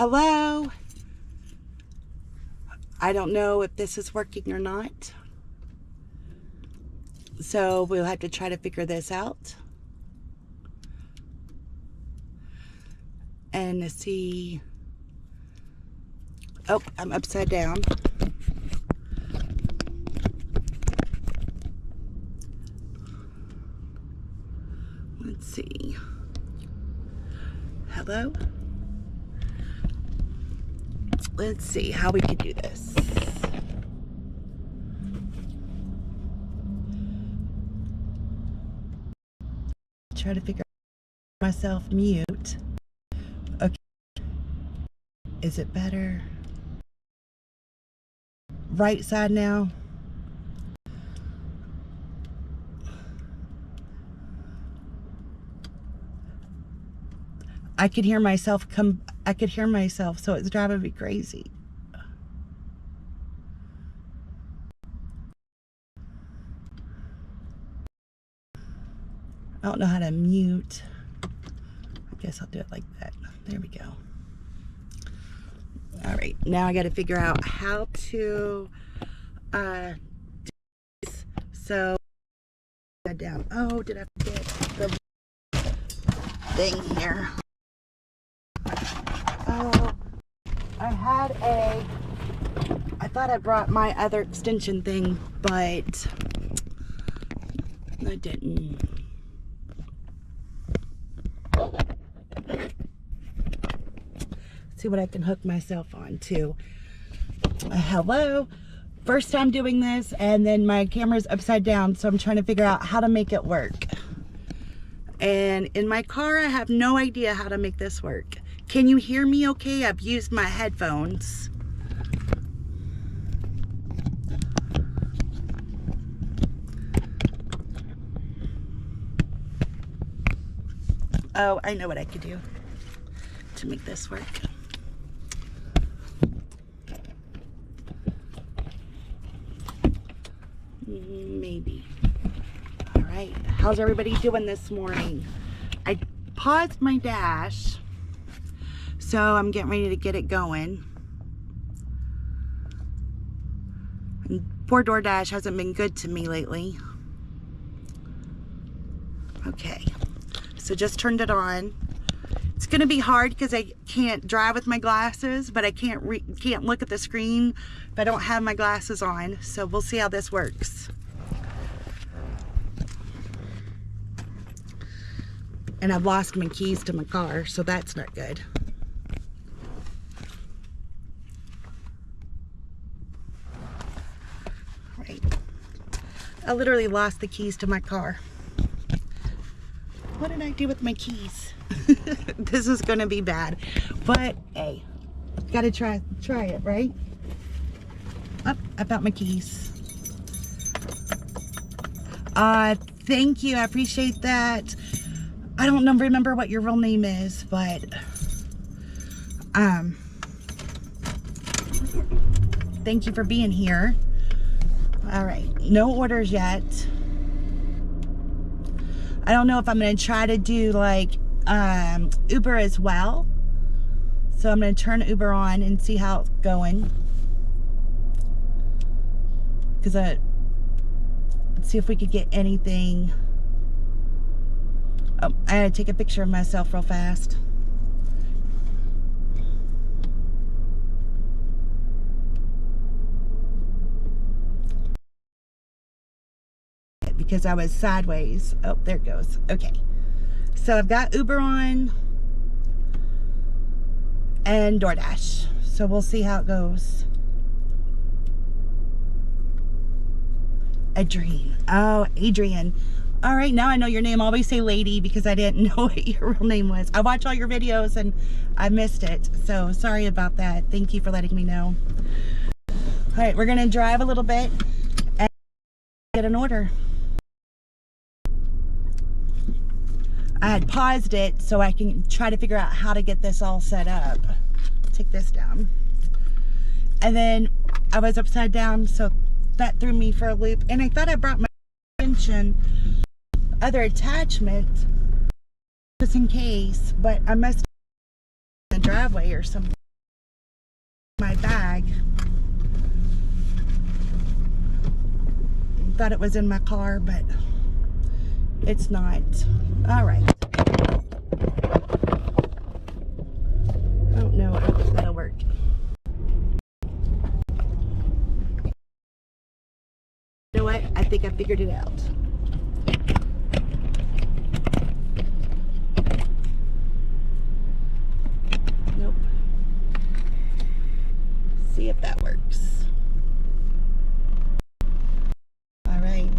Hello? I don't know if this is working or not. So we'll have to try to figure this out. And see. Oh, I'm upside down. Let's see. Hello? Let's see how we can do this. Try to figure out myself mute. Okay. Is it better? Right side now. I could hear myself so it's driving me crazy. I don't know how to mute. I guess I'll do it like that. There we go. All right, now I got to figure out how to do this. So down. Oh, did I forget the thing here? Oh, I thought I brought my other extension thing, but I didn't. See what I can hook myself on to. Hello. First time doing this, and then my camera's upside down, so I'm trying to figure out how to make it work. And in my car, I have no idea how to make this work. Can you hear me okay? I've used my headphones. Oh, I know what I could do to make this work. Maybe. All right. How's everybody doing this morning? I paused my dash, so I'm getting ready to get it going. And poor DoorDash hasn't been good to me lately. Okay. So just turned it on. It's gonna be hard because I can't drive with my glasses, but I can't look at the screen if I don't have my glasses on. So we'll see how this works. And I've lost my keys to my car, so that's not good. Right. I literally lost the keys to my car. What did I do with my keys? This is gonna be bad, but hey, gotta try it, right? Oh, I found my keys. Thank you, I appreciate that. I don't remember what your real name is, but thank you for being here. All right, no orders yet. I don't know if I'm going to try to do like Uber as well. So I'm going to turn Uber on and see how it's going. Because let's see if we could get anything. Oh, I had to take a picture of myself real fast. Because I was sideways. Oh, there it goes. Okay. So I've got Uber on and DoorDash. So we'll see how it goes. Adrienne. Oh, Adrienne. All right, now I know your name. I always say lady because I didn't know what your real name was. I watch all your videos and I missed it. So sorry about that. Thank you for letting me know. All right, we're going to drive a little bit and get an order. I had paused it so I can try to figure out how to get this all set up. Take this down. And then I was upside down, so that threw me for a loop. And I thought I brought my extension, other attachment, just in case, but I must have in the driveway or something. thought it was in my car, but it's not. All right. I don't know how that'll work. You know what? I think I figured it out. Nope. See if that works. All right.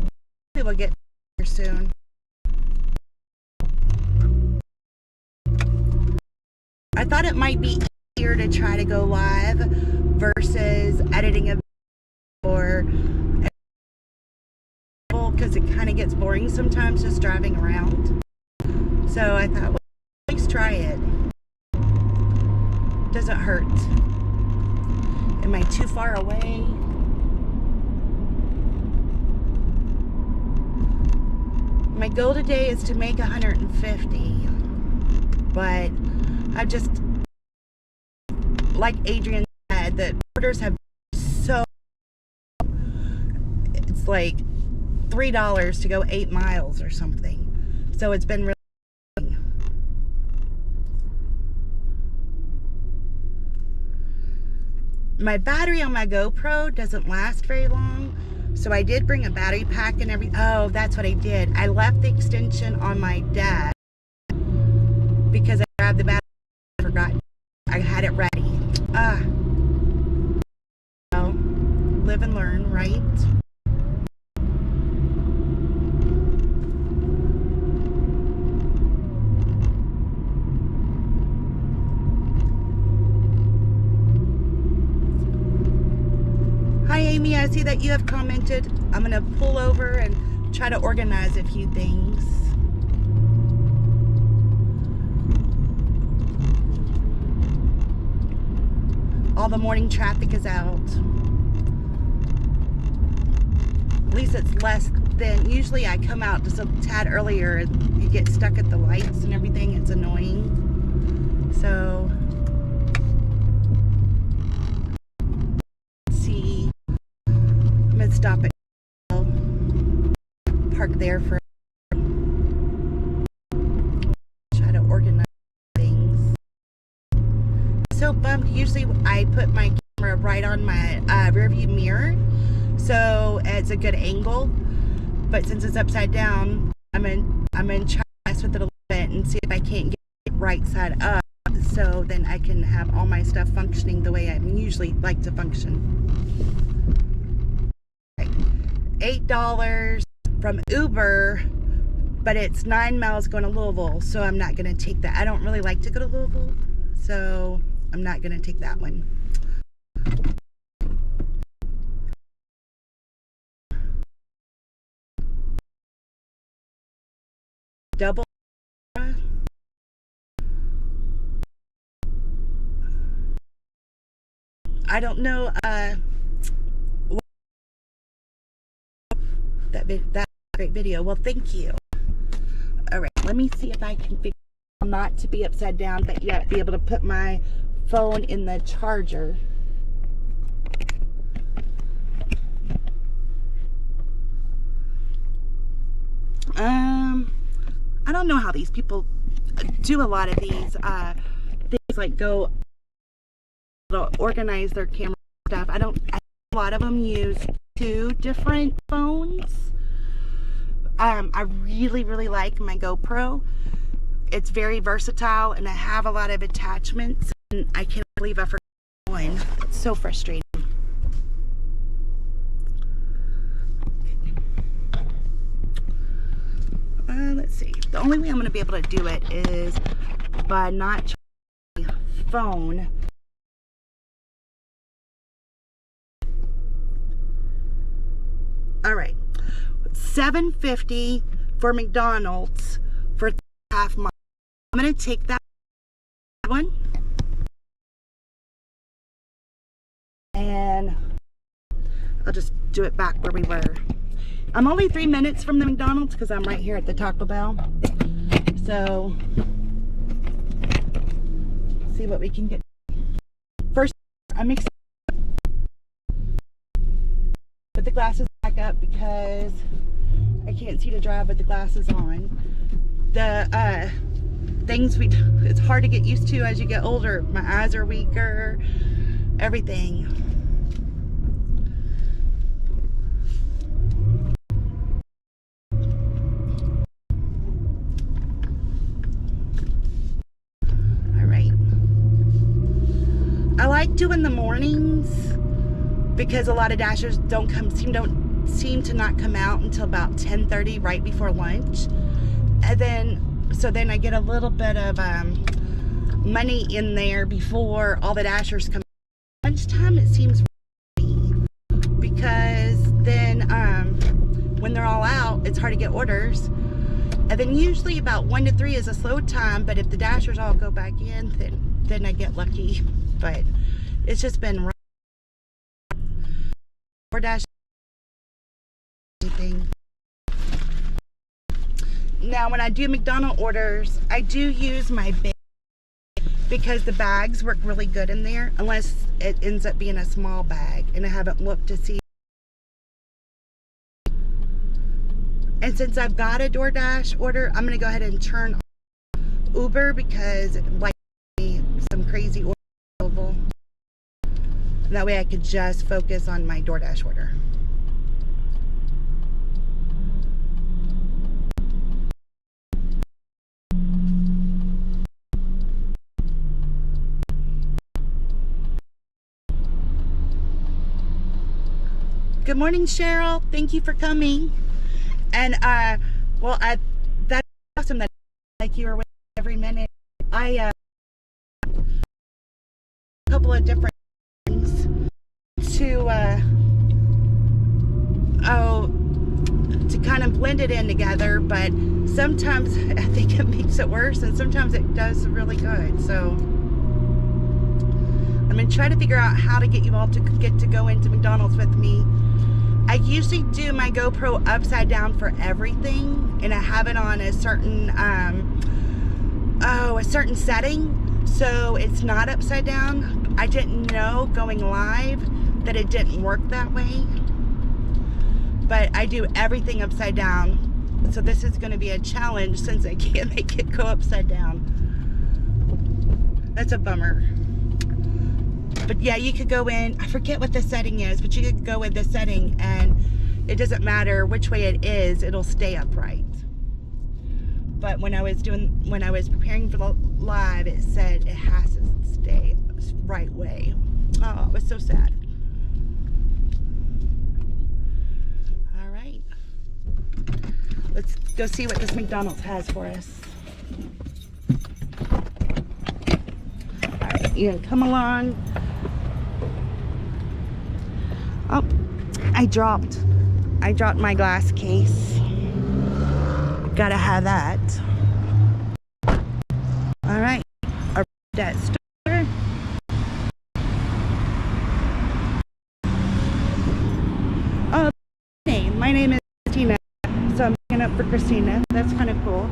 We'll get here soon. I thought it might be easier to try to go live versus editing a video or because it kind of gets boring sometimes just driving around. So I thought, well, at least try it. Doesn't hurt. Am I too far away? My goal today is to make 150, but I've just, like Adrian said, the orders have so, it's like $3 to go 8 miles or something. So it's been really, my battery on my GoPro doesn't last very long. So I did bring a battery pack and everything. Oh, that's what I did. I left the extension on my desk because I grabbed the battery. I forgot. I had it ready. Well, live and learn, right? Hi Amy, I see that you have commented. I'm gonna pull over and try to organize a few things. All the morning traffic is out. At least it's less than, usually I come out just a tad earlier and you get stuck at the lights and everything. It's annoying. So, let's see. I'm gonna stop at park there for try to organize things. So bummed. Usually I put my camera right on my rear view mirror, so it's a good angle. But since it's upside down, I'm gonna try to mess with it a little bit and see if I can't get it right side up, so then I can have all my stuff functioning the way I usually like to function. $8 from Uber, but it's 9 miles going to Louisville, so I'm not going to take that. I don't really like to go to Louisville, so I'm not going to take that one. Double. I don't know that great video. Well, thank you. All right, let me see if I can figure out not to be upside down, but yet be able to put my phone in the charger. I don't know how these people do a lot of these things, like go to organize their camera stuff. I a lot of them use 2 different phones. I really like my GoPro. It's very versatile and I have a lot of attachments, and I can't believe I forgot one. It's so frustrating. Let's see. The only way I'm going to be able to do it is by not charging my phone. All right, $7.50 for McDonald's for half mile. I'm going to take that one and I'll just do it back where we were. I'm only 3 minutes from the McDonald's because I'm right here at the Taco Bell. So, see what we can get. First, I'm excited. Put the glasses back up because I can't see to drive with the glasses on. The things it's hard to get used to as you get older. My eyes are weaker, everything. All right. I like doing the mornings because a lot of dashers don't seem to not come out until about 10:30, right before lunch. And then I get a little bit of money in there before all the dashers come. Lunchtime it seems because then when they're all out, it's hard to get orders. And then usually about 1 to 3 is a slow time, but if the dashers all go back in, then I get lucky. But it's just been for dash anything. Now when I do McDonald's orders, I do use my bag because the bags work really good in there, unless it ends up being a small bag and I haven't looked to see. And since I've got a DoorDash order, I'm gonna go ahead and turn on Uber because like some crazy order. That way I could just focus on my DoorDash order. Good morning, Cheryl. Thank you for coming. And well, that's awesome that like you were with every minute. I a couple of different things to kind of blend it in together, but sometimes I think it makes it worse and sometimes it does really good. So I'm gonna try to figure out how to get you all to get to go into McDonald's with me. I usually do my GoPro upside down for everything, and I have it on a certain a certain setting, so it's not upside down. I didn't know going live that it didn't work that way, but I do everything upside down. So this is going to be a challenge since I can't make it go upside down. That's a bummer. But yeah, you could go in, I forget what the setting is, but you could go in the setting and it doesn't matter which way it is, it'll stay upright. But when I was preparing for the live, it said it has to stay right way. Oh, it was so sad. All right. Let's go see what this McDonald's has for us. All right, you can come along. Oh, I dropped my glass case. Gotta have that. All right, our that store. Oh, my name is Christina, so I'm picking up for Christina. That's kind of cool.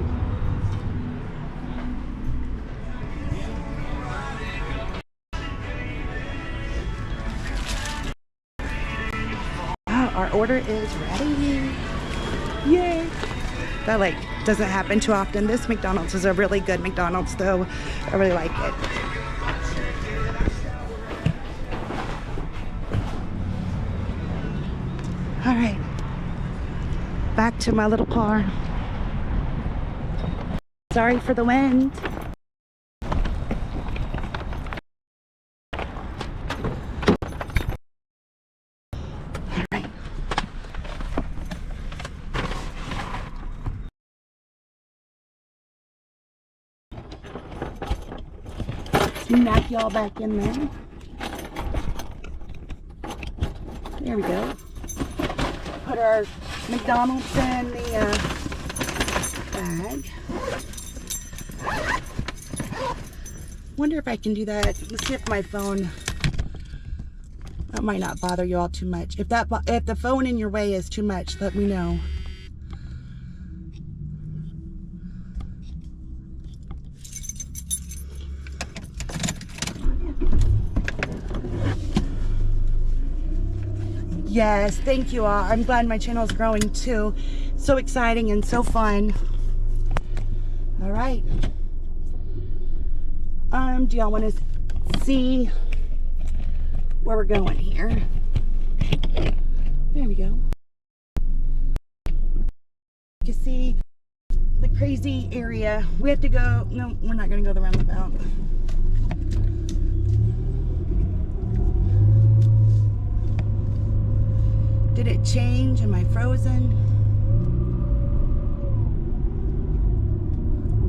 Our order is ready. Yay! That like doesn't happen too often. This McDonald's is a really good McDonald's though. I really like it. All right, back to my little car. Sorry for the wind. Smack y'all back in there. There we go. Put our McDonald's in the bag. Wonder if I can do that. Let's see if my phone. That might not bother you all too much. If the phone in your way is too much, let me know. Yes, thank you all. I'm glad my channel is growing too. So exciting and so fun. All right. Do y'all want to see where we're going here? There we go. You can see the crazy area. We have to go. No, we're not going to go the roundabout. Did it change? Am I frozen?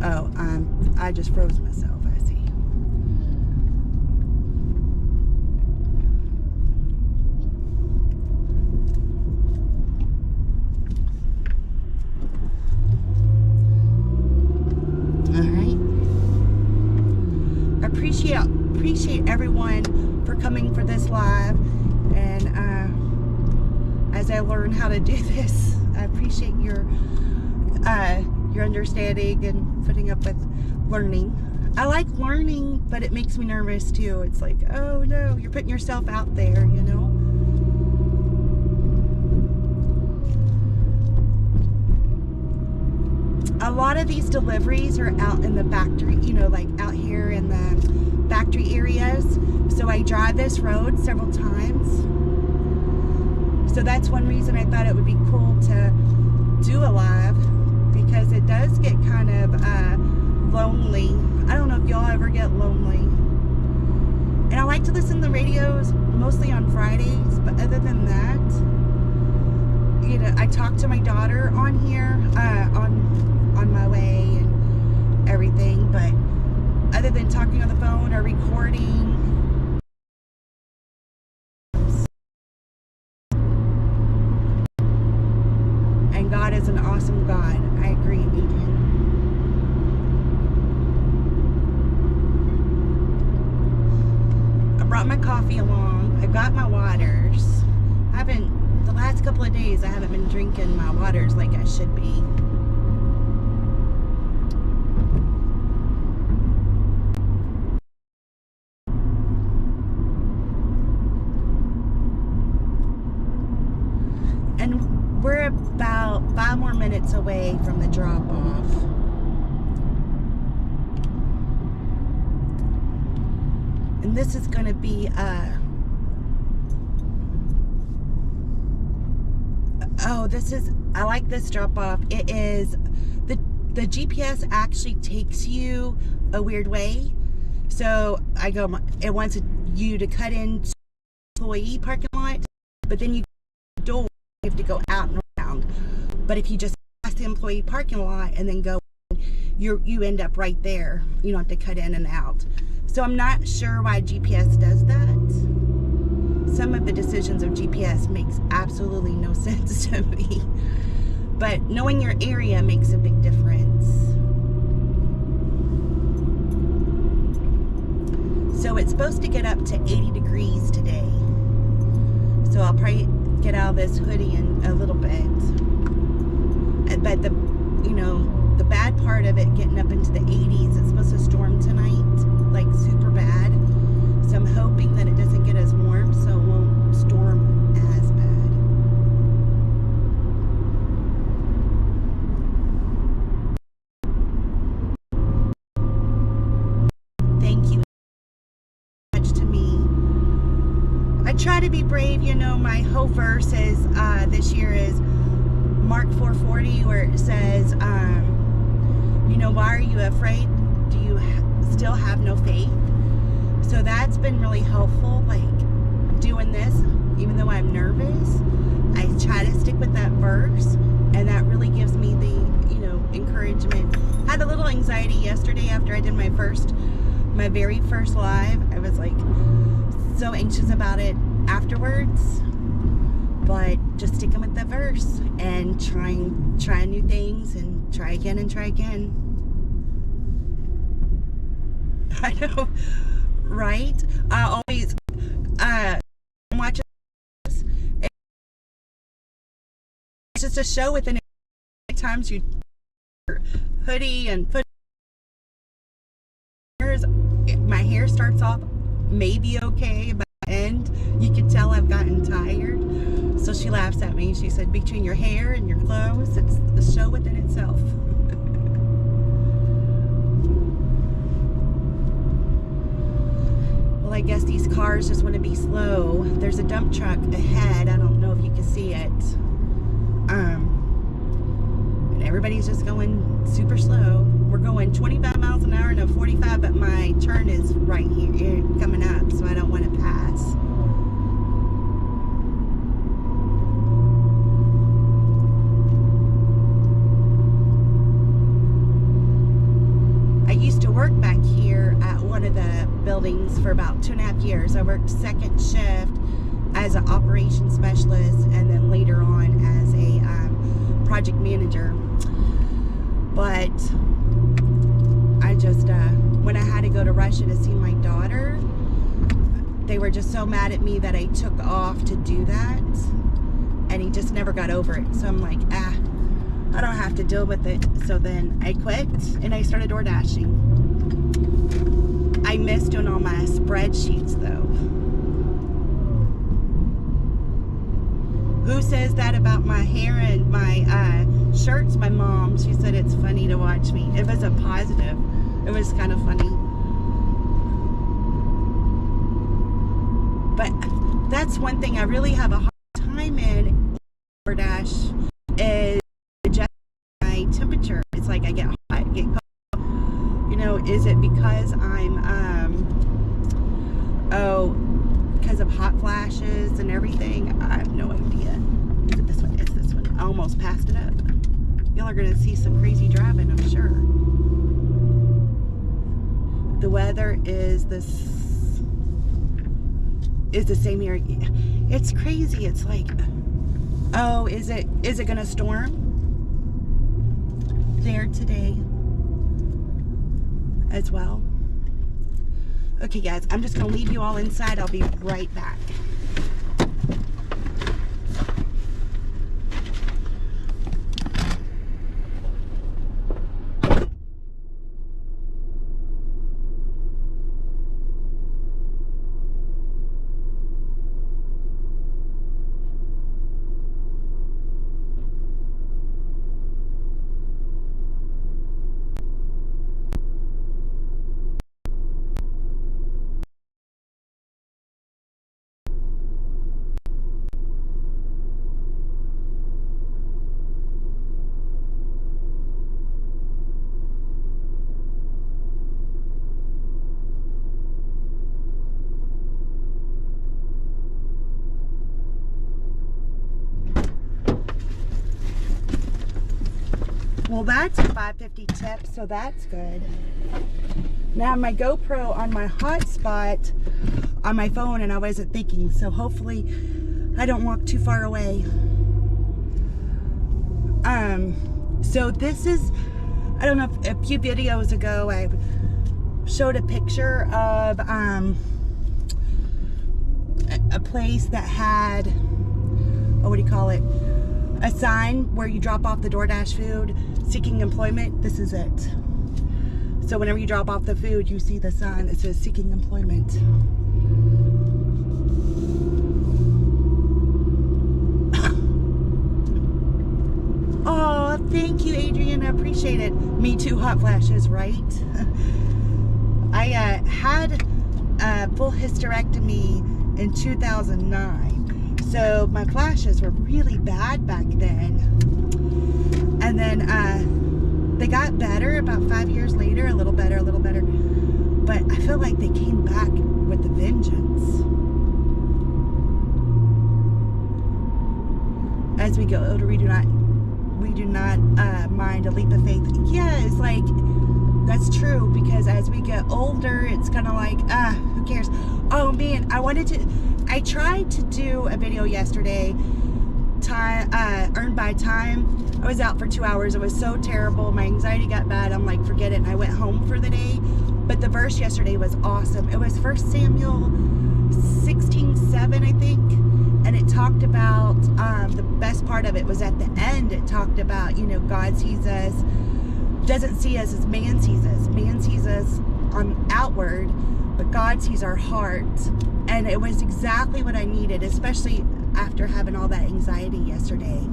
Oh, I just froze myself. I see. All right. Appreciate everyone for coming for this live, and as I learn how to do this, I appreciate your understanding and putting up with learning. I like learning, but it makes me nervous too. It's like, oh no, you're putting yourself out there, you know. A lot of these deliveries are out in the factory, you know, like out here in the factory areas. So I drive this road several times. So that's one reason I thought it would be cool to do a live, because it does get kind of lonely. I don't know if y'all ever get lonely. And I like to listen to the radios mostly on Fridays, but other than that, you know, I talk to my daughter on here, on my way and everything, but other than talking on the phone or recording, and God is an awesome God. I agree, Adrian. I brought my coffee along. I got my waters. The last couple of days I haven't been drinking my waters like I should be. And we're about 5 more minutes away from the drop-off. And this is going to be I like this drop-off. It is the GPS actually takes you a weird way. So it wants you to cut into employee parking lot, but then you door. You have to go out and around. But if you just pass the employee parking lot and then go, you end up right there. You don't have to cut in and out. So I'm not sure why GPS does that. Some of the decisions of GPS makes absolutely no sense to me. But knowing your area makes a big difference. So it's supposed to get up to 80 degrees today. So I'll probably get out of this hoodie in a little bit. But the bad part of it getting up into the 80s, it's supposed to storm tonight, like super bad. So I'm hoping that it doesn't get as warm, so it won't storm as bad. Thank you so much to me. I try to be brave, you know. My whole verse is this year is Mark 4:40, where it says, you know, why are you afraid? Do you still have no faith? So that's been really helpful, like doing this, even though I'm nervous. I try to stick with that verse, and that really gives me the, you know, encouragement. I had a little anxiety yesterday after I did my very first live. I was like so anxious about it afterwards, but just sticking with the verse and trying new things and try again and try again. I know, right? I always watch this. It's just a show within times you hoodie and put my hair starts off maybe okay, but by the end you can tell I've gotten tired. So she laughs at me. She said, between your hair and your clothes, it's a show within itself. Well, I guess these cars just want to be slow. There's a dump truck ahead. I don't know if you can see it. And everybody's just going super slow. We're going 25 miles an hour and a 45, but my turn is right here coming up, so I don't want to pass. I used to work back here at one of the buildings for about 2.5 years. I worked second shift as an operations specialist and then later on as a project manager. But I just, when I had to go to Russia to see my daughter, they were just so mad at me that I took off to do that. And he just never got over it. So I'm like, I don't have to deal with it. So then I quit and I started door dashing. I miss doing all my spreadsheets though. Who says that about my hair and my shirts? My mom. She said it's funny to watch me. It was a positive. It was kind of funny. But that's one thing I really have a hard time in DoorDash is adjusting my temperature. It's like I get hot, get cold. You know, is it because I'm because of hot flashes and everything? I have no idea. Is it this one? It's this one. I almost passed it up. Y'all are gonna see some crazy driving, I'm sure. The weather is the same here. It's crazy. It's like, oh, is it gonna storm there today as well? Okay guys, I'm just gonna leave you all inside. I'll be right back. Well, that's a $5.50 tip, so that's good. Now my GoPro on my hotspot on my phone, and I wasn't thinking, so hopefully I don't walk too far away. So this is, I don't know, if a few videos ago I showed a picture of a place that had, what do you call it? A sign where you drop off the DoorDash food, seeking employment. This is it. So whenever you drop off the food, you see the sign that says seeking employment. Oh, thank you, Adrian. I appreciate it. Me too, hot flashes, right? I had a full hysterectomy in 2009. So my flashes were really bad back then. And then they got better about 5 years later, a little better. But I feel like they came back with a vengeance. As we get older, we do not mind a leap of faith. Yeah, it's like, that's true, because as we get older, it's kind of like, who cares? Oh man, I tried to do a video yesterday, earned by time. I was out for 2 hours. It was so terrible. My anxiety got bad. I'm like, forget it. And I went home for the day. But the verse yesterday was awesome. It was 1 Samuel 16:7, I think. And it talked about, the best part of it was at the end. It talked about, you know, God sees us, doesn't see us as man sees us. Man sees us on outward, but God sees our heart. And it was exactly what I needed, especially after having all that anxiety yesterday.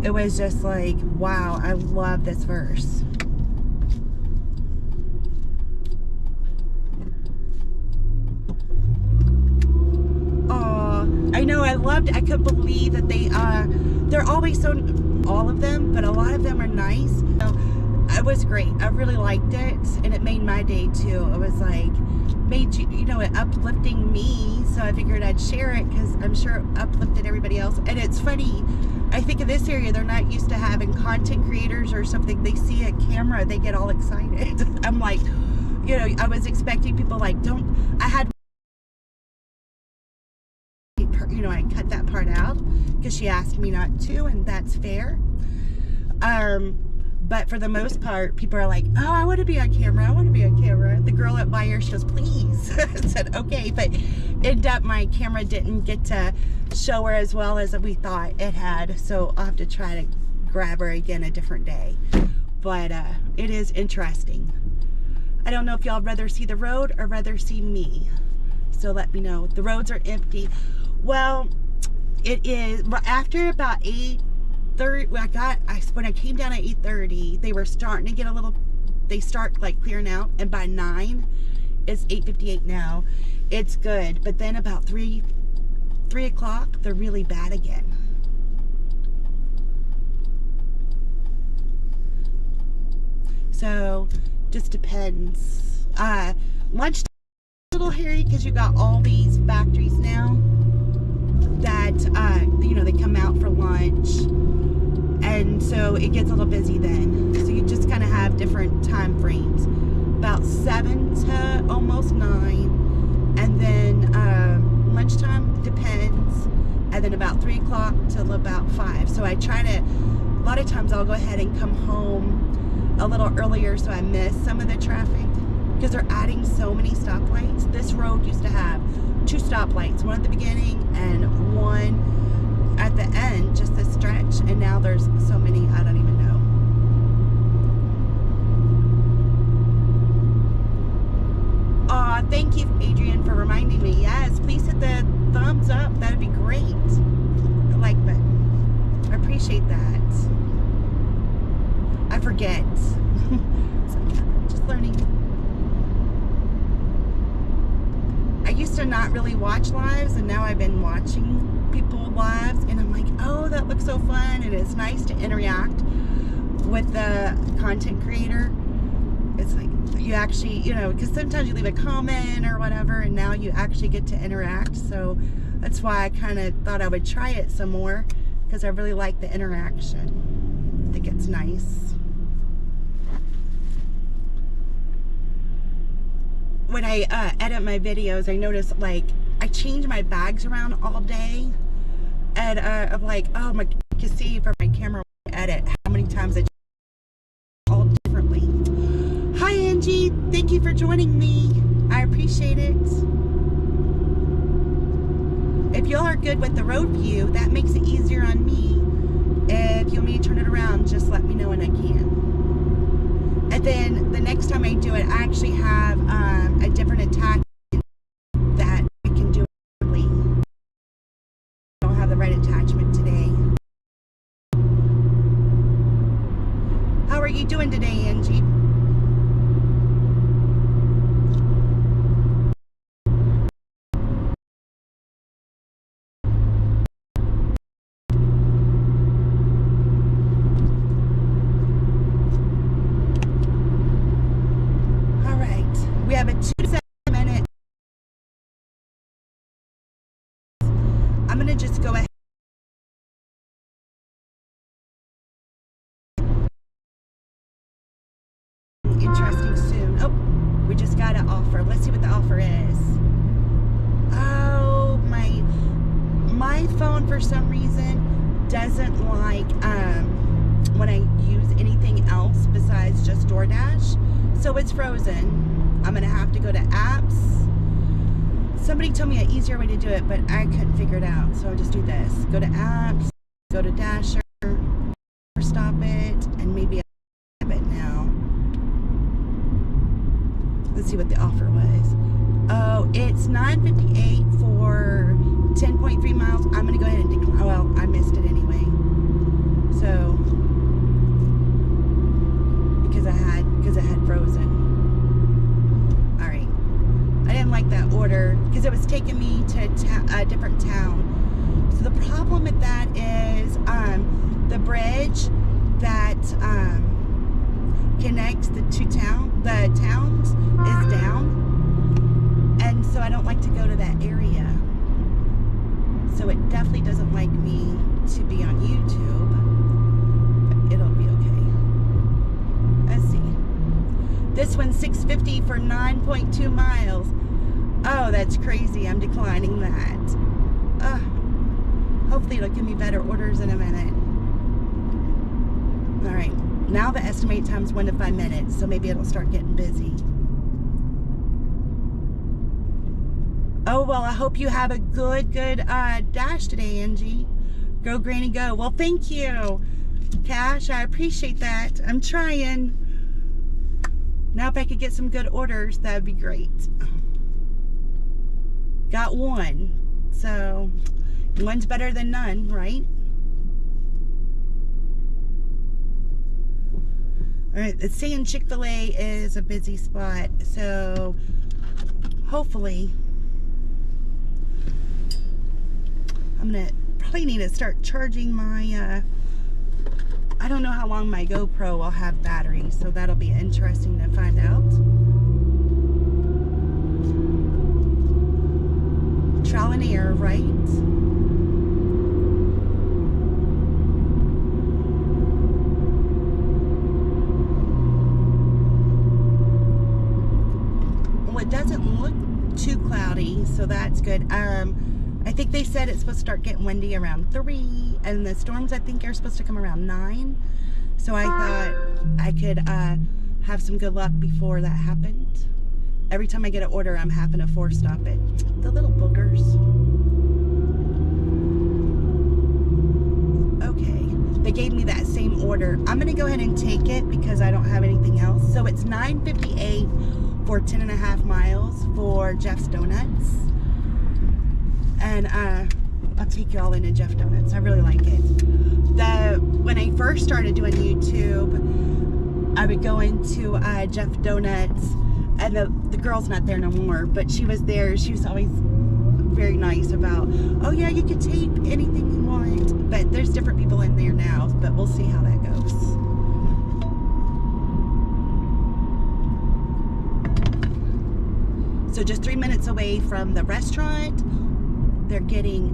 It was just like, wow, I love this verse. I know, I couldn't believe that they're always so, all of them, but a lot of them are nice. So, it was great. I really liked it, and it made my day too. It was like, made you, it uplifting me, so I figured I'd share it because I'm sure it uplifted everybody else. And it's funny, I think in this area, they're not used to having content creators or something. They see a camera, they get all excited. I'm like, I was expecting people like, I had, I cut that part out because she asked me not to, and that's fair. But for the most part, people are like, oh, I want to be on camera. I want to be on camera. The girl at Buyer, she goes, please. I said, okay. But ended up, my camera didn't get to show her as well as we thought it had. So I'll have to try to grab her again a different day. But it is interesting. I don't know if y'all rather see the road or rather see me. So let me know. The roads are empty. Well, it is after about 8:30. When I came down at 8:30, they were starting to get they start like clearing out, and by 9, it's 8:58 now. It's good, but then about 3 o'clock, they're really bad again. So, just depends. Lunch a little hairy because you got all these factories now that they come out for lunch, and so it gets a little busy then. So you just kind of have different time frames, about 7 to almost 9, and then lunchtime depends, and then about 3 o'clock till about 5. So I try to, a lot of times I'll go ahead and come home a little earlier so I miss some of the traffic, because they're adding so many stoplights. This road used to have 2 stoplights, one at the beginning and one at the end, just this stretch, and now there's so many, I don't even know. Aw, thank you, Adrian, for reminding me. Yes, please hit the thumbs up. That'd be great. The like button. I appreciate that. I forget. So, yeah, just learning. I used to not really watch lives, and now I've been watching people lives, and I'm like, oh, that looks so fun, and it's nice to interact with the content creator. It's like you actually, because sometimes you leave a comment or whatever, and now you actually get to interact. So that's why I kind of thought I would try it some more, because I really like the interaction. I think it's nice. When I edit my videos, I notice like I change my bags around all day, and I'm like, oh my, you can see from my camera edit how many times I change all differently. Hi Angie, thank you for joining me. I appreciate it. If y'all are good with the road view, that makes it easier on me. If you want me to turn it around, just let me know and I can. And then the next time I do it, I actually have a different attachment that I can do quickly. I don't have the right attachment today. How are you doing today, Angie? We have a 2 to 7 minute. I'm going to just go ahead. Interesting soon. Oh, we just got an offer. Let's see what the offer is. Oh, my phone for some reason doesn't like when I use anything else besides just DoorDash. So it's frozen. I'm gonna have to go to apps. Somebody told me an easier way to do it, but I couldn't figure it out. So I'll just do this. Go to apps, go to Dasher, stop it, and maybe I'll have it now. Let's see what the offer was. Oh, it's $9.58 for 10.3 miles. I'm gonna go ahead and decline. Well, I missed it anyway. So, because it had frozen. All right. I didn't like that order because it was taking me to a different town. So the problem with that is the bridge that connects the towns is down, and so I don't like to go to that area. So it definitely doesn't like me to be on YouTube. But it'll be okay. Let's see. This one's $6.50 for 9.2 miles. Oh, that's crazy. I'm declining that. Hopefully it'll give me better orders in a minute. All right. Now the estimated time's 1 to 5 minutes, so maybe it'll start getting busy. Oh, well, I hope you have a good dash today, Angie. Go, Granny, go. Well, thank you, Cash. I appreciate that. I'm trying. Now, if I could get some good orders, that would be great. Got one. So, one's better than none, right? All right, it's saying Chick-fil-A is a busy spot, so hopefully I'm gonna probably need to start charging my I don't know how long my GoPro will have battery, so that'll be interesting to find out. Trial and error, right? It doesn't look too cloudy, so that's good. I think they said it's supposed to start getting windy around 3, and the storms I think are supposed to come around 9. So I thought I could have some good luck before that happened. Every time I get an order, I'm having to force stop it. The little boogers. Okay, they gave me that same order. I'm gonna go ahead and take it because I don't have anything else. So it's $9.58 for 10.5 miles for Jeff's Donuts. And I'll take you all into Jeff Donuts. I really like it. When I first started doing YouTube, I would go into Jeff Donuts, and the girl's not there no more, but she was there. She was always very nice about, oh yeah, you can tape anything you want. But there's different people in there now, but we'll see how that goes. So just 3 minutes away from the restaurant, they're getting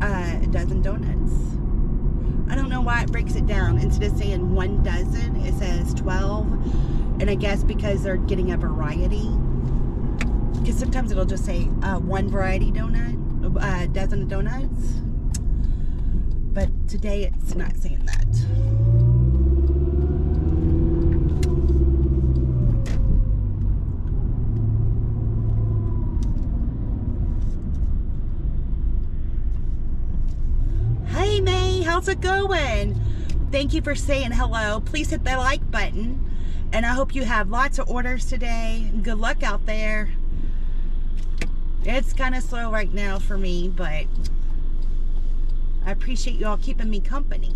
a dozen donuts. I don't know why it breaks it down. Instead of saying 1 dozen, it says 12. And I guess because they're getting a variety. Because sometimes it'll just say 1 variety donut, a dozen of donuts. But today it's not saying that. Hey May, how's it going? Thank you for saying hello. Please hit that like button. And I hope you have lots of orders today. Good luck out there. It's kind of slow right now for me, but I appreciate you all keeping me company.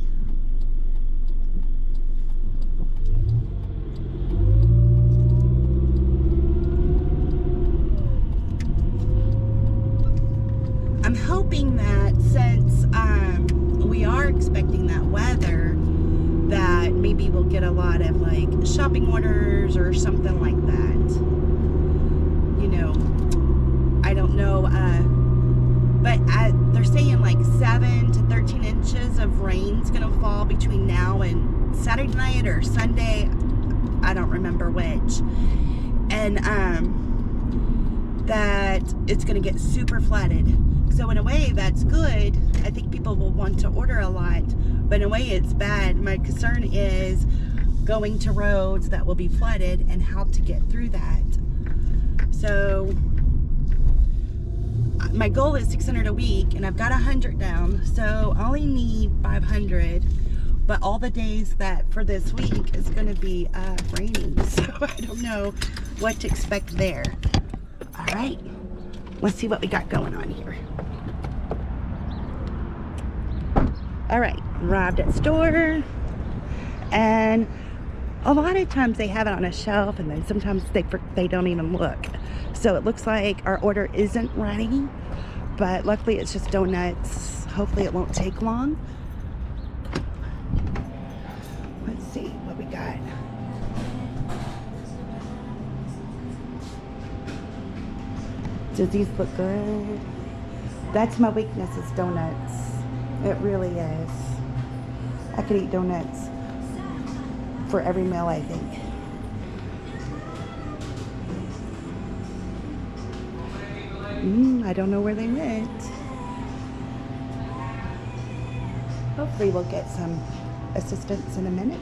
I'm hoping that since we are expecting that weather, that maybe we'll get a lot of like shopping orders or something like that. You know, I don't know, but they're saying like 7 to 13 inches of rain's gonna fall between now and Saturday night or Sunday. I don't remember which. And that it's gonna get super flooded. So in a way, that's good. I think people will want to order a lot, but in a way, it's bad. My concern is going to roads that will be flooded and how to get through that. So my goal is 600 a week, and I've got 100 down, so I only need 500. But all the days that for this week is going to be raining, so I don't know what to expect there. All right, let's see what we got going on here. All right, arrived at store, and a lot of times they have it on a shelf, and then sometimes they don't even look. So it looks like our order isn't ready, but luckily it's just donuts. Hopefully it won't take long. Let's see what we got. Does these look good? That's my weakness, is donuts. It really is. I could eat donuts for every meal, I think. I don't know where they went. Hopefully we'll get some assistance in a minute.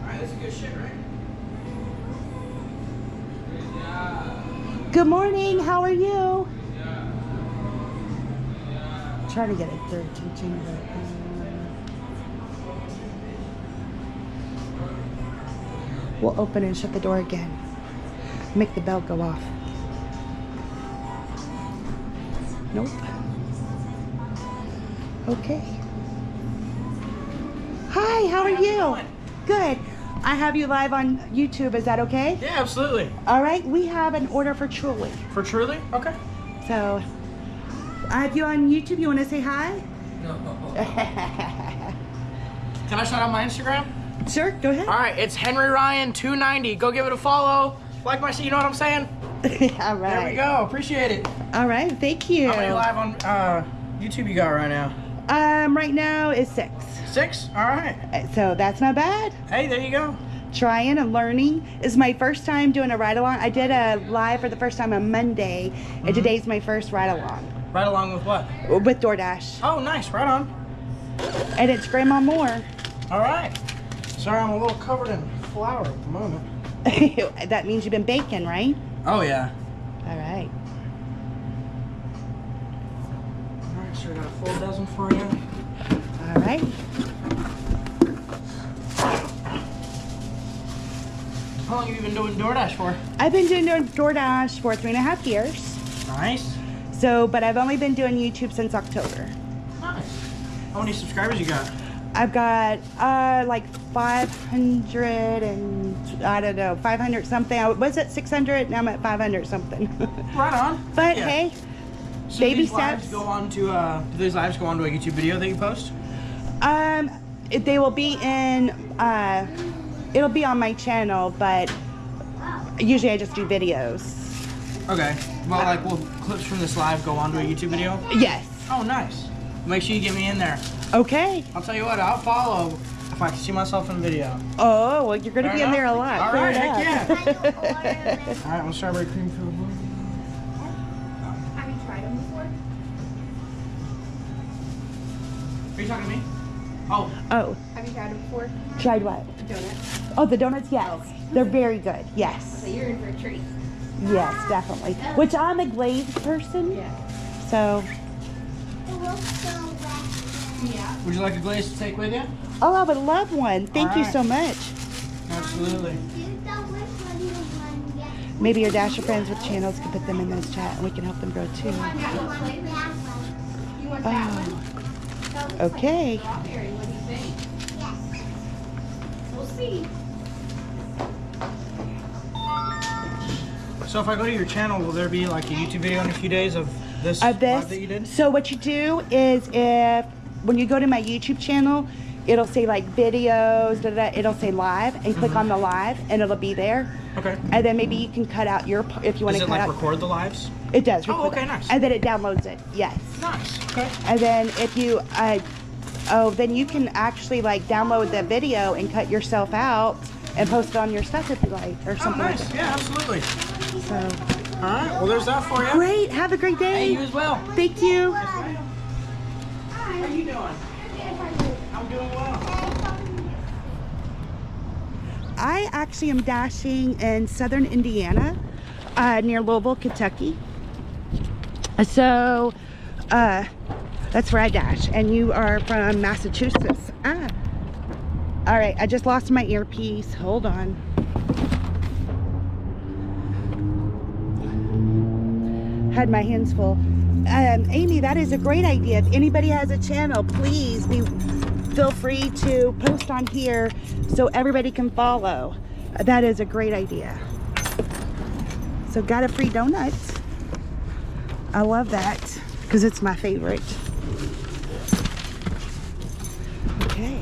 Alright, that's a good shit, right? Good morning, how are you? Trying to get a third teaching, but we'll open and shut the door again. Make the bell go off. Nope. Okay. Hi, how are you? Good. I have you live on YouTube. Is that okay? Yeah, absolutely. All right. We have an order for Truly. For Truly? Okay. So, I have you on YouTube. You want to say hi? No. Can I shout out my Instagram? Sure. Go ahead. All right, it's Henry Ryan 290. Go give it a follow. Like my shit. You know what I'm saying? All right. There we go. Appreciate it. All right. Thank you. How many live on YouTube you got right now? Right now is 6. 6? All right. So that's not bad. Hey, there you go. Trying and learning. Is my first time doing a ride along. I did a live for the first time on Monday, and today's my first ride along. Right along with what? With DoorDash. Oh, nice. Right on. And it's Grandma Moore. All right. Sorry, I'm a little covered in flour at the moment. That means you've been baking, right? Oh, yeah. All right. All right, so I got a full dozen for you. All right. How long have you been doing DoorDash for? I've been doing DoorDash for 3.5 years. Nice. So, but I've only been doing YouTube since October. Nice. How many subscribers you got? I've got like 500 and I don't know, 500 something. I was at 600, now I'm at 500 something. Right on. But Yeah. hey, So baby these lives steps. go on to do these lives go on to a YouTube video that you post? They will be in, it'll be on my channel, but usually I just do videos. Okay. Well, like, will clips from this live go on to a YouTube video? Yes. Oh, nice. Make sure you get me in there. Okay. I'll tell you what, I'll follow if I can see myself in the video. Oh, well, you're going to Fair be in enough. there a lot. All Fair right, heck enough. All right, one strawberry cream filled one. Have you tried them before? Are you talking to me? Oh, Oh, Have you tried them before? tried what? Donuts. Oh, the donuts, yes. Okay. They're very good. Yes. So you're in for a treat. Yes, definitely. Which I'm a glazed person. Yeah. So, Yeah. would you like a glaze to take with you? oh, I would love one. Thank you Alright. so much. Absolutely. Maybe your Dasher friends with channels can put them in this chat and we can help them grow too. You want that one? Okay. Strawberry, what do you think? We'll see. So if I go to your channel, will there be like a YouTube video in a few days of this Of this. live that you did? So what you do is when you go to my YouTube channel, it'll say like videos, it'll say live, and click on the live and it'll be there. Okay. And then maybe you can cut out your, if you want Does to it cut like out. record the lives? It does. Oh, record okay, it. nice. And then it downloads it, yes. Nice. Okay. And then if you, then you can actually like download the video and cut yourself out and post it on your stuff if you like, or Oh, something nice. like Yeah, absolutely. that. So, All right. Well, there's that for you. great. Have a great Hey, you day. as well. Thank you. How you doing? I'm doing well. I actually am dashing in southern Indiana, near Louisville, Kentucky. So, that's where I dash. And you are from Massachusetts. Ah. All right, I just lost my earpiece. Hold on. Had my hands full. Amy, that is a great idea. If anybody has a channel, please feel free to post on here so everybody can follow. That is a great idea. So got a free donut. I love that because it's my favorite. Okay.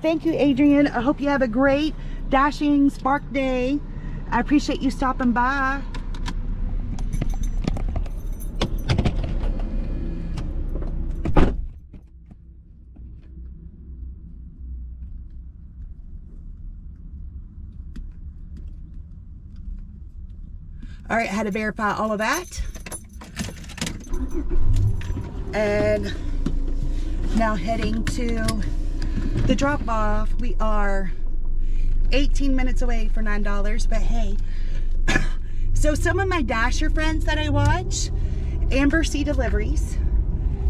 Thank you, Adrian. I hope you have a great Dashing Spark Day. I appreciate you stopping by. All right, had to verify all of that. And now heading to the drop off. We are 18 minutes away for $9, but hey. So some of my Dasher friends that I watch, Amber C Deliveries,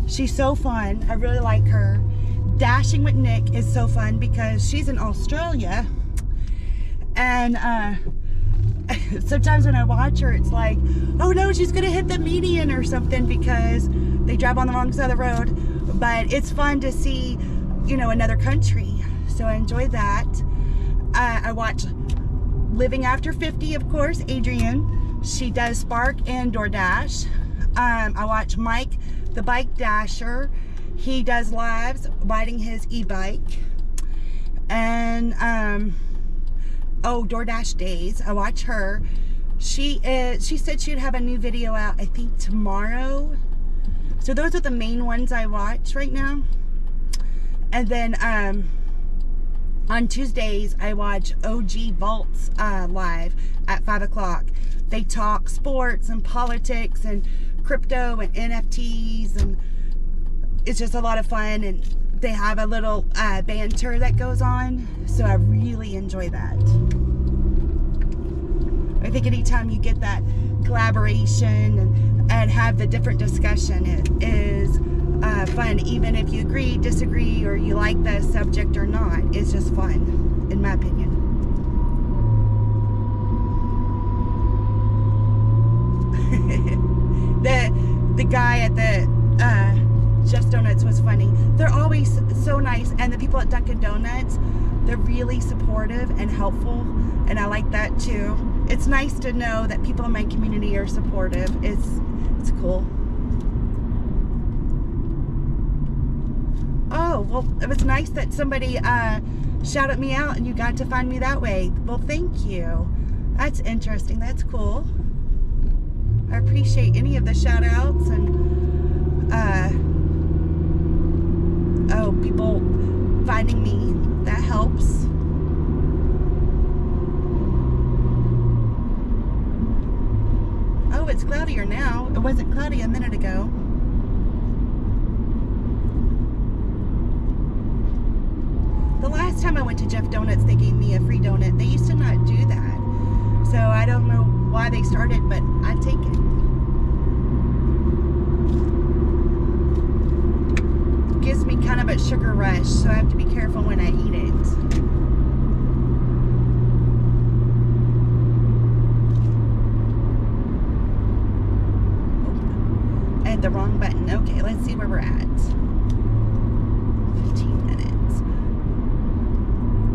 she's so fun. I really like her. Dashing with Nick is so fun because she's in Australia. And sometimes when I watch her, it's like, oh no, she's gonna hit the median or something because they drive on the wrong side of the road. But it's fun to see, you know, another country. So I enjoy that. I watch Living After 50, of course, Adrian. She does Spark and DoorDash. I watch Mike, the Bike Dasher. He does lives riding his e-bike. And oh, DoorDash Days. I watch her. She said she'd have a new video out, I think tomorrow. So those are the main ones I watch right now. And then on Tuesdays, I watch OG Vaults live at 5 o'clock. They talk sports and politics and crypto and NFTs, and it's just a lot of fun. And they have a little banter that goes on, so I really enjoy that. I think anytime you get that collaboration and have the different discussion, it is fun, even if you agree, disagree, or you like the subject or not. It's just fun, in my opinion. the guy at the Jeff's Donuts was funny. They're always so nice, and the people at Dunkin' Donuts, they're really supportive and helpful, and I like that too. It's nice to know that people in my community are supportive. It's cool. Oh, well, it was nice that somebody shouted me out and you got to find me that way. Well, thank you. That's interesting. That's cool. I appreciate any of the shout outs and oh, people finding me. That helps. Oh, it's cloudier now. It wasn't cloudy a minute ago. The last time I went to Jeff Donuts, they gave me a free donut. They used to not do that. So I don't know why they started, but I take it. Gives me kind of a sugar rush, so I have to be careful when I eat it. I hit the wrong button. Okay, let's see where we're at. 15 minutes.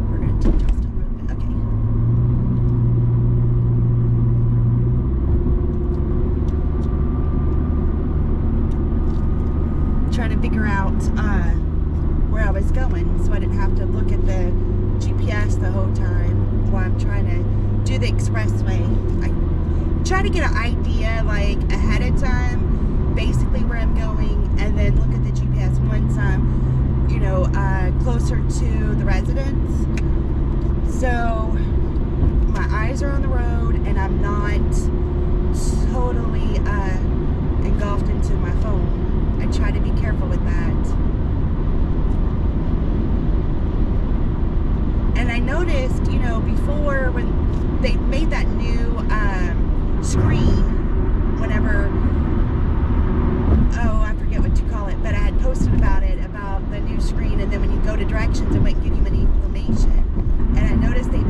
We're going to take Charleston Road. Okay. Trying to figure out where I was going, so I didn't have to look at the GPS the whole time while I'm trying to do the expressway. I try to get an idea like ahead of time, basically where I'm going, and then look at the GPS once I'm, you know, closer to the residence. So my eyes are on the road and I'm not totally engulfed into my phone. I try to be careful with that. And I noticed, you know, before when they made that new screen, whenever, oh, I forget what you call it, but I had posted about it, about the new screen, and then when you go to directions, it wouldn't give you any information. And I noticed they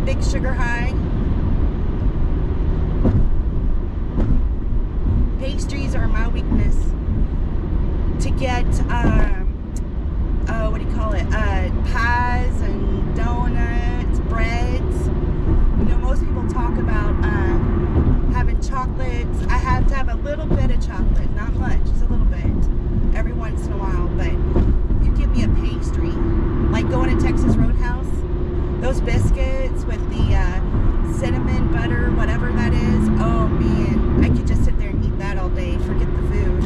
big sugar high. Pastries are my weakness. To get, what do you call it? Pies and donuts, breads. You know, most people talk about having chocolates. I have to have a little bit of chocolate, not much, just a little bit, every once in a while. But you give me a pastry, like going to Texas Roadhouse, those biscuits with the cinnamon butter, whatever that is. Oh man, I could just sit there and eat that all day. Forget the food.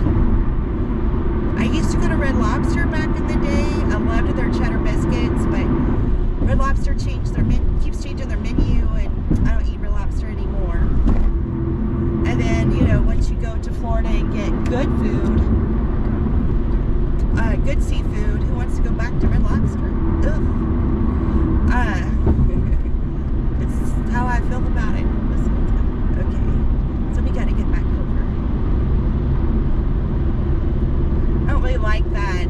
I used to go to Red Lobster back in the day. I loved their cheddar biscuits, but Red Lobster keeps changing their menu, and I don't eat Red Lobster anymore. And then, you know, once you go to Florida and get good food, good seafood, who wants to go back to Red Lobster? Ugh. It's how I feel about it. Okay, so we gotta get back over. I don't really like that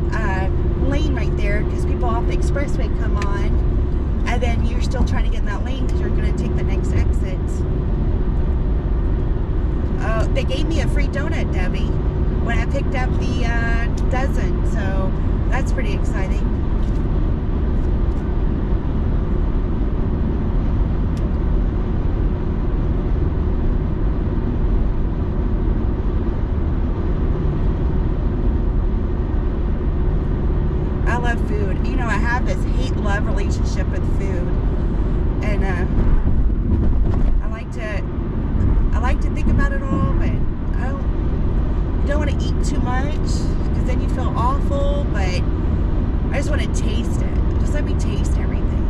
lane right there because people off the expressway come on, and then you're still trying to get in that lane because you're going to take the next exit. They gave me a free donut, Debbie, when I picked up the dozen, so that's pretty exciting. I love food. You know, I have this hate-love relationship with food, and I like to think about it all, but you don't want to eat too much because then you feel awful. But I just want to taste it. Just let me taste everything.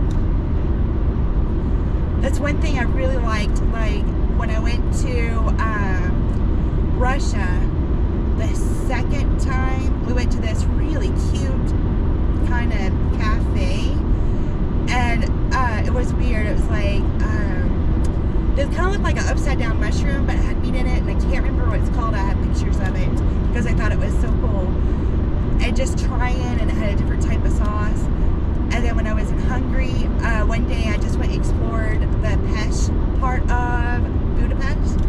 That's one thing I really liked. Like when I went to Russia, the second time we went to this really cute kind of cafe, and it was weird. It was like it kind of looked like an upside down mushroom, but it had meat in it, and I can't remember what it's called. I have pictures of it because I thought it was so cool. And just trying, and it had a different type of sauce. And then when I was in Hungary, one day I just went and explored the Pest part of Budapest,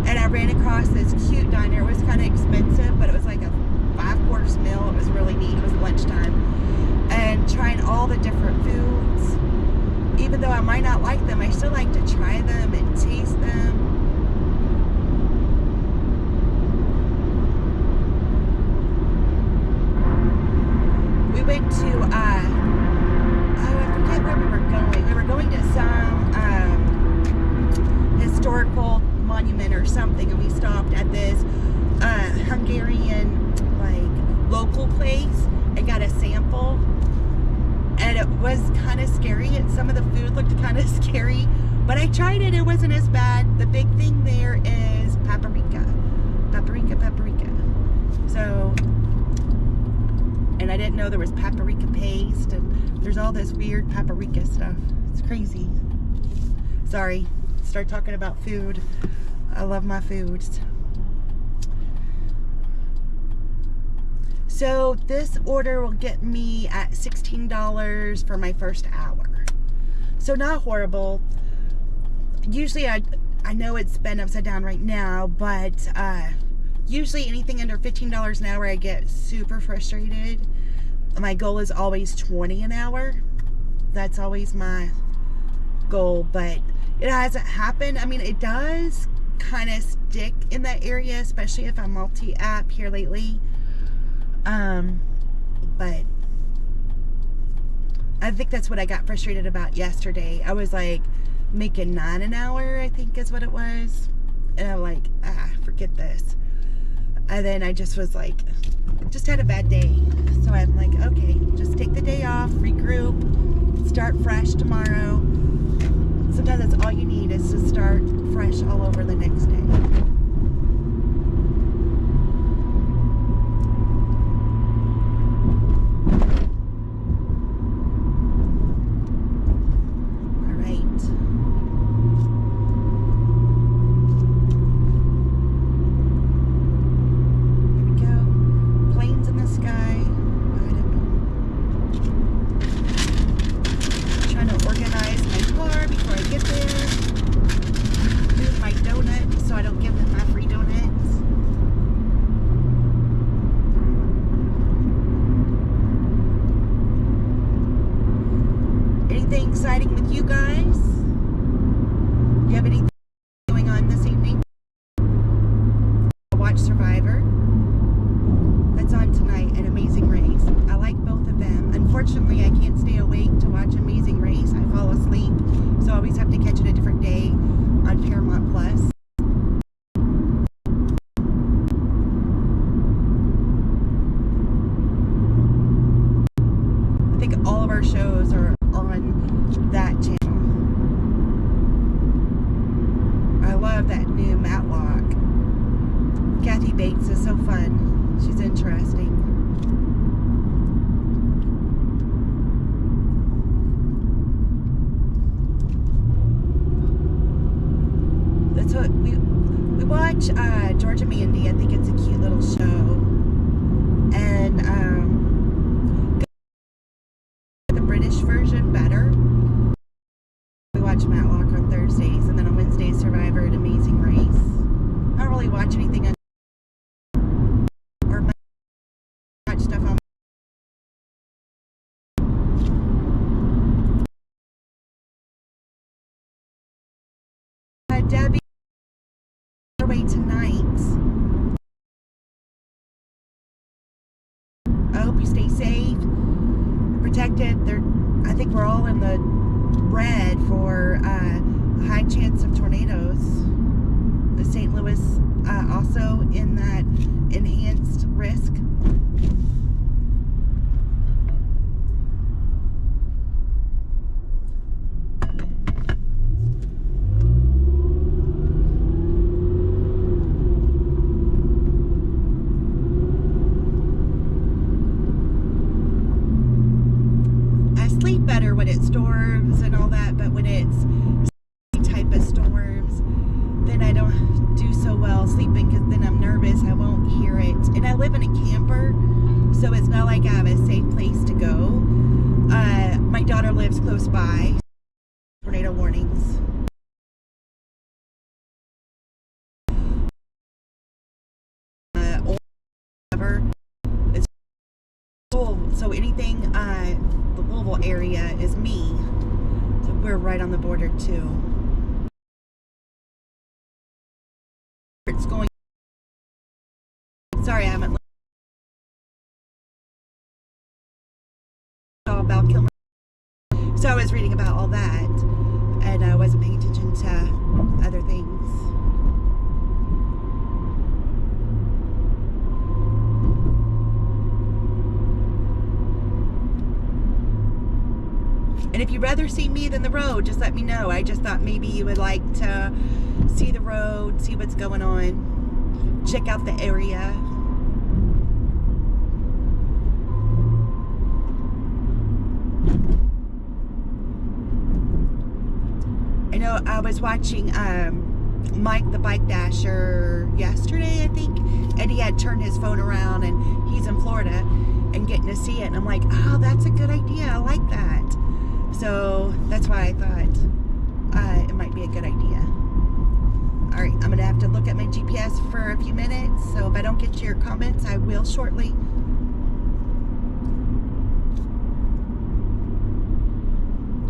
and I ran across this cute diner. It was kind of expensive, but it was like a 5-course meal. It was really neat. It was lunchtime. And trying all the different foods, even though I might not like them, I still like to try them and taste them. We went to I forget where we were going. We were going to some historical monument or something, and we stopped at this Hungarian like local place and got a sample. And it was kind of scary, and some of the food looked kind of scary, but I tried it. It wasn't as bad. The big thing there is paprika. So, and I didn't know there was paprika paste, and there's all this weird paprika stuff. It's crazy. Sorry, start talking about food. I love my foods. So this order will get me at $16 for my first hour. So not horrible. Usually I know it's been upside down right now, but usually anything under $15 an hour I get super frustrated. My goal is always $20 an hour. That's always my goal, but it hasn't happened. I mean, it does kind of stick in that area, especially if I'm multi-app here lately. But I think that's what I got frustrated about yesterday. I was like making $9 an hour, I think is what it was. And I'm like, forget this. And then I just was like, just had a bad day. So I'm like, okay, just take the day off, regroup, start fresh tomorrow. Sometimes that's all you need is to start fresh all over the next day. anything exciting with you guys? You have anything going on this evening? Watch Survivor. That's on tonight and Amazing Race. I like both of them. Unfortunately, I can't stay awake to watch Amazing Race. I fall asleep, so I always have to catch it a different day on Paramount Plus. I think all of our shows are on that channel. I love that new Matlock. Kathy Bates is so fun. She's interesting. That's what we watch Georgia Mandy. I think it's a cute little show. And the British version better. We watch Matlock on Thursdays, and then on Wednesdays Survivor and Amazing Race. I don't really watch anything on or watch stuff on Debbie away tonight. I hope you stay safe, protected. I think we're all in the red for a high chance of tornadoes. The St. Louis also in that enhanced risk. Sleep better when it storms and all that, but when it's type of storms, then I don't do so well sleeping because then I'm nervous. I won't hear it. And I live in a camper, so it's not like I have a safe place to go. My daughter lives close by. Tornado warnings. It's cool. So anything the Louisville area is me. So we're right on the border too. It's going. Sorry, I haven't. All about Kilmer. So I was reading about all that, and I wasn't paying attention to other things. And if you'd rather see me than the road, just let me know. I just thought maybe you would like to see the road, see what's going on, check out the area. I know I was watching Mike the Bike Dasher yesterday, I think, and he had turned his phone around and he's in Florida and getting to see it. And I'm like, oh, that's a good idea. I like that. So that's why I thought it might be a good idea. All right, I'm going to have to look at my GPS for a few minutes. So if I don't get to your comments, I will shortly.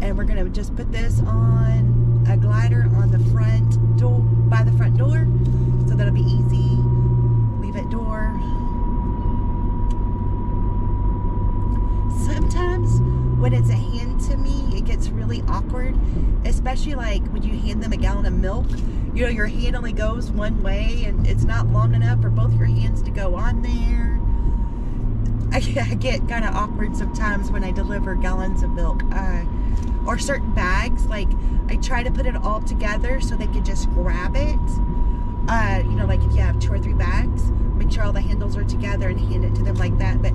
And we're going to just put this on a glider on the front door, by the front door. So that'll be easy. Leave it door. Sometimes when it's a hand to me, it gets really awkward, especially like when you hand them a gallon of milk. You know, your hand only goes one way and it's not long enough for both your hands to go on there. I get kind of awkward sometimes when I deliver gallons of milk or certain bags. Like I try to put it all together so they can just grab it. You know, like if you have 2 or 3 bags, make sure all the handles are together and hand it to them like that. But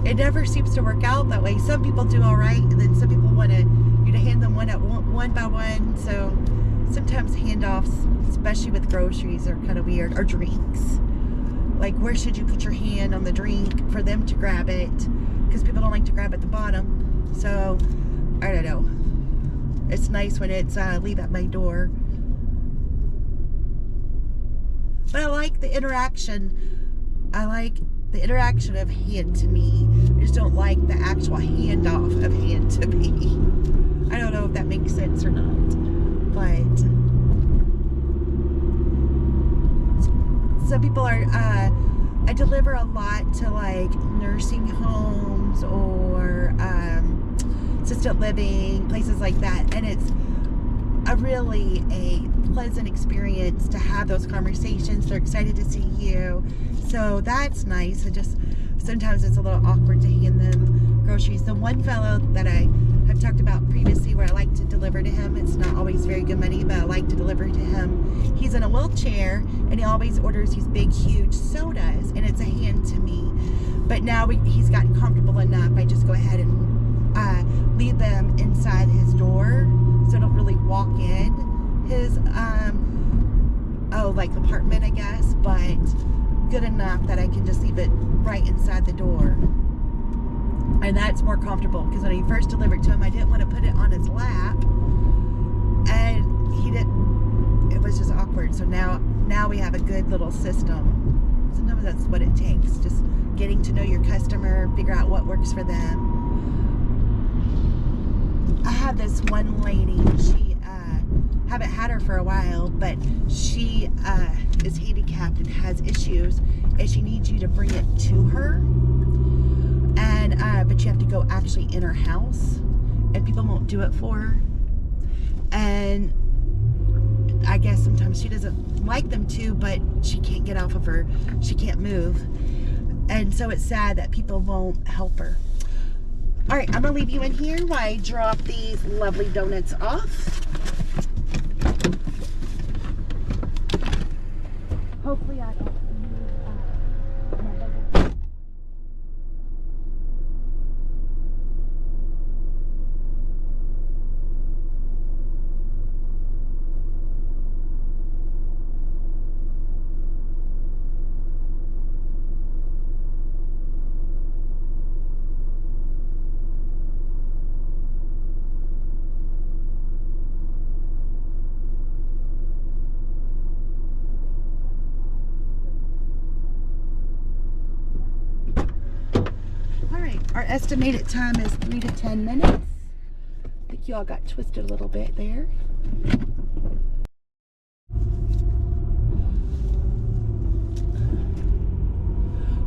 it never seems to work out that way. Some people do all right, and then some people want you to hand them one by one. So sometimes handoffs, especially with groceries, are kind of weird. Or drinks. Like, where should you put your hand on the drink for them to grab it? Because people don't like to grab at the bottom. So, I don't know. It's nice when it's leave at my door. But I like the interaction. I like the interaction of hand to me. I just don't like the actual handoff of hand to me. I don't know makes sense or not. But some people are, I deliver a lot to like nursing homes or assisted living, places like that. And it's really a pleasant experience to have those conversations. They're excited to see you. So that's nice. And just sometimes it's a little awkward to hand them groceries. The one fellow that I have talked about previously where I like to deliver to him, it's not always very good money, but I like to deliver to him. He's in a wheelchair and he always orders these big, huge sodas, and it's a hand to me. But now he's gotten comfortable enough, I just go ahead and leave them inside his door so I don't really walk in his like apartment, I guess, but good enough that I can just leave it right inside the door. And that's more comfortable, because when I first delivered to him, I didn't want to put it on his lap, and he didn't. It was just awkward. So now we have a good little system. Sometimes that's what it takes, just getting to know your customer, figure out what works for them. I have this one lady, she haven't had her for a while, but she is handicapped and has issues, and she needs you to bring it to her, and but you have to go actually in her house, and people won't do it for her. And I guess sometimes she doesn't like them to, but she can't get off of her, she can't move, and so it's sad that people won't help her. All right, I'm gonna leave you in here while I drop these lovely donuts off. Hopefully I don't lose my bubble. Our estimated time is 3 to 10 minutes. I think y'all got twisted a little bit there.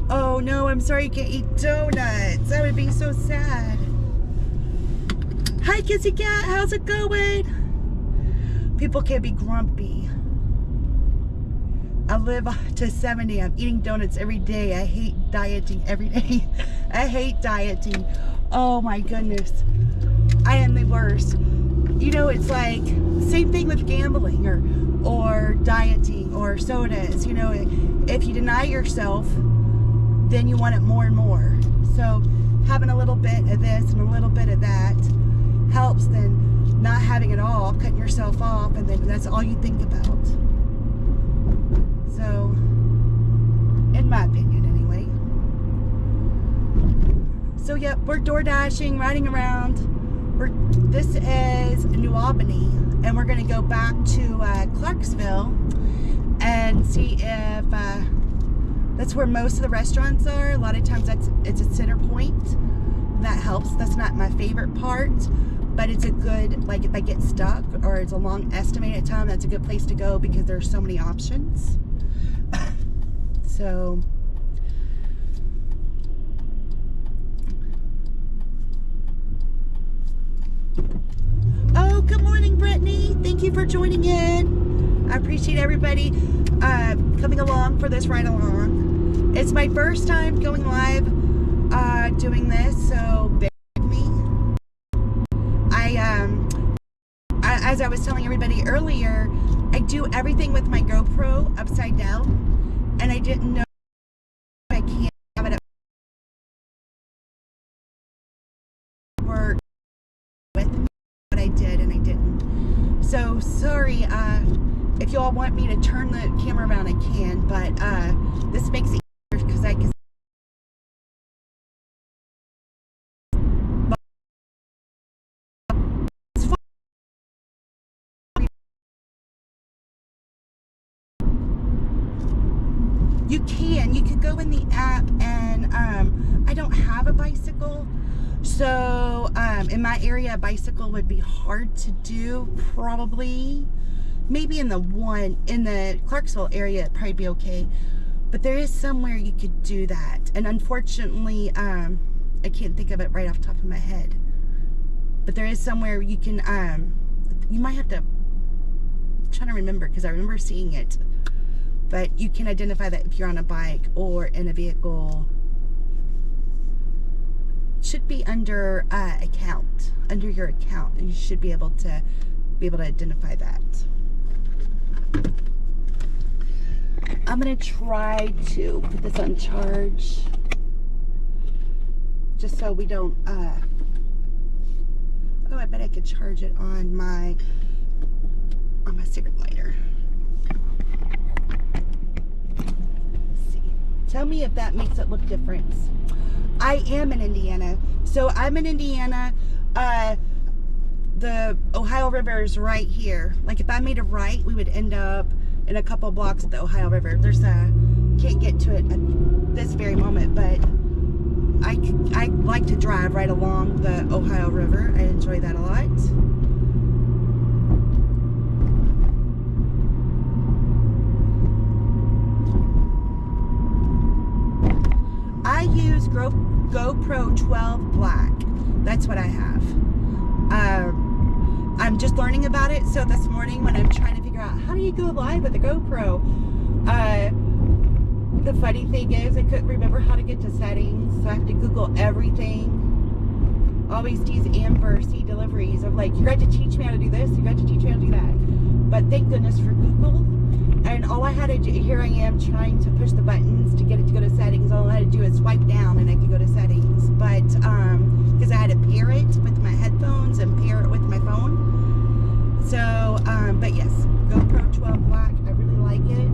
Oh no, I'm sorry you can't eat donuts. That would be so sad. Hi Kissy Cat, how's it going? People can be grumpy. I live to 70. I'm eating donuts every day. I hate dieting every day. I hate dieting. Oh my goodness. I am the worst. You know, it's like same thing with gambling or dieting or sodas. You know, if you deny yourself, then you want it more and more. So having a little bit of this and a little bit of that helps than not having it all, cutting yourself off, and then that's all you think about. So, in my opinion anyway. So yep, we're door dashing, riding around. This is New Albany, and we're gonna go back to Clarksville and see if that's where most of the restaurants are. A lot of times it's a center point. That helps. That's not my favorite part, but it's a good, like if I get stuck or it's a long estimated time, that's a good place to go because there's so many options. So oh, good morning, Brittany. Thank you for joining in. I appreciate everybody coming along for this ride along. It's my first time going live doing this, so bear with me. As I was telling everybody earlier, I do everything with my GoPro upside down, and I didn't know I can't have it up work with me, but I did, and I didn't. So sorry if you all want me to turn the camera around, I can, but this makes it easier because I can. You can go in the app, and I don't have a bicycle, So in my area, a bicycle would be hard to do, probably. Maybe in the Clarksville area, it'd probably be okay. But there is somewhere you could do that. And unfortunately, I can't think of it right off the top of my head. But there is somewhere you can, you might have to, I'm trying to remember because I remember seeing it. But you can identify that if you're on a bike or in a vehicle. It should be under account, under your account. You should be able to identify that. I'm gonna try to put this on charge, just so we don't. Oh, I bet I could charge it on my cigarette lighter. Let's see. Tell me if that makes it look different. I am in Indiana, so I'm in Indiana. The Ohio River is right here. Like if I made a right, we would end up in a couple blocks of the Ohio River. Can't get to it at this very moment, but I like to drive right along the Ohio River. I enjoy that a lot. I use GoPro 12 Black. That's what I have. I'm just learning about it, so this morning when I'm trying to figure out how do you go live with a GoPro, the funny thing is I couldn't remember how to get to settings, so I have to Google everything. Always these Amber C deliveries of like, you got to teach me how to do this, you got to teach me how to do that. But thank goodness for Google. And all I had to do, here I am trying to push the buttons to get it to go to settings. All I had to do is swipe down and I could go to settings. But, because I had to pair it with my headphones and pair it with my phone. So, but yes, GoPro 12 Black, I really like it.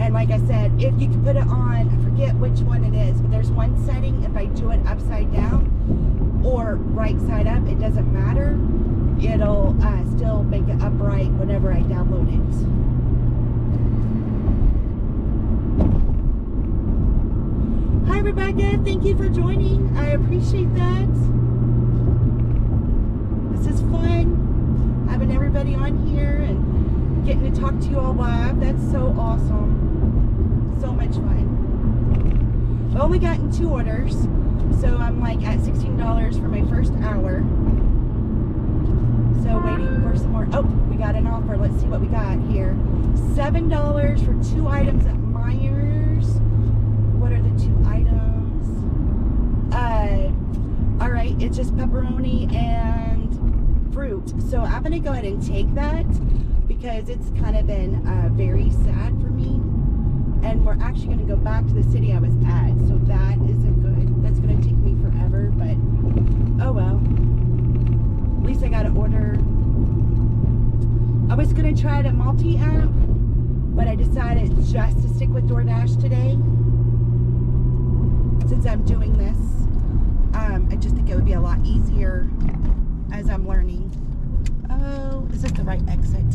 And like I said, if you can put it on, I forget which one it is, but there's one setting, if I do it upside down or right side up, it doesn't matter. It'll still make it upright whenever I download it. Hi Rebecca, thank you for joining. I appreciate that. This is fun, having everybody on here and getting to talk to you all live. That's so awesome. So much fun. I've only gotten 2 orders, so I'm like at $16 for my first hour. So waiting for some more. Oh, we got an offer. Let's see what we got here. $7 for 2 items at Myers. What are the 2 items? All right, it's just pepperoni and fruit. So I'm gonna go ahead and take that because it's kind of been very sad for me. And we're actually gonna go back to the city I was at. So that isn't good. That's gonna take me forever, but oh well. At least I got to order. I was going to try the multi-app, but I decided just to stick with DoorDash today. Since I'm doing this, I just think it would be a lot easier as I'm learning. Oh, is this the right exit?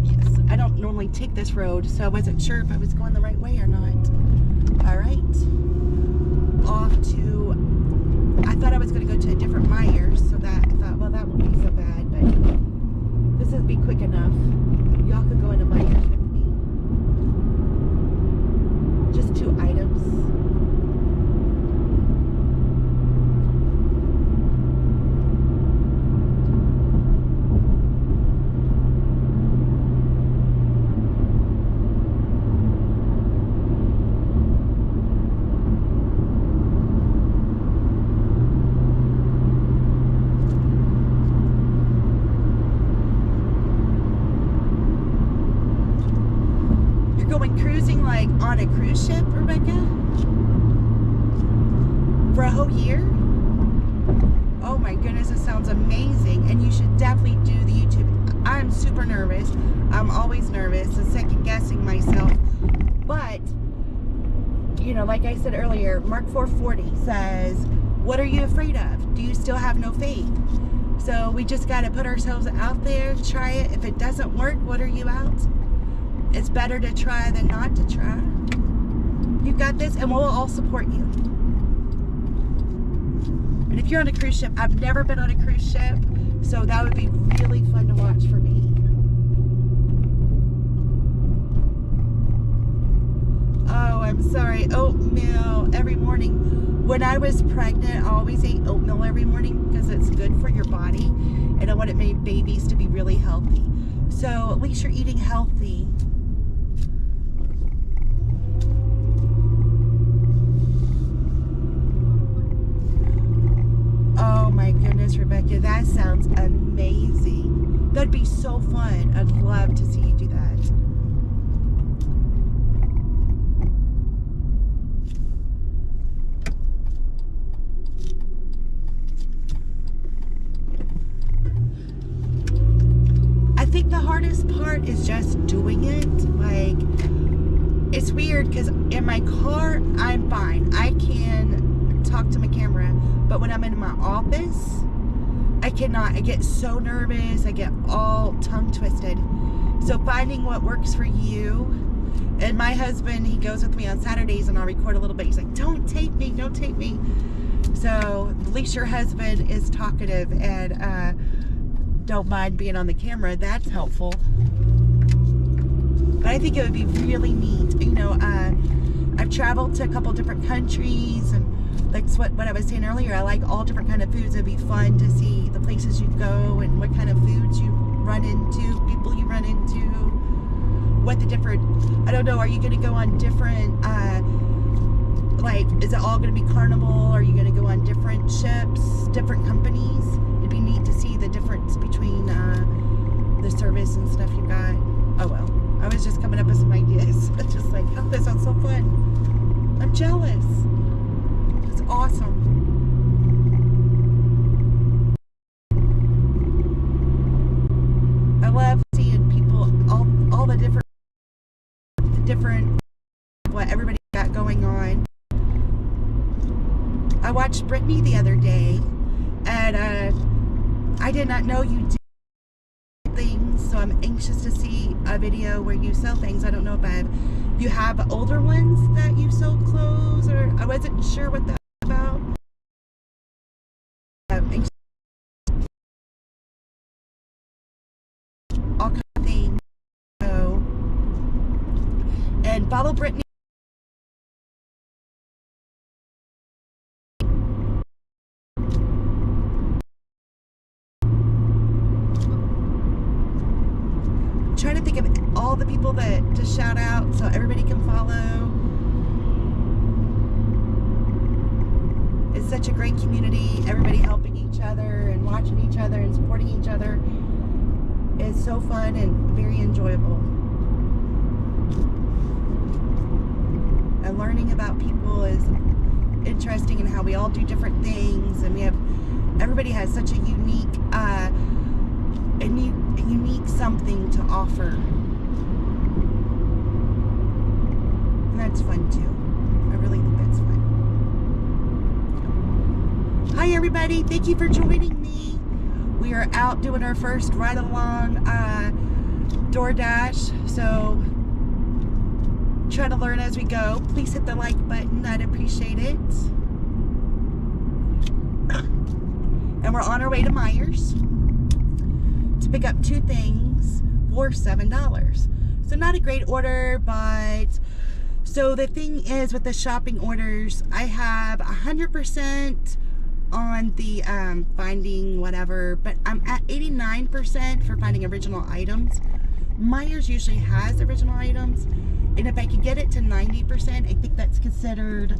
Yes. I don't normally take this road, so I wasn't sure if I was going the right way or not. All right. Off to... I thought I was going to go to a different Myers, so that I thought, well, that won't be so bad, but this would be quick enough. Y'all could go into Myers with me. Just 2 items. Cruising like on a cruise ship, Rebecca? For a whole year? Oh my goodness, it sounds amazing. And you should definitely do the YouTube. I'm super nervous. I'm always nervous and second guessing myself. But, you know, like I said earlier, Mark 440 says, what are you afraid of? Do you still have no faith? So we just got to put ourselves out there, try it. If it doesn't work, what are you out? It's better to try than not to try. You got this, and we'll all support you. And if you're on a cruise ship, I've never been on a cruise ship, so that would be really fun to watch for me. Oh, I'm sorry. Oatmeal every morning. When I was pregnant, I always ate oatmeal every morning because it's good for your body. And I wanted my babies to be really healthy. So at least you're eating healthy. Oh my goodness, Rebecca, that sounds amazing. That'd be so fun. I'd love to see you do that. I think the hardest part is just doing it. Like, it's weird because in my car, I'm fine. I can talk to my camera, but when I'm in my office, I cannot. I get so nervous. I get all tongue twisted. So finding what works for you. And my husband, he goes with me on Saturdays and I'll record a little bit. He's like, don't tape me, don't tape me. So at least your husband is talkative and don't mind being on the camera. That's helpful. But I think it would be really neat. You know, I've traveled to a couple different countries, and that's what I was saying earlier. I like all different kind of foods. It'd be fun to see the places you go and what kind of foods you run into, people you run into, what the different, I don't know, are you going to go on different, like, is it all going to be Carnival? Are you going to go on different ships, different companies? It'd be neat to see the difference between the service and stuff you got. Oh well, I was just coming up with some ideas. It's just like, oh, that sounds so fun. I'm jealous. It's awesome. I love seeing people, all the different what everybody got going on. I watched Brittany the other day, and I did not know you do things, so I'm anxious to see a video where you sell things. I don't know if you have older ones that you sell clothes, or I wasn't sure what that was about. All kinds of things. So, and follow Brittany. Trying to think of all the people that to shout out so everybody can follow. It's such a great community. Everybody helping each other and watching each other and supporting each other. It's so fun and very enjoyable. And learning about people is interesting, and how we all do different things, and everybody has such a unique unique something to offer, and that's fun too. I really think that's fun. Hi everybody, thank you for joining me. We are out doing our first ride along DoorDash, so try to learn as we go. Please hit the like button, I'd appreciate it. And we're on our way to Meijer's to pick up 2 things for $7. So not a great order, but so the thing is with the shopping orders, I have 100% on the finding whatever, but I'm at 89% for finding original items. Meijer's usually has original items, and if I could get it to 90%, I think that's considered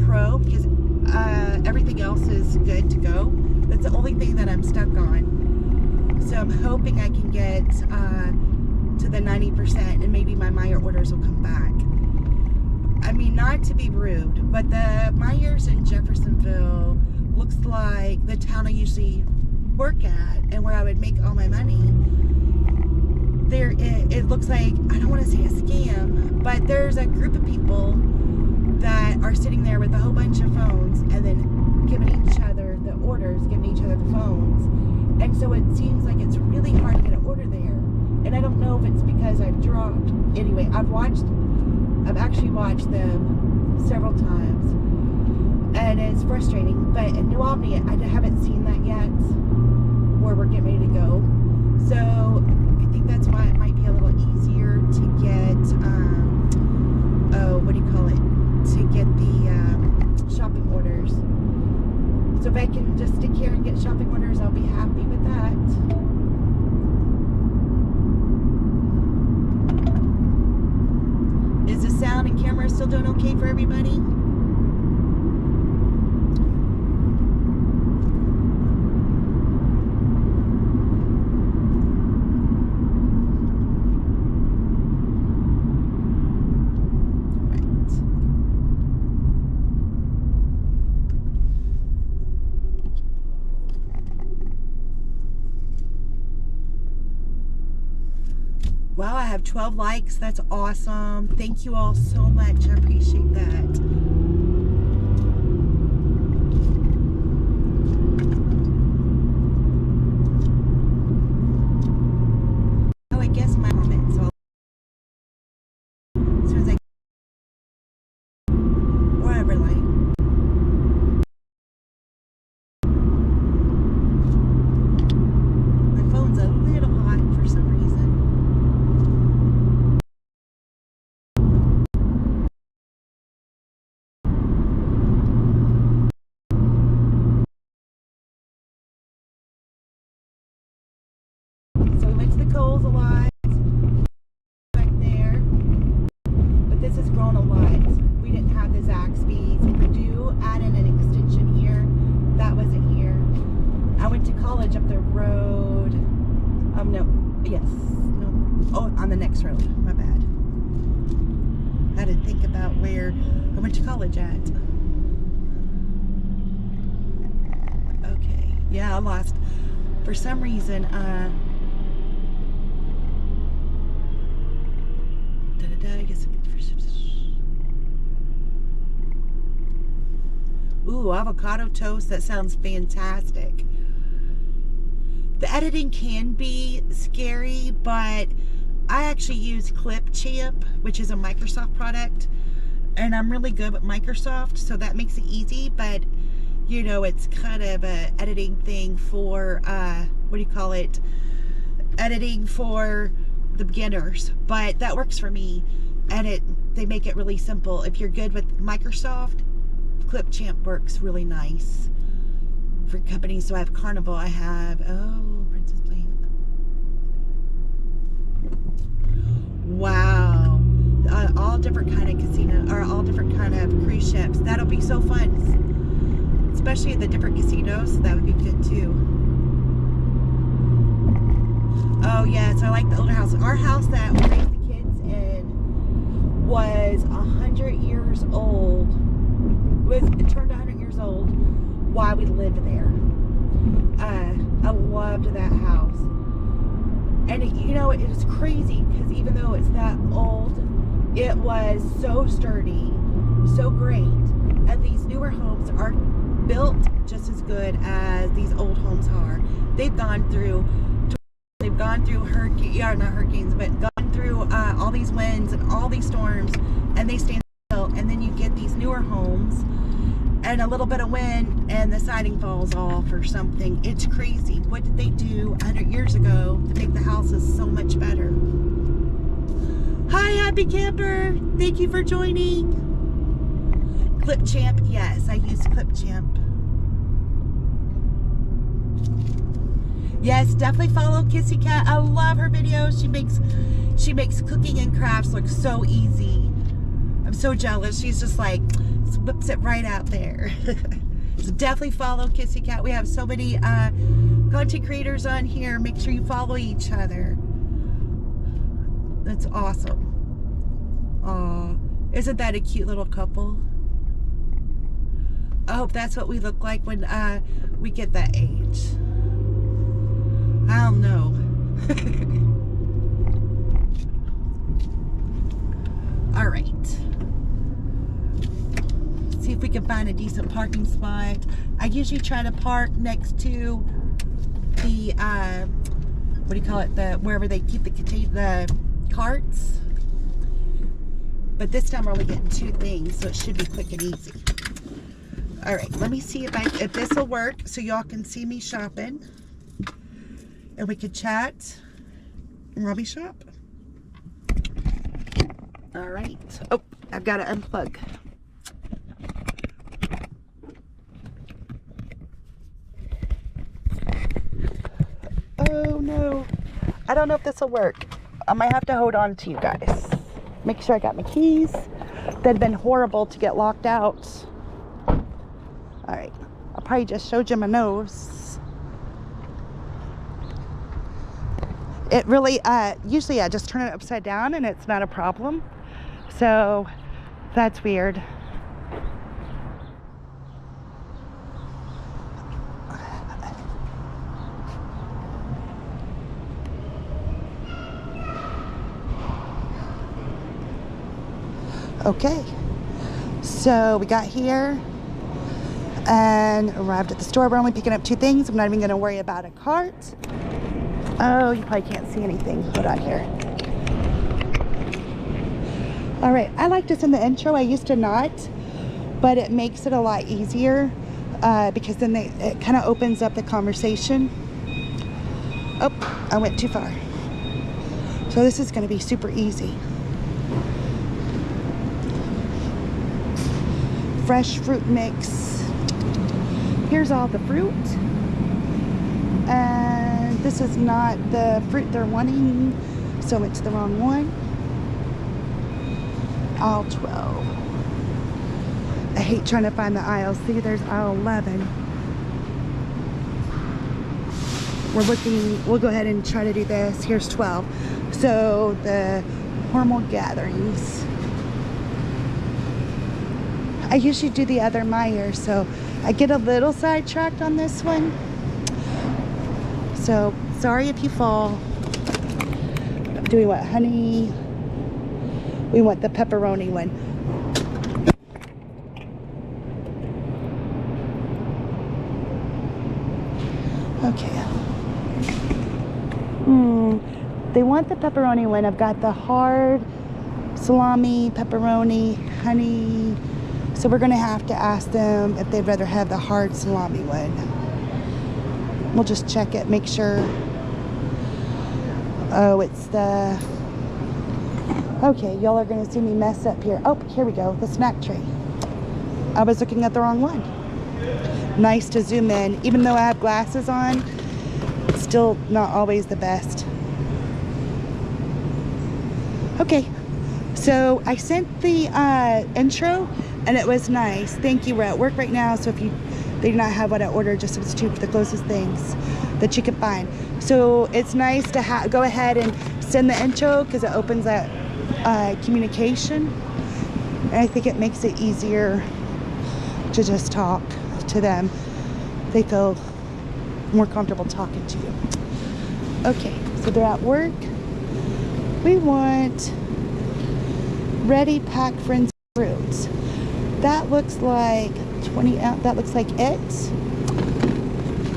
pro, because everything else is good to go. That's the only thing that I'm stuck on. So I'm hoping I can get to the 90%, and maybe my Meijer orders will come back. I mean, not to be rude, but the Meijer's in Jeffersonville looks like the town I usually work at and where I would make all my money. There, it looks like, I don't want to say a scam, but there's a group of people that are sitting there with a whole bunch of phones and then giving each other the orders, giving each other the phones. And so it seems like it's really hard to get an order there. And I don't know if it's because I've dropped. Anyway, I've actually watched them several times. and it's frustrating. But in New Albany, I haven't seen that yet, where we're getting ready to go. So I think that's why it might be a little easier to get, what do you call it? To get the shopping orders. So if I can just stick here and get shopping orders, I'll be happy with that. Is the sound and camera still doing okay for everybody? Wow, I have 12 likes. That's awesome. Thank you all so much. I appreciate that. Oh, I guess my comment. So as soon as I wherever, like. My phone's a little hot for some reason. So we went to the Kohl's a lot back there, but this has grown a lot. We didn't have the Zaxby's. We do add in an extension here. That wasn't here. I went to college up the road. No, yes, no. Oh, on the next road. My bad. I had to think about where I went to college at. Okay, yeah, I lost. For some reason, I guess. Ooh, avocado toast. That sounds fantastic. The editing can be scary, but I actually use Clipchamp, which is a Microsoft product, and I'm really good with Microsoft, so that makes it easy. But you know, it's kind of a editing thing for what do you call it? Editing for the beginners, but that works for me, and they make it really simple. If you're good with Microsoft, Clipchamp works really nice for companies. So I have Carnival, I have Princess Plane. Wow, all different kind of casino, or all different kind of cruise ships. That'll be so fun, especially at the different casinos. That would be good too. Oh yes, I like the older house. Our house that we raised the kids in was 100 years old. It turned 100 years old while we lived there. I loved that house. And you know, it was crazy because even though it's that old, it was so sturdy, so great. And these newer homes are built just as good as these old homes are. They've gone through hurricanes, not hurricanes, but gone through all these winds and all these storms, and they stand still. And then you get these newer homes and a little bit of wind and the siding falls off or something. It's crazy. What did they do 100 years ago to make the houses so much better? Hi, Happy Camper. Thank you for joining. Clipchamp. Yes, I use Clipchamp. Yes, definitely follow Kissy Cat. I love her videos. She makes cooking and crafts look so easy. I'm so jealous. She's just like whips it right out there. So definitely follow Kissy Cat. We have so many content creators on here. Make sure you follow each other. That's awesome. Aw, isn't that a cute little couple? I hope that's what we look like when we get that age. I don't know. All right. See if we can find a decent parking spot. I usually try to park next to the what do you call it? Wherever they keep the carts. But this time we're only getting 2 things, so it should be quick and easy. All right, let me see if this will work so y'all can see me shopping. And we could chat while we shop. All right. Oh, I've got to unplug. Oh no. I don't know if this will work. I might have to hold on to you guys. Make sure I got my keys. That'd been horrible to get locked out. All right. I probably just showed you my nose. It really, usually I just turn it upside down and it's not a problem. So that's weird. Okay, so we got here and arrived at the store. We're only picking up 2 things. I'm not even gonna worry about a cart. Oh, you probably can't see anything. Hold on here. All right, I like this in the intro. I used to not, but it makes it a lot easier because then it kind of opens up the conversation. Oh, I went too far. So this is gonna be super easy. Fresh fruit mix. Here's all the fruit. And this is not the fruit they're wanting, so it's the wrong one. Aisle 12. I hate trying to find the aisles. See, there's aisle 11. We'll go ahead and try to do this. Here's 12. So the Hormel gatherings. I usually do the other Meijer, so I get a little sidetracked on this one. So sorry if you fall. Do we want honey? We want the pepperoni one. Okay. They want the pepperoni one. I've got the hard salami, pepperoni, honey. So we're gonna have to ask them if they'd rather have the hard salami one. We'll just check it, make sure. Oh, it's the... Okay, y'all are gonna see me mess up here. Oh, here we go, the snack tray. I was looking at the wrong one. Nice to zoom in. Even though I have glasses on, it's still not always the best. Okay, so I sent the intro and it was nice. Thank you. We're at work right now, so if they do not have what I ordered, just substitute for the closest things that you can find. So it's nice to go ahead and send the intro because it opens that communication. And I think it makes it easier to just talk to them. They feel more comfortable talking to you. Okay, so they're at work. We want ready packed frozen fruits. That looks like 20 ounce, that looks like it.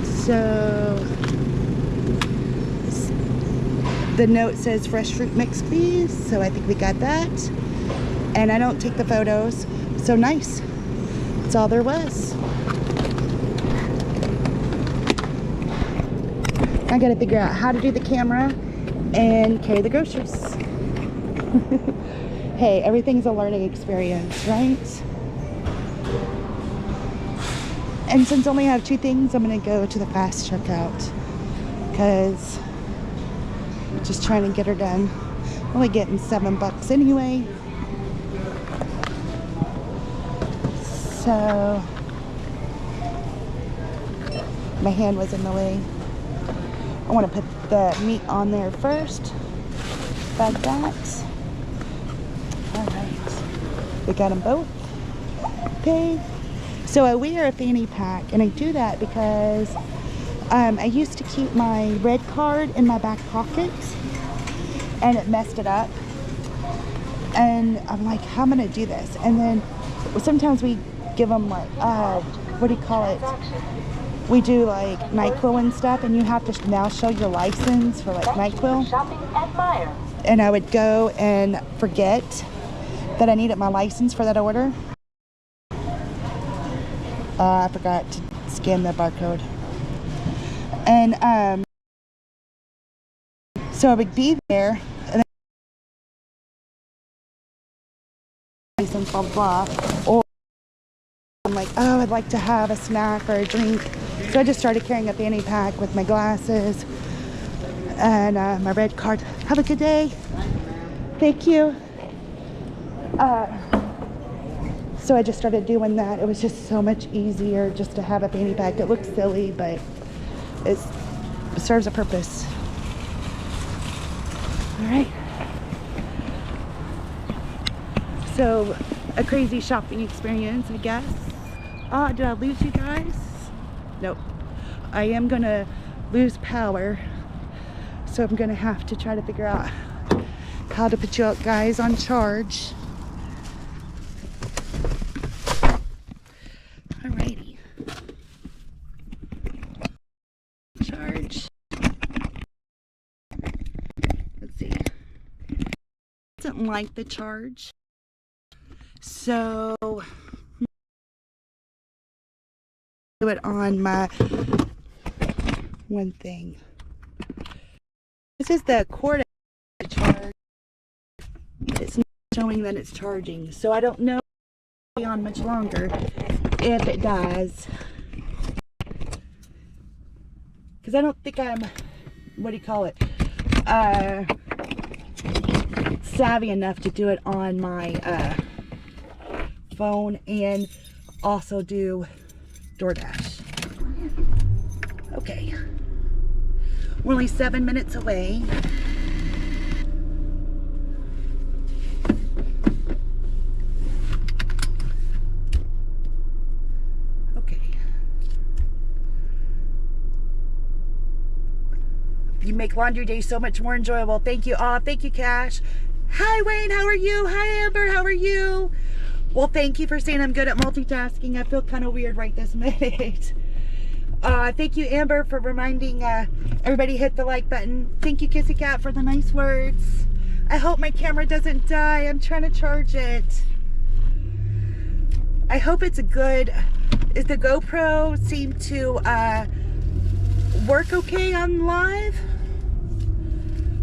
So the note says fresh fruit mix please, so I think we got that. And I don't take the photos, so nice. That's all there was. I gotta figure out how to do the camera and carry the groceries. Hey, everything's a learning experience, right? And since I only have 2 things, I'm gonna go to the fast checkout because I'm just trying to get her done. Only getting $7 anyway. So my hand was in the way. I want to put the meat on there first. Like that. All right. We got them both. Okay. So I wear a fanny pack, and I do that because I used to keep my red card in my back pocket, and it messed it up. And I'm like, how am I gonna do this? And then sometimes we give them like, what do you call it? We do like NyQuil and stuff, and you have to now show your license for like NyQuil. And I would go and forget that I needed my license for that order. I forgot to scan the barcode. And so I would be there, and then some blah blah, or I'm like, oh, I'd like to have a snack or a drink. So I just started carrying a fanny pack with my glasses and my red card. Have a good day. Thank you. So I just started doing that. It was just so much easier just to have a fanny pack. It looks silly, but it serves a purpose. All right. So a crazy shopping experience, I guess. Did I lose you guys? Nope. I am gonna lose power, so I'm gonna have to try to figure out how to put you guys on charge. Alrighty. Charge. Let's see. Doesn't like the charge. So do it on my one thing. This is the cord charge. It's not showing that it's charging, so I don't know if it'll be on much longer if it dies. Because I don't think I'm, what do you call it? Savvy enough to do it on my phone and also do DoorDash. Okay. We're only 7 minutes away. Okay. You make laundry day so much more enjoyable. Thank you. Thank you, Cash. Hi, Wayne. How are you? Hi, Amber. How are you? Well, thank you for saying I'm good at multitasking. I feel kind of weird right this minute. Thank you, Amber, for reminding everybody hit the like button. Thank you, Kissy Cat, for the nice words. I hope my camera doesn't die. I'm trying to charge it. I hope it's a good... Is the GoPro seem to work okay on live?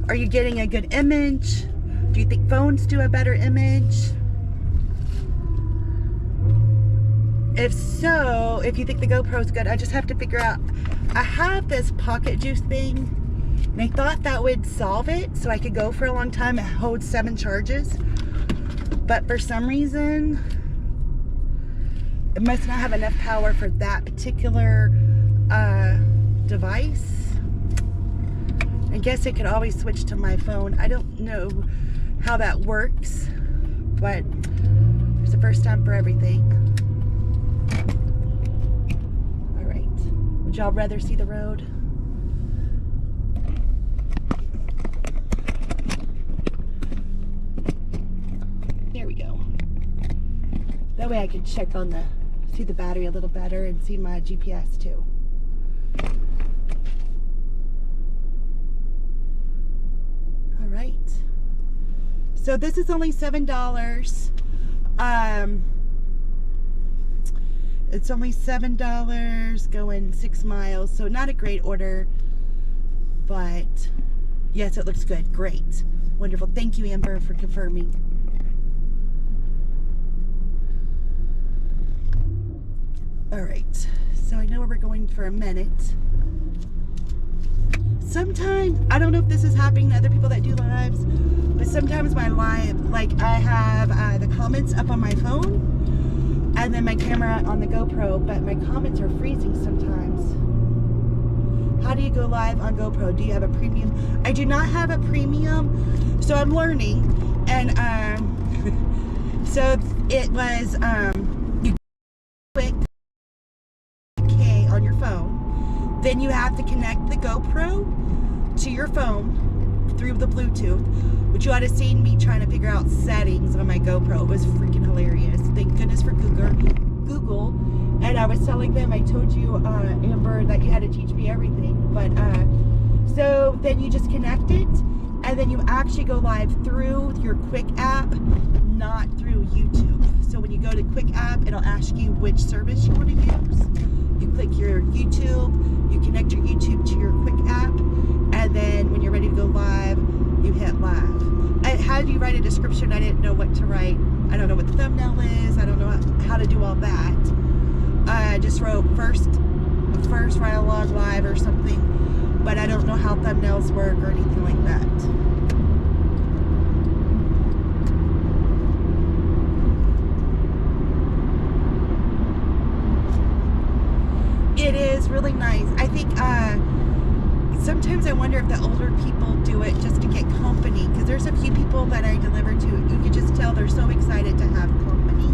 Are you getting a good image? Do you think phones do a better image? If so, if you think the GoPro's good, I just have to figure out. I have this pocket juice thing, and I thought that would solve it, so I could go for a long time. It holds 7 charges, but for some reason, it must not have enough power for that particular device. I guess it could always switch to my phone. I don't know how that works, but there's a first time for everything. Would y'all rather see the road? There we go. That way I can check on see the battery a little better and see my GPS too. All right. So this is only $7. It's only $7 going 6 miles, so not a great order, but yes, it looks good. Great. Wonderful. Thank you, Amber, for confirming. All right, so I know where we're going for a minute. Sometimes, I don't know if this is happening to other people that do lives, but sometimes my live, like I have the comments up on my phone, and then my camera on the GoPro, but my comments are freezing sometimes. How do you go live on GoPro? Do you have a premium? I do not have a premium, so I'm learning. And so it was you click OK on your phone, then you have to connect the GoPro to your phone through the Bluetooth, which you ought to seen me trying to figure out settings on my GoPro. It was freaking hilarious. Thank goodness for Google. And I was telling them, I told you, Amber, that you had to teach me everything. But so then you just connect it, And then you actually go live through your Quick app, not through YouTube. So when you go to Quick app, it'll ask you which service you want to use. You click your YouTube, you connect your YouTube to your Quick app, and then when you're ready to go live, you hit live. I had you write a description. I didn't know what to write. I don't know what the thumbnail is. I don't know how to do all that. I just wrote first ride along live or something, but I don't know how thumbnails work or anything like that. It is really nice. I think sometimes I wonder if the older people do it just to get company, because there's a few people that I deliver to, you can just tell they're so excited to have company.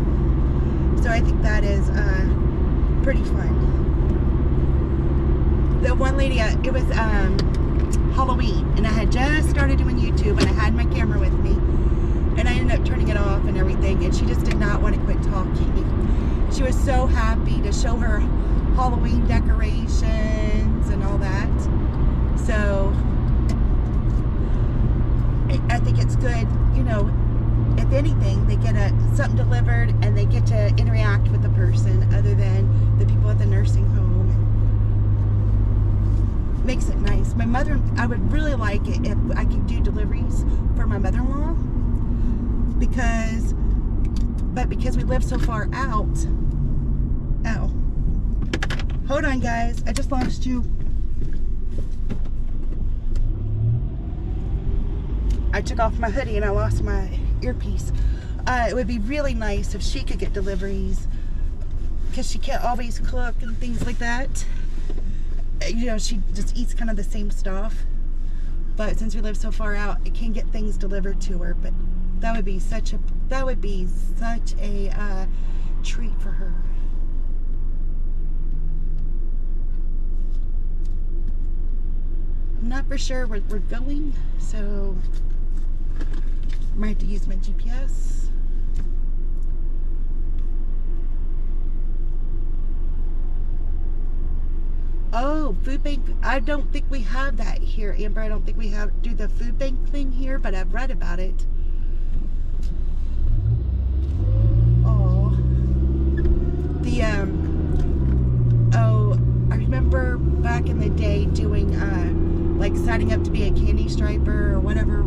So I think that is pretty fun. The one lady, it was Halloween, and I had just started doing YouTube, and I had my camera with me, and I ended up turning it off and everything, and she just did not want to quit talking. She was so happy to show her Halloween decorations and all that. So I think it's good, you know, if anything, they get something delivered and they get to interact with the person other than the people at the nursing home. And makes it nice. My mother, I would really like it if I could do deliveries for my mother-in-law, because we live so far out. Ow. Hold on, guys. I just lost you. I took off my hoodie and I lost my earpiece. It would be really nice if she could get deliveries, because she can't always cook and things like that. You know, she just eats kind of the same stuff. But since we live so far out, it can get things delivered to her. But that would be such a treat for her. I'm not for sure where we're going, so I might have to use my GPS. Oh, food bank. I don't think we have that here, Amber. I don't think we do the food bank thing here, but I've read about it. Oh, I remember back in the day doing like signing up to be a candy striper or whatever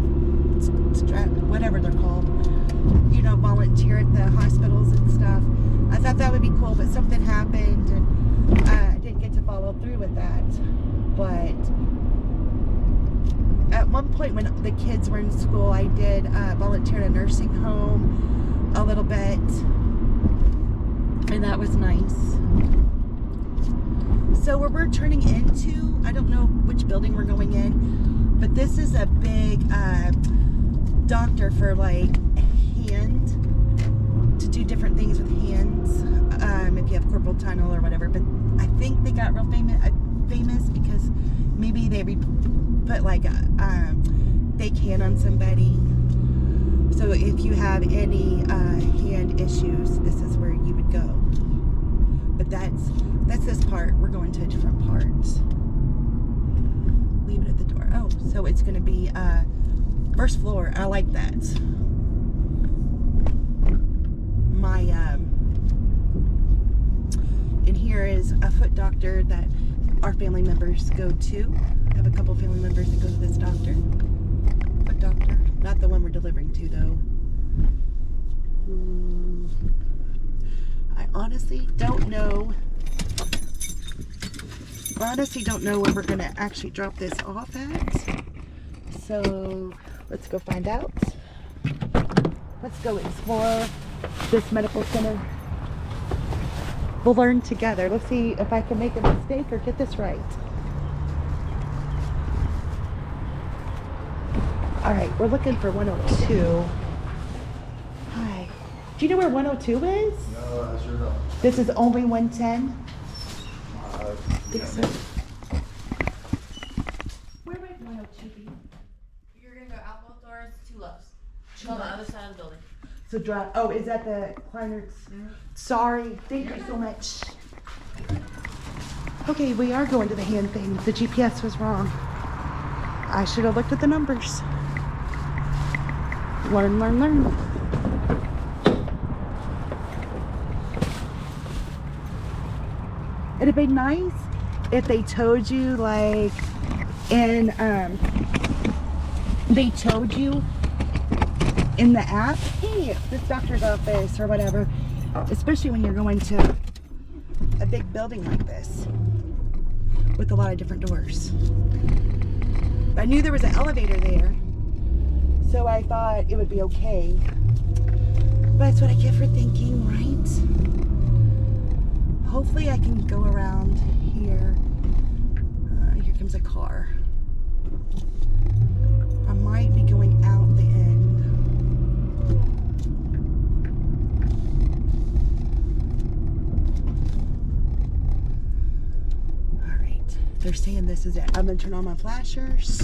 they're called, you know, volunteer at the hospitals and stuff. I thought that would be cool, but something happened and I didn't get to follow through with that. But at one point when the kids were in school, I did volunteer at a nursing home a little bit, and that was nice. So where we're turning into, I don't know which building we're going in, but this is a big doctor for like hand, to do different things with hands, if you have carpal tunnel or whatever. But I think they got real famous because maybe they put like a fake hand on somebody. So if you have any hand issues, this is where you would go. But that's this part. We're going to a different part. Leave it at the door. Oh, so it's going to be first floor. I like that. My and here is a foot doctor that our family members go to. I have a couple family members that go to this doctor. Foot doctor. Not the one we're delivering to, though. I honestly don't know. Where we're gonna actually drop this off at. So let's go find out. Let's go explore this medical center. We'll learn together. Let's see if I can make a mistake or get this right. All right, we're looking for 102. Hi. Do you know where 102 is? No, I sure don't. This is only 110? I think so. Where would 102 be? You're gonna go out both doors, 2 lefts. On the other side of the building. So drive. Oh, is that the Kleinert's? Sorry. Thank you so much. Okay, we are going to the hand thing. The GPS was wrong. I should have looked at the numbers. Learn, learn, learn. It'd be nice if they told you, like, in, they told you in the app, hey, this doctor's office or whatever, especially when you're going to a big building like this with a lot of different doors. But I knew there was an elevator there, so I thought it would be okay. But that's what I get for thinking, right? Hopefully I can go around here. Here comes a car. I might be going out the end. They're saying this is it. I'm gonna turn on my flashers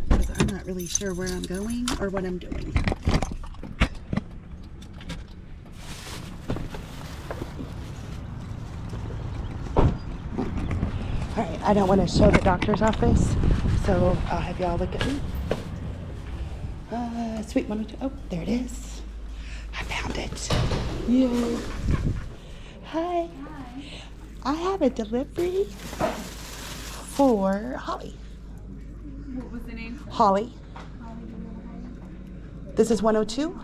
because I'm not really sure where I'm going or what I'm doing. Alright, I don't want to show the doctor's office, so I'll have y'all look at me. Suite 102. Oh, there it is. I found it. Yay. Hi. I have a delivery for Holly. What was the name? Holly. This is 102.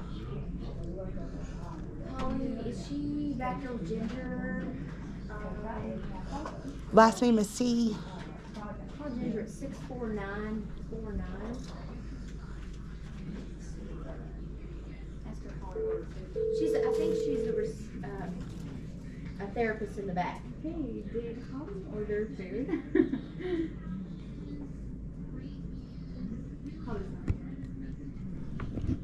Holly, is she back to Ginger? Last name is C. Call Ginger at 64949. Ask her Holly. I think she's a therapist in the back. Hey, did Holly order food? Holly's not here.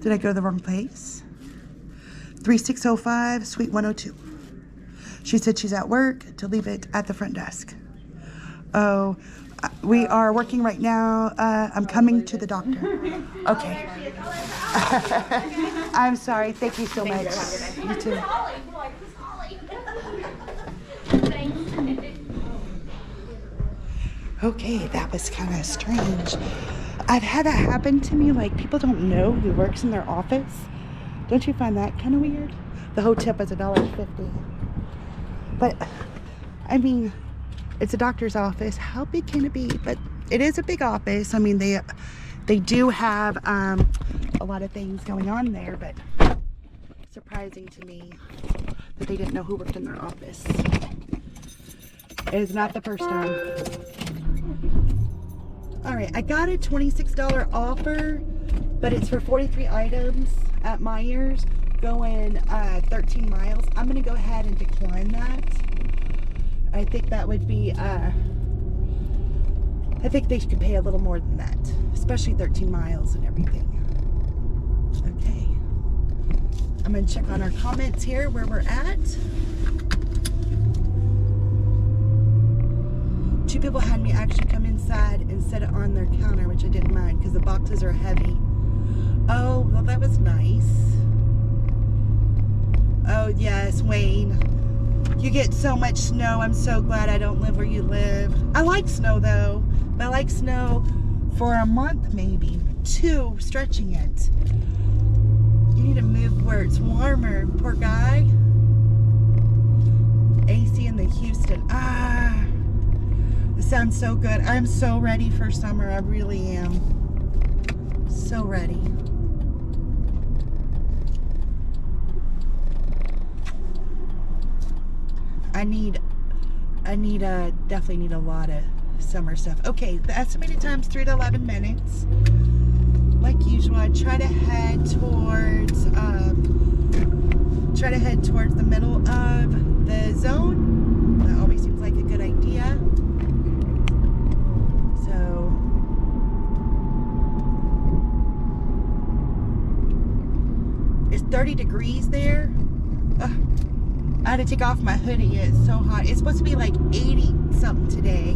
Did I go to the wrong place? 3605, Suite 102. She said she's at work to leave it at the front desk. Oh, we are working right now. I'm coming to the doctor. Okay. I'm sorry. Thank you so much. You too. Okay, that was kind of strange. I've had that happen to me, like people don't know who works in their office. Don't you find that kind of weird? The whole tip is $1.50. But, I mean, it's a doctor's office. How big can it be? But it is a big office. I mean, they do have a lot of things going on there, but surprising to me that they didn't know who worked in their office. It is not the first time. Alright, I got a $26 offer, but it's for 43 items at Meijer's going 13 miles. I'm going to go ahead and decline that. I think that would be, I think they could pay a little more than that, especially 13 miles and everything. Okay. I'm going to check on our comments here where we're at. 2 people had me actually come inside and set it on their counter, which I didn't mind because the boxes are heavy. Oh, well, that was nice. Oh, yes, Wayne. You get so much snow. I'm so glad I don't live where you live. I like snow, though. But I like snow for a month, maybe. 2, stretching it. You need to move where it's warmer. Poor guy. AC in the Houston. Ah. This sounds so good. I'm so ready for summer. I really am. So ready. I definitely need a lot of summer stuff. Okay, the estimated time's 3 to 11 minutes. Like usual, I try to head towards the middle of the zone. That always seems like a good idea. So it's 30 degrees there. Ugh. I had to take off my hoodie. It's so hot. It's supposed to be like 80 something today,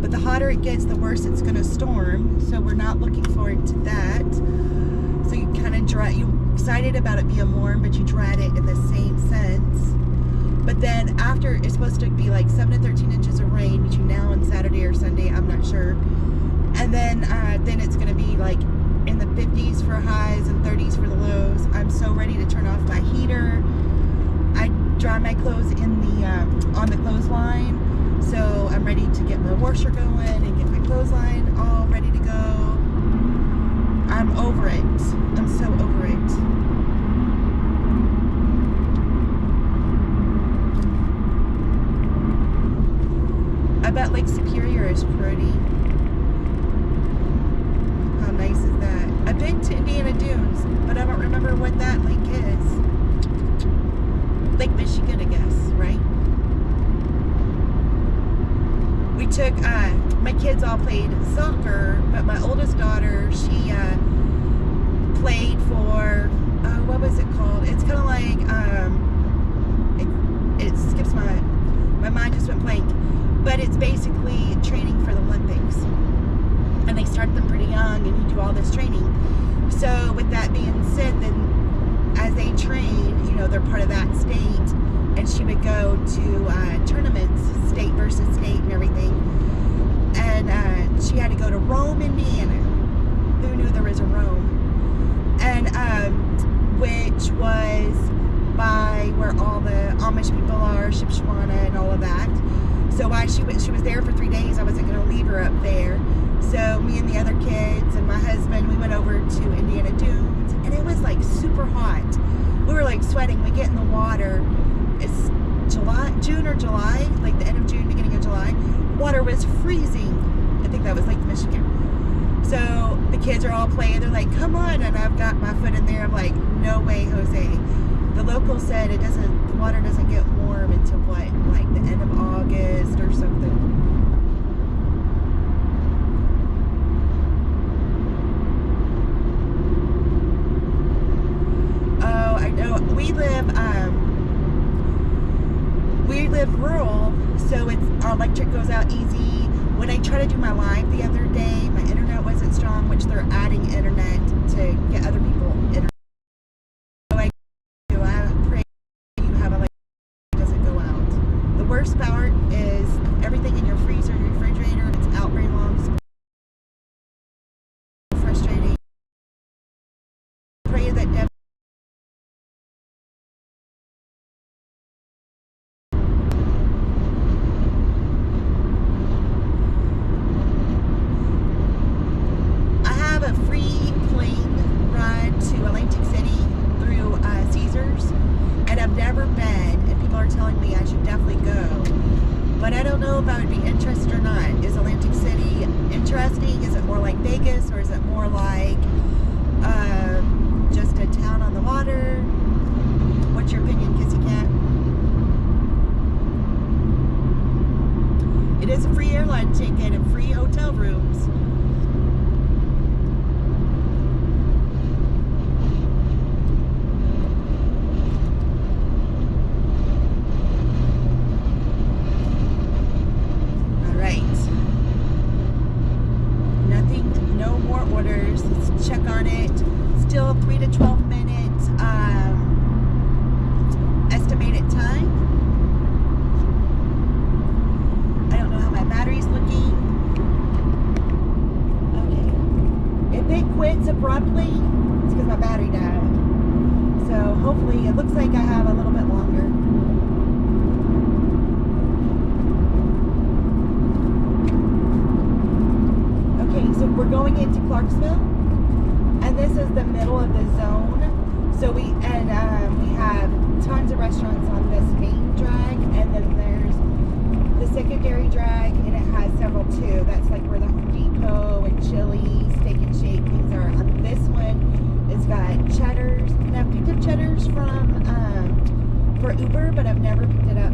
but the hotter it gets, the worse it's going to storm. So we're not looking forward to that. So you kind of you're excited about it being warm, but you dread it in the same sense. But then after, it's supposed to be like 7 to 13 inches of rain between now and Saturday or Sunday. I'm not sure. And then it's going to be like in the 50s for highs and 30s for the lows. I'm so ready to turn off my heater. I dry my clothes in the on the clothesline, so I'm ready to get my washer going and get my clothesline all ready to go. I'm over it. I'm so over it. I bet Lake Superior is pretty. How nice is that? I've been to Indiana Dunes, but I don't remember what that lake is. Lake Michigan, I guess, right? We took, my kids all played soccer, but my oldest daughter, she played for, what was it called? It's kind of like, it skips my mind just went blank. But it's basically training for the Olympics. And they start them pretty young and you do all this training. So with that being said, then as they train, you know, they're part of that state. And she would go to tournaments, state versus state and everything. And she had to go to Rome, Indiana. Who knew there was a Rome? And which was by where all the Amish people are, Shipshewana and all of that. So while she was there for 3 days, I wasn't going to leave her up there. So me and the other kids and my husband, we went over to Indiana Dunes, and it was like super hot. We were like sweating. We get in the water. It's June or July, like the end of June, beginning of July. Water was freezing. I think that was Lake Michigan. So the kids are all playing. They're like, "Come on!" And I've got my foot in there. I'm like, "No way, Jose." The local said the water doesn't get warm until what, like the end of August or something. Oh, I know. We live rural, so our electric goes out easy. When I tried to do my live the other day, my internet wasn't strong, which they're adding internet to get other people internet. Worst part is everything in your freezer and refrigerator. It's out very long. It's frustrating. Pray that Deb. I have a free plane ride to Atlantic City through Caesars, and I've never been. People are telling me I should definitely go, but I don't know if I would be interested or not. Is Atlantic City interesting? Is it more like Vegas, or is it more like just a town on the water? What's your opinion, Kissy Cat? It is a free airline ticket and free hotel rooms. Check on it. Still 3 to 12 minutes estimated time. I don't know how my battery's looking. Okay. If it quits abruptly, it's because my battery died. So hopefully it looks like I have a little bit longer. Okay, so we're going into Clarksville. And this is the middle of the zone. So we have tons of restaurants on this main drag, and then there's the secondary drag, and it has several too. That's like where the Home Depot and Chili's, Steak and Shake things are. On this one, it's got Cheddar's, and I've picked up Cheddar's from for Uber, but I've never picked it up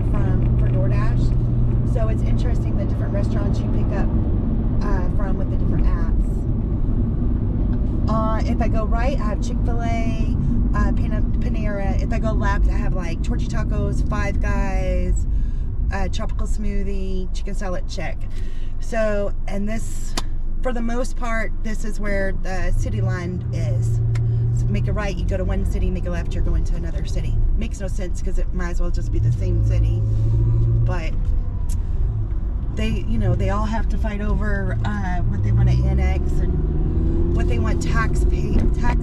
for DoorDash. So it's interesting the different restaurants you pick up from with the different apps. If I go right, I have Chick-fil-A, Panera. If I go left, I have like Torchy Tacos, Five Guys, Tropical Smoothie, Chicken Salad, check. So, and this, for the most part, this is where the city line is. So make a right, you go to one city, make a left, you're going to another city. Makes no sense because it might as well just be the same city. But they, you know, they all have to fight over what they want to annex and what they want tax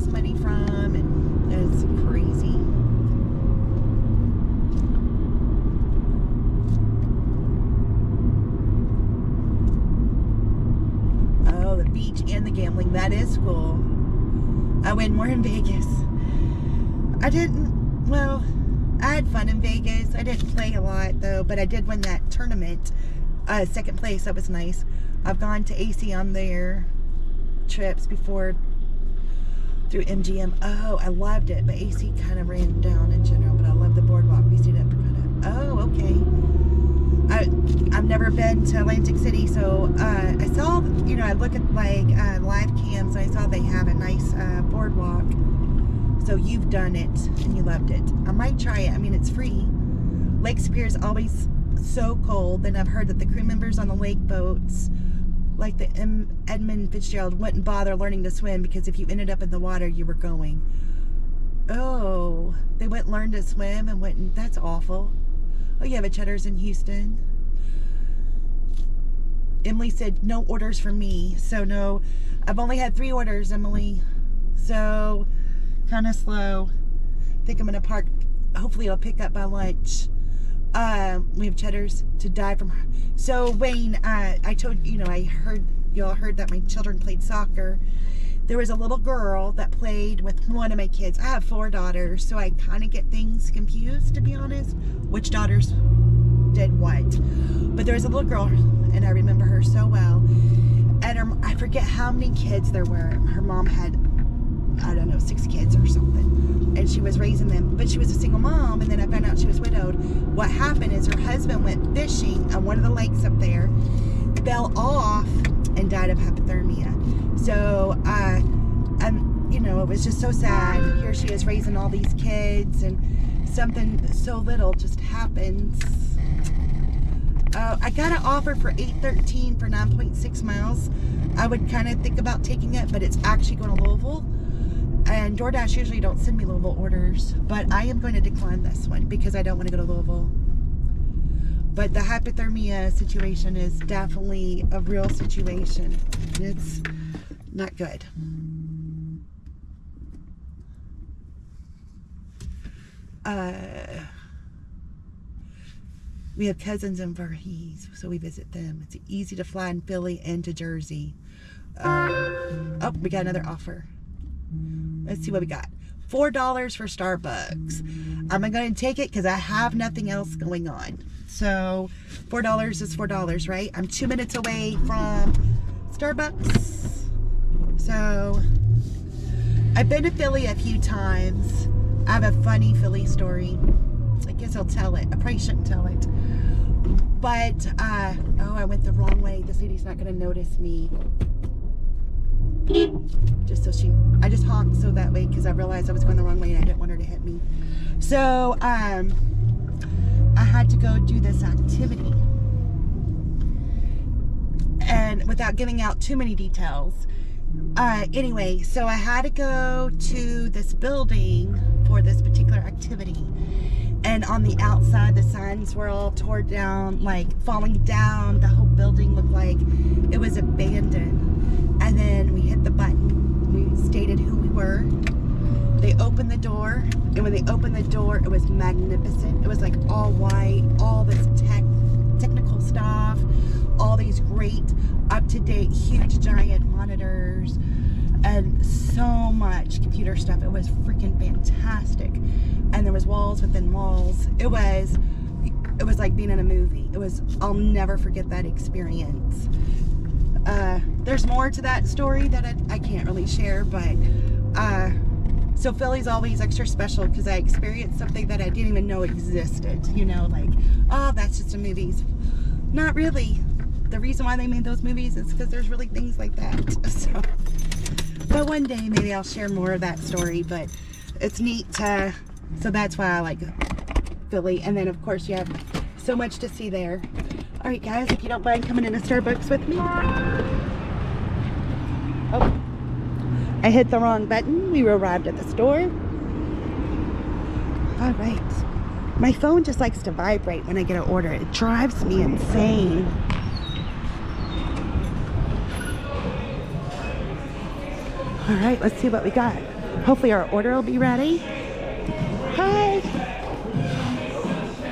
money from, and it's crazy. Oh, the beach and the gambling, that is cool. I win more in Vegas. I had fun in Vegas. I didn't play a lot though, but I did win that tournament. Second place, that was nice. I've gone to AC on their trips before through MGM. Oh, I loved it, but AC kind of ran down in general, but I love the boardwalk. We stayed at Bermuda. Oh, okay. I've never been to Atlantic City, so I saw, you know, I look at like live cams, and I saw they have a nice boardwalk. So you've done it and you loved it. I might try it. I mean, it's free. Lake Superior is always so cold, and I've heard that the crew members on the lake boats, like the Edmund Fitzgerald, wouldn't bother learning to swim because if you ended up in the water, you were going. Oh, they wouldn't learn to swim and wouldn't. That's awful. Oh, you have a Cheddar's in Houston. Emily said no orders for me, so no. I've only had 3 orders, Emily. So kind of slow. I think I'm gonna park. Hopefully it'll pick up by lunch. We have Cheddar's to die from. So Wayne, I told you know, y'all heard that my children played soccer. There was a little girl that played with one of my kids. I have 4 daughters, so I kind of get things confused, to be honest. Which daughters did what? But there was a little girl, and I remember her so well. And I forget how many kids there were. Her mom had, I don't know, 6 kids or something, and she was raising them, but she was a single mom, and then I found out she was widowed. What happened is her husband went fishing on one of the lakes up there, fell off, and died of hypothermia. So you know, it was just so sad. Here she is raising all these kids, and something so little just happens. I got an offer for $813 for 9.6 miles. I would kind of think about taking it, but it's actually going to Louisville. And DoorDash usually don't send me Louisville orders, but I am going to decline this one because I don't want to go to Louisville. But the hypothermia situation is definitely a real situation. It's not good. We have cousins in Voorhees, so we visit them. It's easy to fly in Philly and to Jersey. Oh, we got another offer. Let's see what we got. $4 for Starbucks. I'm going to take it because I have nothing else going on. So $4 is $4, right? I'm 2 minutes away from Starbucks. So I've been to Philly a few times. I have a funny Philly story. I guess I'll tell it. I probably shouldn't tell it. But, oh, I went the wrong way. This lady's not going to notice me. Just so I just honked so that way because I realized I was going the wrong way and I didn't want her to hit me. So, I had to go do this activity. And without giving out too many details. Anyway, so I had to go to this building for this particular activity. And on the outside, the signs were all torn down, like falling down. The whole building looked like it was abandoned. And then we hit the button. We stated who we were. They opened the door. And when they opened the door, it was magnificent. It was like all white, all this technical stuff, all these great, up-to-date, huge, giant monitors, and so much computer stuff. It was freaking fantastic. And there was walls within walls. It was like being in a movie. I'll never forget that experience. There's more to that story that I can't really share, but so Philly's always extra special because I experienced something that I didn't even know existed. You know, like, oh, that's just a movies. Not really. The reason why they made those movies is because there's really things like that. So, but one day maybe I'll share more of that story. But it's neat to. So that's why I like Philly. And then, of course, you have so much to see there. All right, guys, if you don't mind coming into Starbucks with me. Oh, I hit the wrong button. We arrived at the store. All right. My phone just likes to vibrate when I get an order. It drives me insane. All right, let's see what we got. Hopefully our order will be ready. Hi.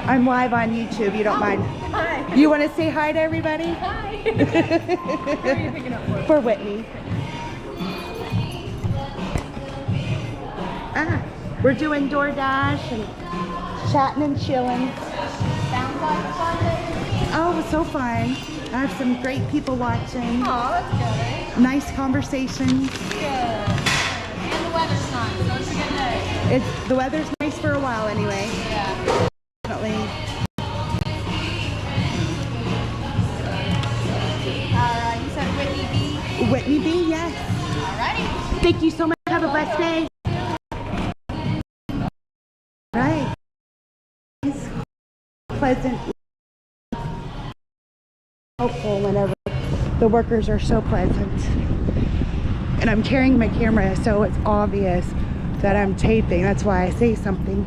I'm live on YouTube, you don't mind. Hi. You want to say hi to everybody? Hi. Who are you picking up for? For Whitney. We're doing DoorDash and chatting and chilling. Sounds like a fun day. Oh, it was so fun. I have some great people watching. Oh, that's Nice conversations. good. And the weather's nice, so it's a good day. The weather's nice for a while anyway. Yeah. Definitely. You said Whitney B. Whitney B, yes. Alrighty. Thank you so much. Have a blessed day. Right. It's pleasant. Helpful whenever the workers are so pleasant. And I'm carrying my camera, so it's obvious that I'm taping. That's why I say something.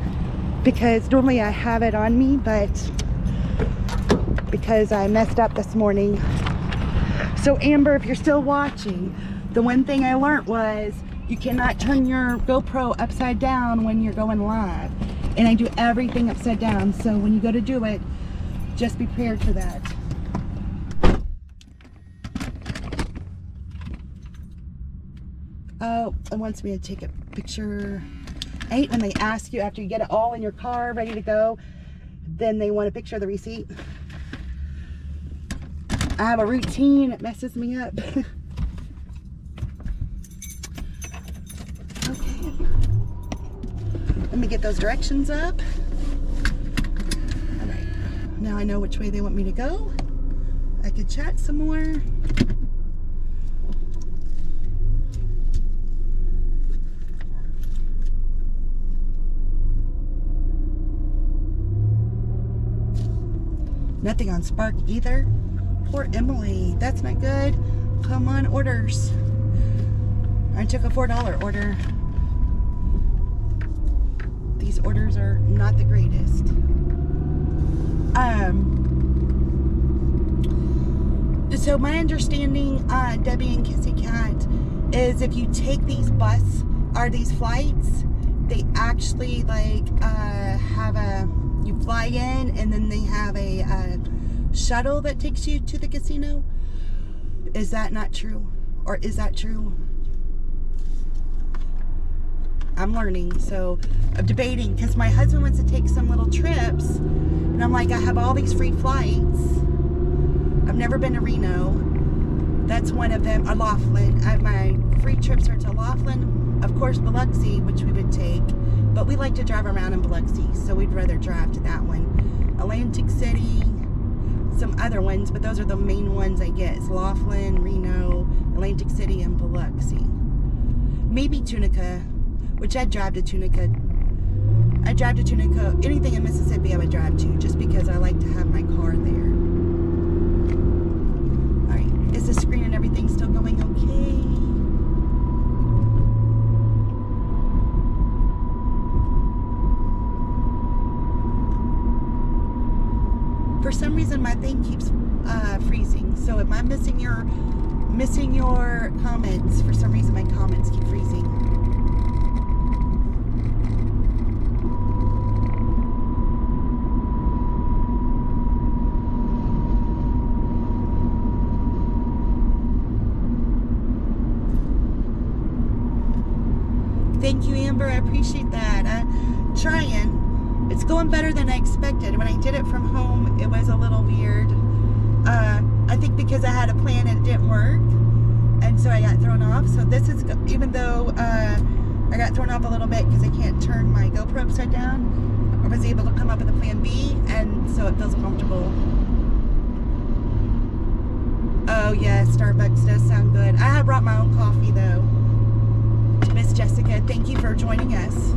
Because normally I have it on me, but because I messed up this morning. So Amber, if you're still watching, the one thing I learned was you cannot turn your GoPro upside down when you're going live. And I do everything upside down, so when you go to do it, just be prepared for that. Oh, it wants me to take a picture. I hate when they ask you after you get it all in your car, ready to go, then they want a picture of the receipt. I have a routine, it messes me up. Okay. Let me get those directions up. All right, now I know which way they want me to go. I could chat some more. Nothing on Spark either. Poor Emily, that's not good. Come on, orders. I took a $4 order. These orders are not the greatest. So my understanding, Debbie and Kissy Cat, is if you take these these flights, they actually like have you fly in and then they have a shuttle that takes you to the casino. Is that not true? Or is that true? I'm learning, so I'm debating because my husband wants to take some little trips and I'm like, I have all these free flights. I've never been to Reno. That's one of them. Laughlin. My free trips are to Laughlin, of course Biloxi, which we would take, but we like to drive around in Biloxi, so we'd rather drive to that one. Atlantic City, some other ones, but those are the main ones I get. It's Laughlin, Reno, Atlantic City, and Biloxi. Maybe Tunica, which I'd drive to Tunica. I'd drive to Tunica. Anything in Mississippi I would drive to, just because I like to have my car there. Alright, is the screen and everything still going okay? For some reason my thing keeps freezing. So if I'm missing your comments, for some reason my comments keep freezing. Thank you, Amber. I appreciate that. Trying. It's going better than I expected. When I did it from home, it was a little weird. I think because I had a plan and it didn't work, and so I got thrown off. So this is, even though I got thrown off a little bit because I can't turn my GoPro upside down, I was able to come up with a plan B, and so it feels comfortable. Oh yeah, Starbucks does sound good. I have brought my own coffee though. Miss Jessica, thank you for joining us.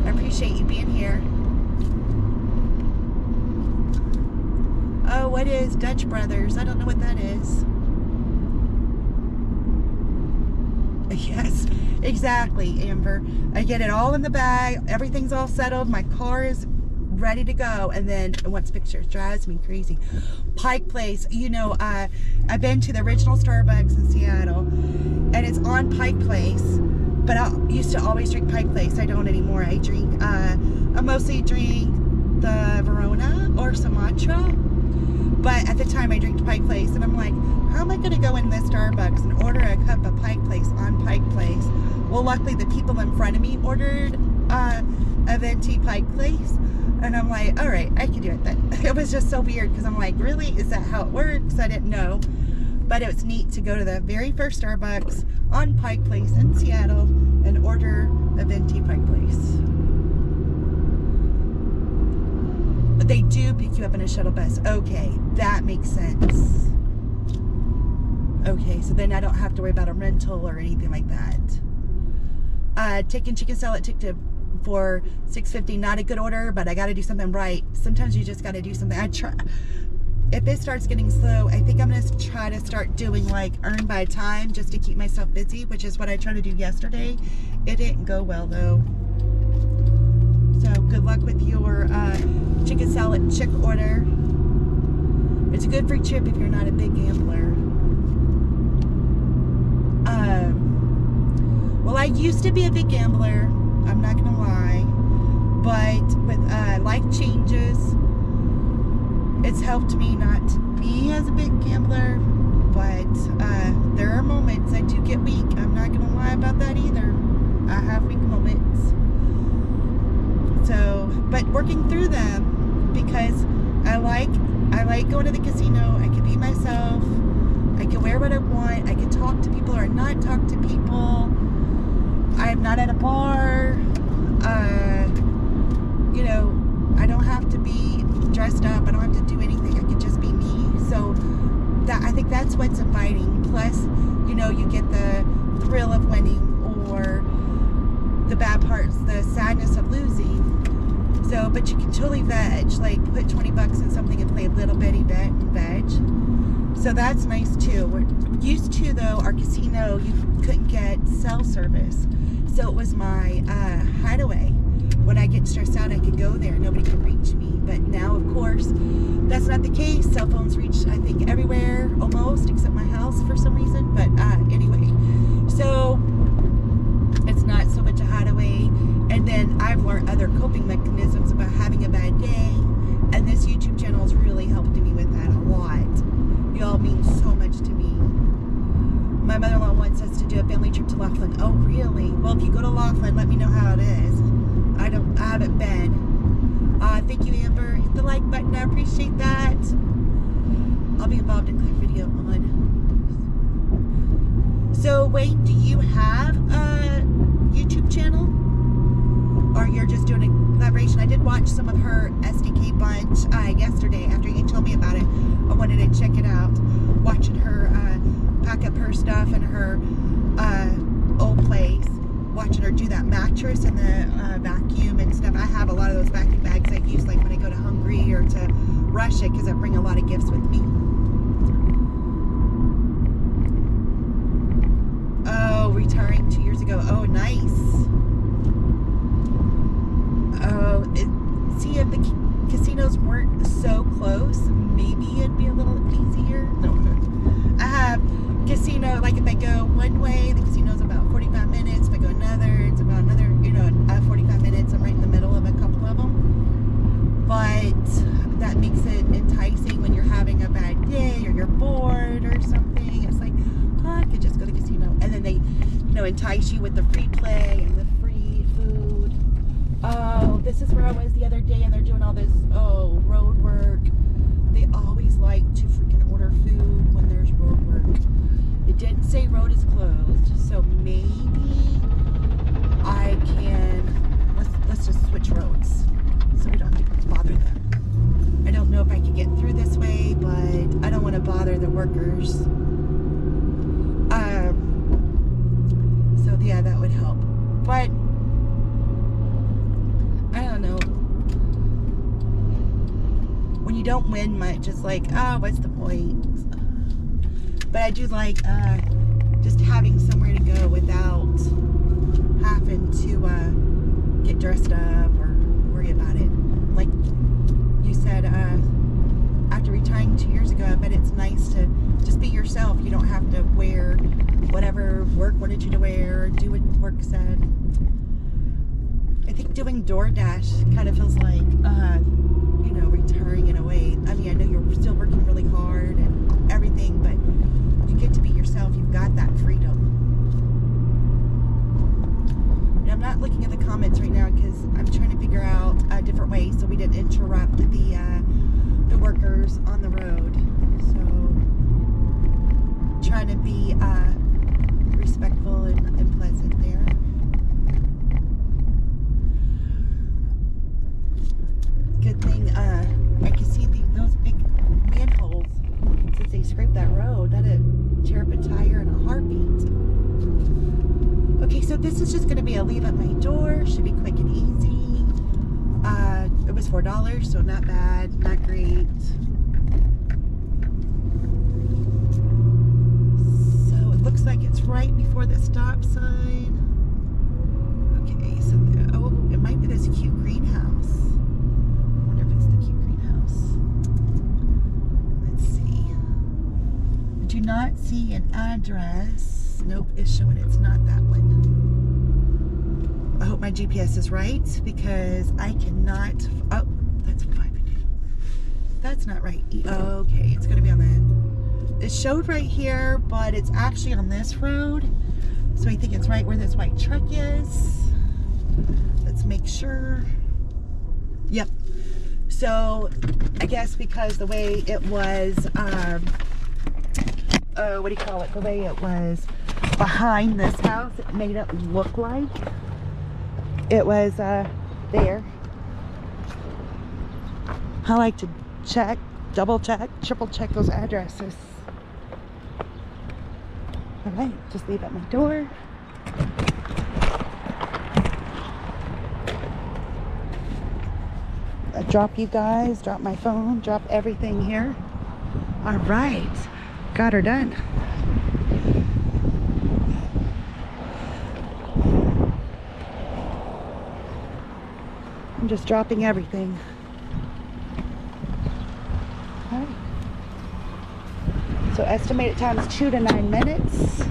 I appreciate you being here. Oh, what is Dutch Brothers? I don't know what that is. Yes, exactly, Amber. I get it all in the bag. Everything's all settled. My car is ready to go, and then it wants pictures. Drives me crazy. Pike Place, you know, I've been to the original Starbucks in Seattle, and it's on on Pike Place, but I used to always drink Pike Place. I don't anymore. I mostly drink the Verona or Sumatra, but at the time I drank Pike Place, and I'm like, how am I going to go in this Starbucks and order a cup of Pike Place on Pike Place? Well, luckily the people in front of me ordered a venti Pike Place, and I'm like, all right, I can do it then. It was just so weird because I'm like, really? Is that how it works? I didn't know. But it was neat to go to the very first Starbucks on Pike Place in Seattle and order a venti Pike Place. But they do pick you up in a shuttle bus. Okay, that makes sense. Okay, so then I don't have to worry about a rental or anything like that. Chicken salad ticket for $6.50. Not a good order, but I got to do something right. Sometimes you just got to do something. I try. If it starts getting slow, I think I'm going to try to start doing like earn by time just to keep myself busy, which is what I tried to do yesterday. It didn't go well though. So good luck with your chicken salad chick order. It's a good free trip if you're not a big gambler. Well, I used to be a big gambler. I'm not going to lie. But with life changes, it's helped me not to be as a big gambler, but there are moments I do get weak. I'm not gonna lie about that either. I have weak moments. So, but working through them, because I like going to the casino. I can be myself. I can wear what I want. I can talk to people or not talk to people. I'm not at a bar. You know, I don't have to be dressed up. I don't have to do anything. I can just be me. So that, I think that's what's inviting. Plus, you know, you get the thrill of winning or the bad parts, the sadness of losing. So, but you can totally veg, like put 20 bucks in something and play a little bitty bet and veg. So that's nice too. We're used to though, our casino, you couldn't get cell service. So it was my hideaway. When I get stressed out, I could go there. Nobody could reach me. But now, of course, that's not the case. Cell phones reach, I think, everywhere, almost, except my house for some reason. But anyway, so it's not so much a hideaway. And then I've learned other coping mechanisms about having a bad day. And this YouTube channel has really helped me with that a lot. Y'all mean so much to me. My mother-in-law wants us to do a family trip to Laughlin. Oh, really? Well, if you go to Laughlin, let me know how it is. I haven't been. Thank you, Amber. Hit the like button. I appreciate that. I'll be involved in clip video on. So, Wayne, do you have a YouTube channel? Or you're just doing a collaboration? I did watch some of her SDK bunch yesterday after you told me about it. I wanted to check it out. Watching her pack up her stuff in her old place. Watching her do that mattress and the vacuum and stuff. I have a lot of those vacuum bags I use like when I go to Hungry or to Russia because I bring a lot of gifts with me. Oh, retiring 2 years ago. Oh, nice. Oh, see, if the casinos weren't so close, maybe it'd be a little easier. No. I have casino, like if I go one way, the casino's about 45 minutes. If I go another, it's about another, 45 minutes. I'm right in the middle of a couple of them. But that makes it enticing when you're having a bad day or you're bored or something. It's like, oh, I could just go to the casino. And then they, entice you with the free play and the free food. Oh, this is where I was the other day and they're doing all this, road work. They always like to freaking order food when there's road work. It didn't say road is closed, so maybe I can, let's just switch roads so we don't have to bother them. I don't know if I can get through this way, but I don't want to bother the workers. So yeah, that would help. But I don't know. When you don't win much, it's like, what's the point? But I do like just having somewhere to go without having to get dressed up or worry about it. Like you said, after retiring 2 years ago, I bet it's nice to just be yourself. You don't have to wear whatever work wanted you to wear, do what work said. I think doing DoorDash kind of feels like, you know, retiring in a way. I mean, I know you're still working really hard and everything, but you get to be yourself. You've got that freedom. And I'm not looking at the comments right now because I'm trying to figure out a different way so we didn't interrupt the workers on the road. So trying to be respectful and pleasant there. Good thing I can see those big manholes since they scraped that road. That'd tear up a tire in a heartbeat. Okay, so this is just going to be a leave at my door. Should be quick and easy. It was $4, so not bad, not great. So it looks like it's right before the stop sign. Okay, so it might be this cute greenhouse. I wonder if it's the cute greenhouse. Let's see. Do not see an address. Nope, it's showing it's not that one. I hope my GPS is right because I cannot. Oh, that's 5. That's not right. Okay, it's gonna be on the. It showed right here, but it's actually on this road. So I think it's right where this white truck is. Let's make sure. Yep. So I guess because the way it was, what do you call it? The way it was behind this house, it made it look like it was there. I like to check, double check, triple check those addresses. All right, just leave at my door. I drop you guys, drop my phone, drop everything here. All right, got her done. I'm just dropping everything. All right. So estimated time is 2 to 9 minutes.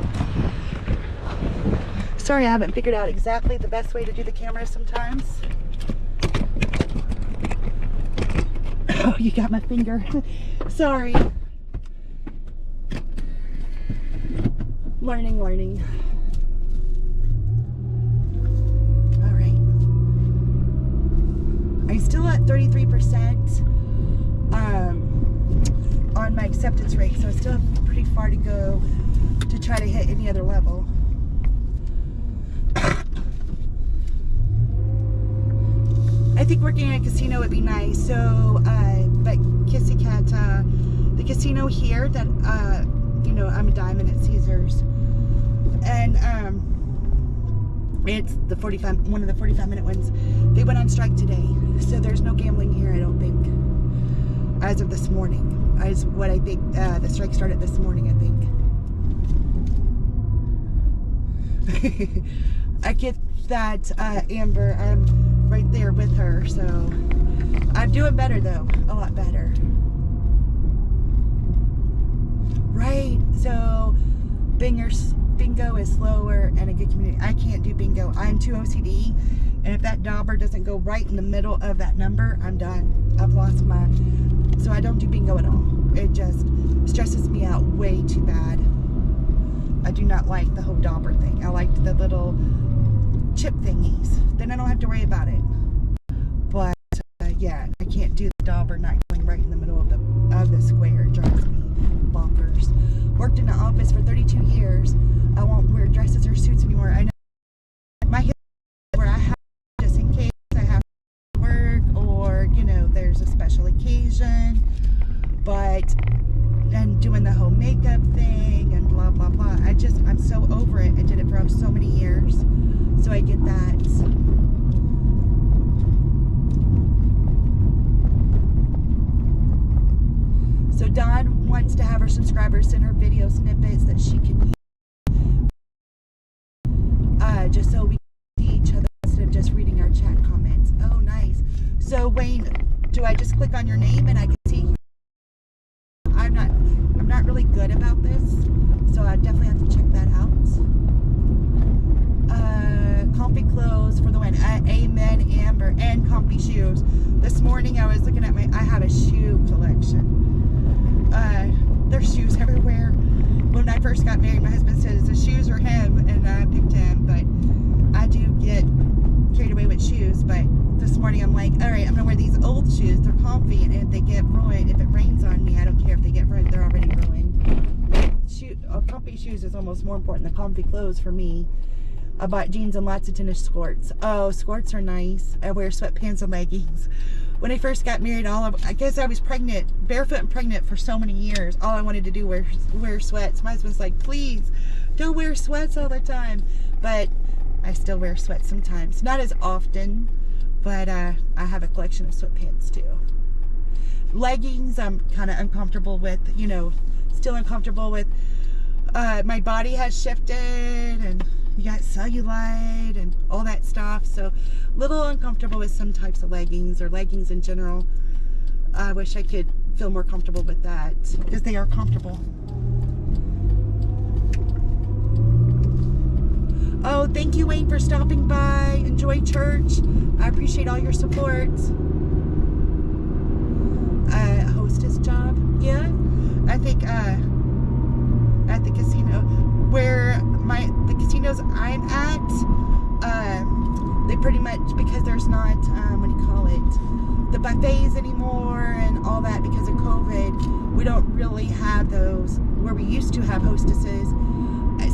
Sorry, I haven't figured out exactly the best way to do the camera sometimes. Oh, you got my finger. Sorry. Learning. All right. I'm still at 33% on my acceptance rate, so I still have pretty far to go to try to hit any other level. I think working at a casino would be nice. So, but Kissy Cat, the casino here that, you know, I'm a diamond at Caesars, and it's the one of the 45-minute ones. They went on strike today, so there's no gambling here, I don't think, as of this morning. As what I think, the strike started this morning, I think. I get that, Amber. I'm right there with her, so I'm doing better though, a lot better. Right, so bingo is slower and a good community. I can't do bingo. I'm too OCD, and if that dauber doesn't go right in the middle of that number, I'm done. I've lost my, so I don't do bingo at all. It just stresses me out way too bad. I do not like the whole dauber thing. I like the little chip thingies. Then I don't have to worry about it. But yeah, I can't do the dauber not going right in the middle of the square. It drives me bonkers. Worked in an office for 32 years. I won't wear dresses or suits anymore. I know my hip where I have, just in case I have to work or, you know, there's a special occasion. But, and doing the whole makeup thing and blah, blah, blah. I'm so over it. I did it for so many years. So I get that. So Dawn wants to have her subscribers send her video snippets that she can use, just so we can see each other instead of just reading our chat comments. Oh, nice. So Wayne, do I just click on your name and I can see you? I'm not really good about this, so I definitely have to check that out. morning I was looking at I have a shoe collection. There's shoes everywhere. When I first got married, my husband said the shoes are him, and I picked him, but I do get carried away with shoes. But this morning I'm like, all right, I'm gonna wear these old shoes. They're comfy, and if they get ruined, if it rains on me, I don't care if they get ruined. They're already ruined. Comfy shoes is almost more important than comfy clothes for me. I bought jeans and lots of tennis skirts. Oh, skirts are nice. I wear sweatpants and leggings. When I first got married, I guess I was pregnant, barefoot and pregnant for so many years. All I wanted to do was wear sweats. My husband's like, please, don't wear sweats all the time. But I still wear sweats sometimes. Not as often, but I have a collection of sweatpants too. Leggings, I'm kind of uncomfortable with, you know, still uncomfortable with. My body has shifted, and you got cellulite and all that stuff, so a little uncomfortable with some types of leggings, or leggings in general. I wish I could feel more comfortable with that, because they are comfortable. Oh, thank you, Wayne, for stopping by. Enjoy church. I appreciate all your support. Hostess job, yeah. I think at the casino where the casinos I'm at, they pretty much, because there's not what do you call it, the buffets anymore and all that because of COVID, we don't really have those where we used to have hostesses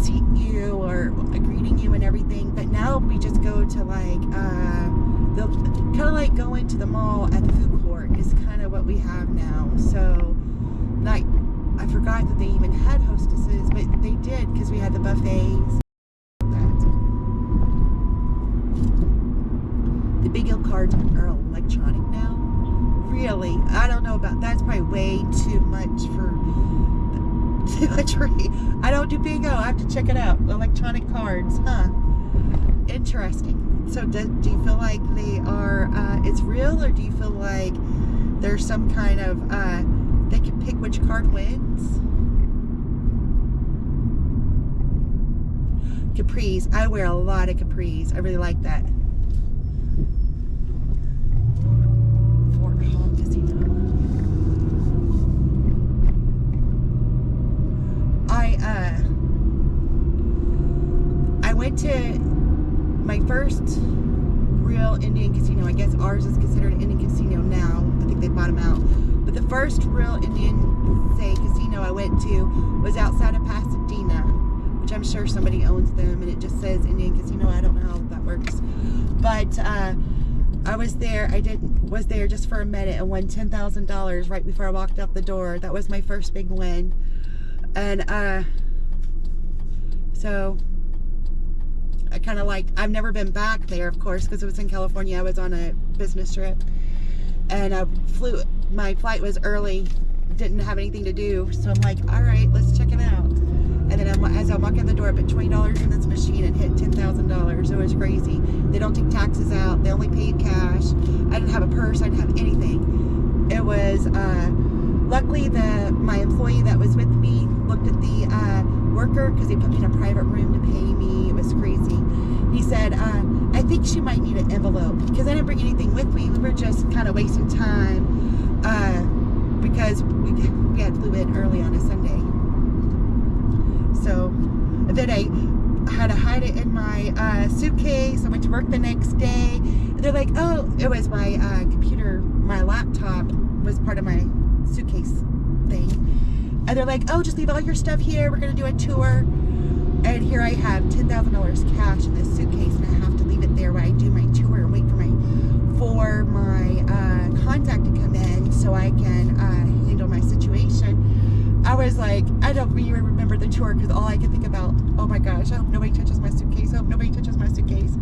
seat you or greeting you and everything, but now we just go to like they'll kind of like go into the mall at the food court is kind of what we have now. So like I forgot that they even had hostesses, but they did because we had the buffets. The Big Hill cards are electronic now. Really? I don't know about that's probably way too much for I don't do bingo. I have to check it out. Electronic cards, huh? Interesting. So do you feel like they are it's real, or do you feel like there's some kind of they can pick which card wins? Capris. I wear a lot of capris. I really like that. Fort Hall Casino. I went to my first real Indian casino. I guess ours is considered an Indian casino now. I think they bought them out. But the first real Indian, say, casino I went to was outside of Pasadena, which I'm sure somebody owns them, and it just says Indian Casino. I don't know how that works. But I was there. Was there just for a minute and won $10,000 right before I walked out the door. That was my first big win. And so I kind of liked, I've never been back there, of course, because it was in California. I was on a business trip, and I flew, my flight was early, didn't have anything to do, so I'm like, all right, let's check it out. And then as I walk in the door, I put $20 in this machine and hit $10,000. It was crazy. They don't take taxes out. They only pay cash. I didn't have a purse. I didn't have anything. It was, luckily my employee that was with me looked at the worker, because they put me in a private room to pay me. It was crazy. He said, I think she might need an envelope, because I didn't bring anything with me. We were just kind of wasting time because we had flew in early on a Sunday. So then I had to hide it in my suitcase. I went to work the next day. They're like, oh, it was my computer, my laptop was part of my suitcase thing. And they're like, oh, just leave all your stuff here. We're going to do a tour. And here I have $10,000 cash in this suitcase, and I have to leave it there while I do my tour and wait for my contact to come in so I can handle my situation. I was like, I don't even remember the tour, because all I could think about, oh my gosh, I hope nobody touches my suitcase. I hope nobody touches my suitcase.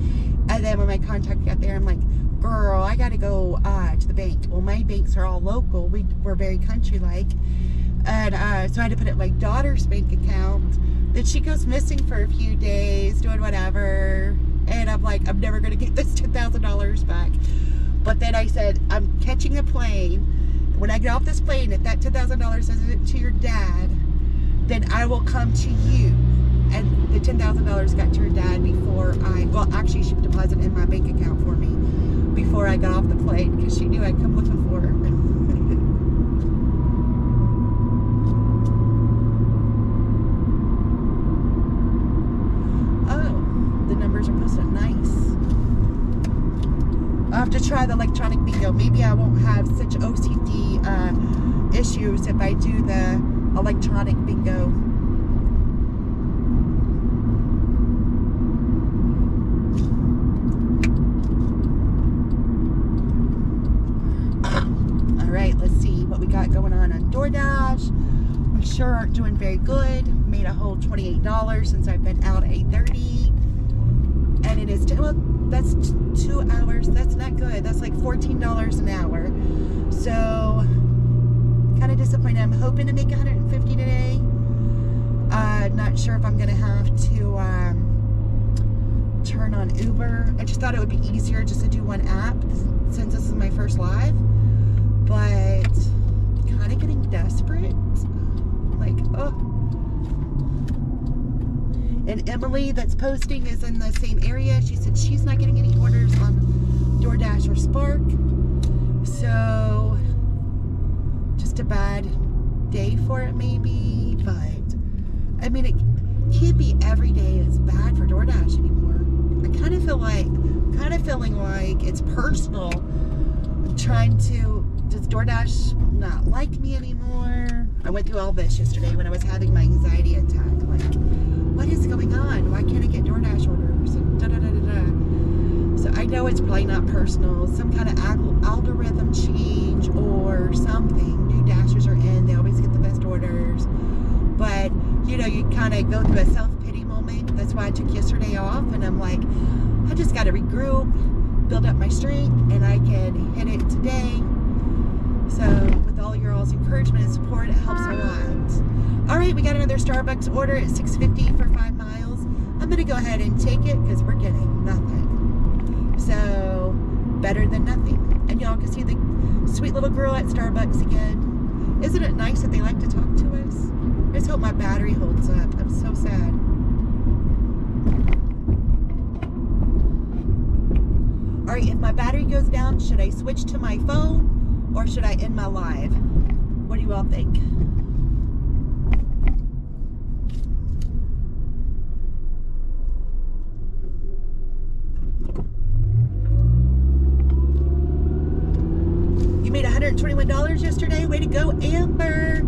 And then when my contact got there, I'm like, girl, I got to go to the bank. Well, my banks are all local. We're very country-like. And so I had to put it in my daughter's bank account. Then she goes missing for a few days, doing whatever. And I'm like, I'm never going to get this $10,000 back. But then I said, I'm catching a plane. When I get off this plane, if that $10,000 isn't to your dad, then I will come to you. And the $10,000 got to her dad before well, actually she deposited in my bank account for me. before I got off the plane because she knew I'd come looking for her. Oh, the numbers are posted. Nice. I'll have to try the electronic bingo. Maybe I won't have such OCD issues if I do the electronic bingo. Alright, let's see what we got going on DoorDash. We sure aren't doing very good. Made a whole $28 since I've been out at 8:30. And it is, well, that's 2 hours. That's not good. That's like $14 an hour. So, kind of disappointed. I'm hoping to make 150 today. Not sure if I'm going to have to turn on Uber. I just thought it would be easier just to do one app since this is my first live. But, kind of getting desperate. Like, oh. And Emily that's posting is in the same area. She said she's not getting any orders on DoorDash or Spark. So, just a bad day for it maybe. But, I mean, it can't be every day is bad for DoorDash anymore. I kind of feel like, feeling like it's personal. Trying to, does DoorDash not like me anymore? I went through all this yesterday when I was having my anxiety attack. Like, what is going on? Why can't I get DoorDash orders? And da da da da da. So I know it's probably not personal. Some kind of algorithm change or something. New Dashers are in. They always get the best orders. But, you know, you kind of go through a self-pity moment. That's why I took yesterday off. And I'm like, I just got to regroup, build up my strength, and I can hit it today. So with all your all's encouragement and support, it helps a lot. All right, we got another Starbucks order at $6.50 for 5 miles. I'm gonna go ahead and take it because we're getting nothing. So better than nothing. And y'all can see the sweet little girl at Starbucks again. Isn't it nice that they like to talk to us? I just hope my battery holds up. I'm so sad. All right, if my battery goes down, should I switch to my phone or should I end my live? What do you all think? You made $121 yesterday. Way to go, Amber.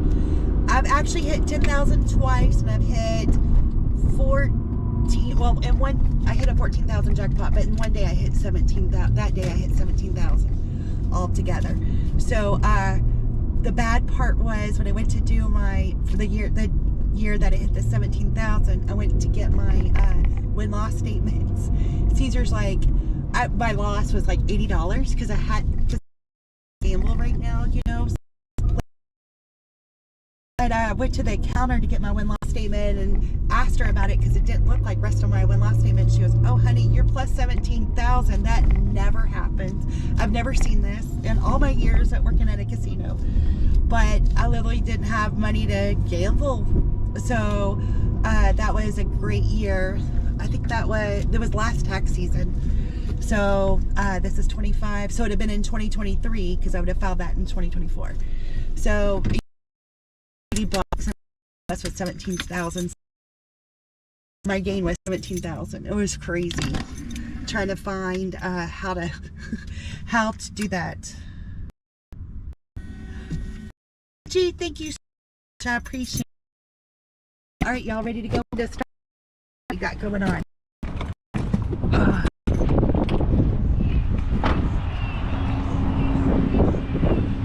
I've actually hit 10,000 twice, and I've hit 14. Well, in one, I hit a 14,000 jackpot, but in one day I hit 17,000. That day I hit 17,000 altogether. So the bad part was when I went to do my for the year that I hit the 17,000, I went to get my win-loss statements. Caesar's like, my loss was like $80 because I had to gamble right now, you know. And I went to the counter to get my win-loss statement and asked her about it because it didn't look like rest of my win-loss statement. She goes, oh honey, you're plus 17,000. That never happens. I've never seen this in all my years at working at a casino. But I literally didn't have money to gamble. So that was a great year. I think it was last tax season. So this is 25. So it would have been in 2023 because I would have filed that in 2024. So $80 that's what 17,000. My gain was 17,000. It was crazy trying to find how to do that. Gee, thank you so much. I appreciate it. All right, y'all ready to go to start? What we got going on?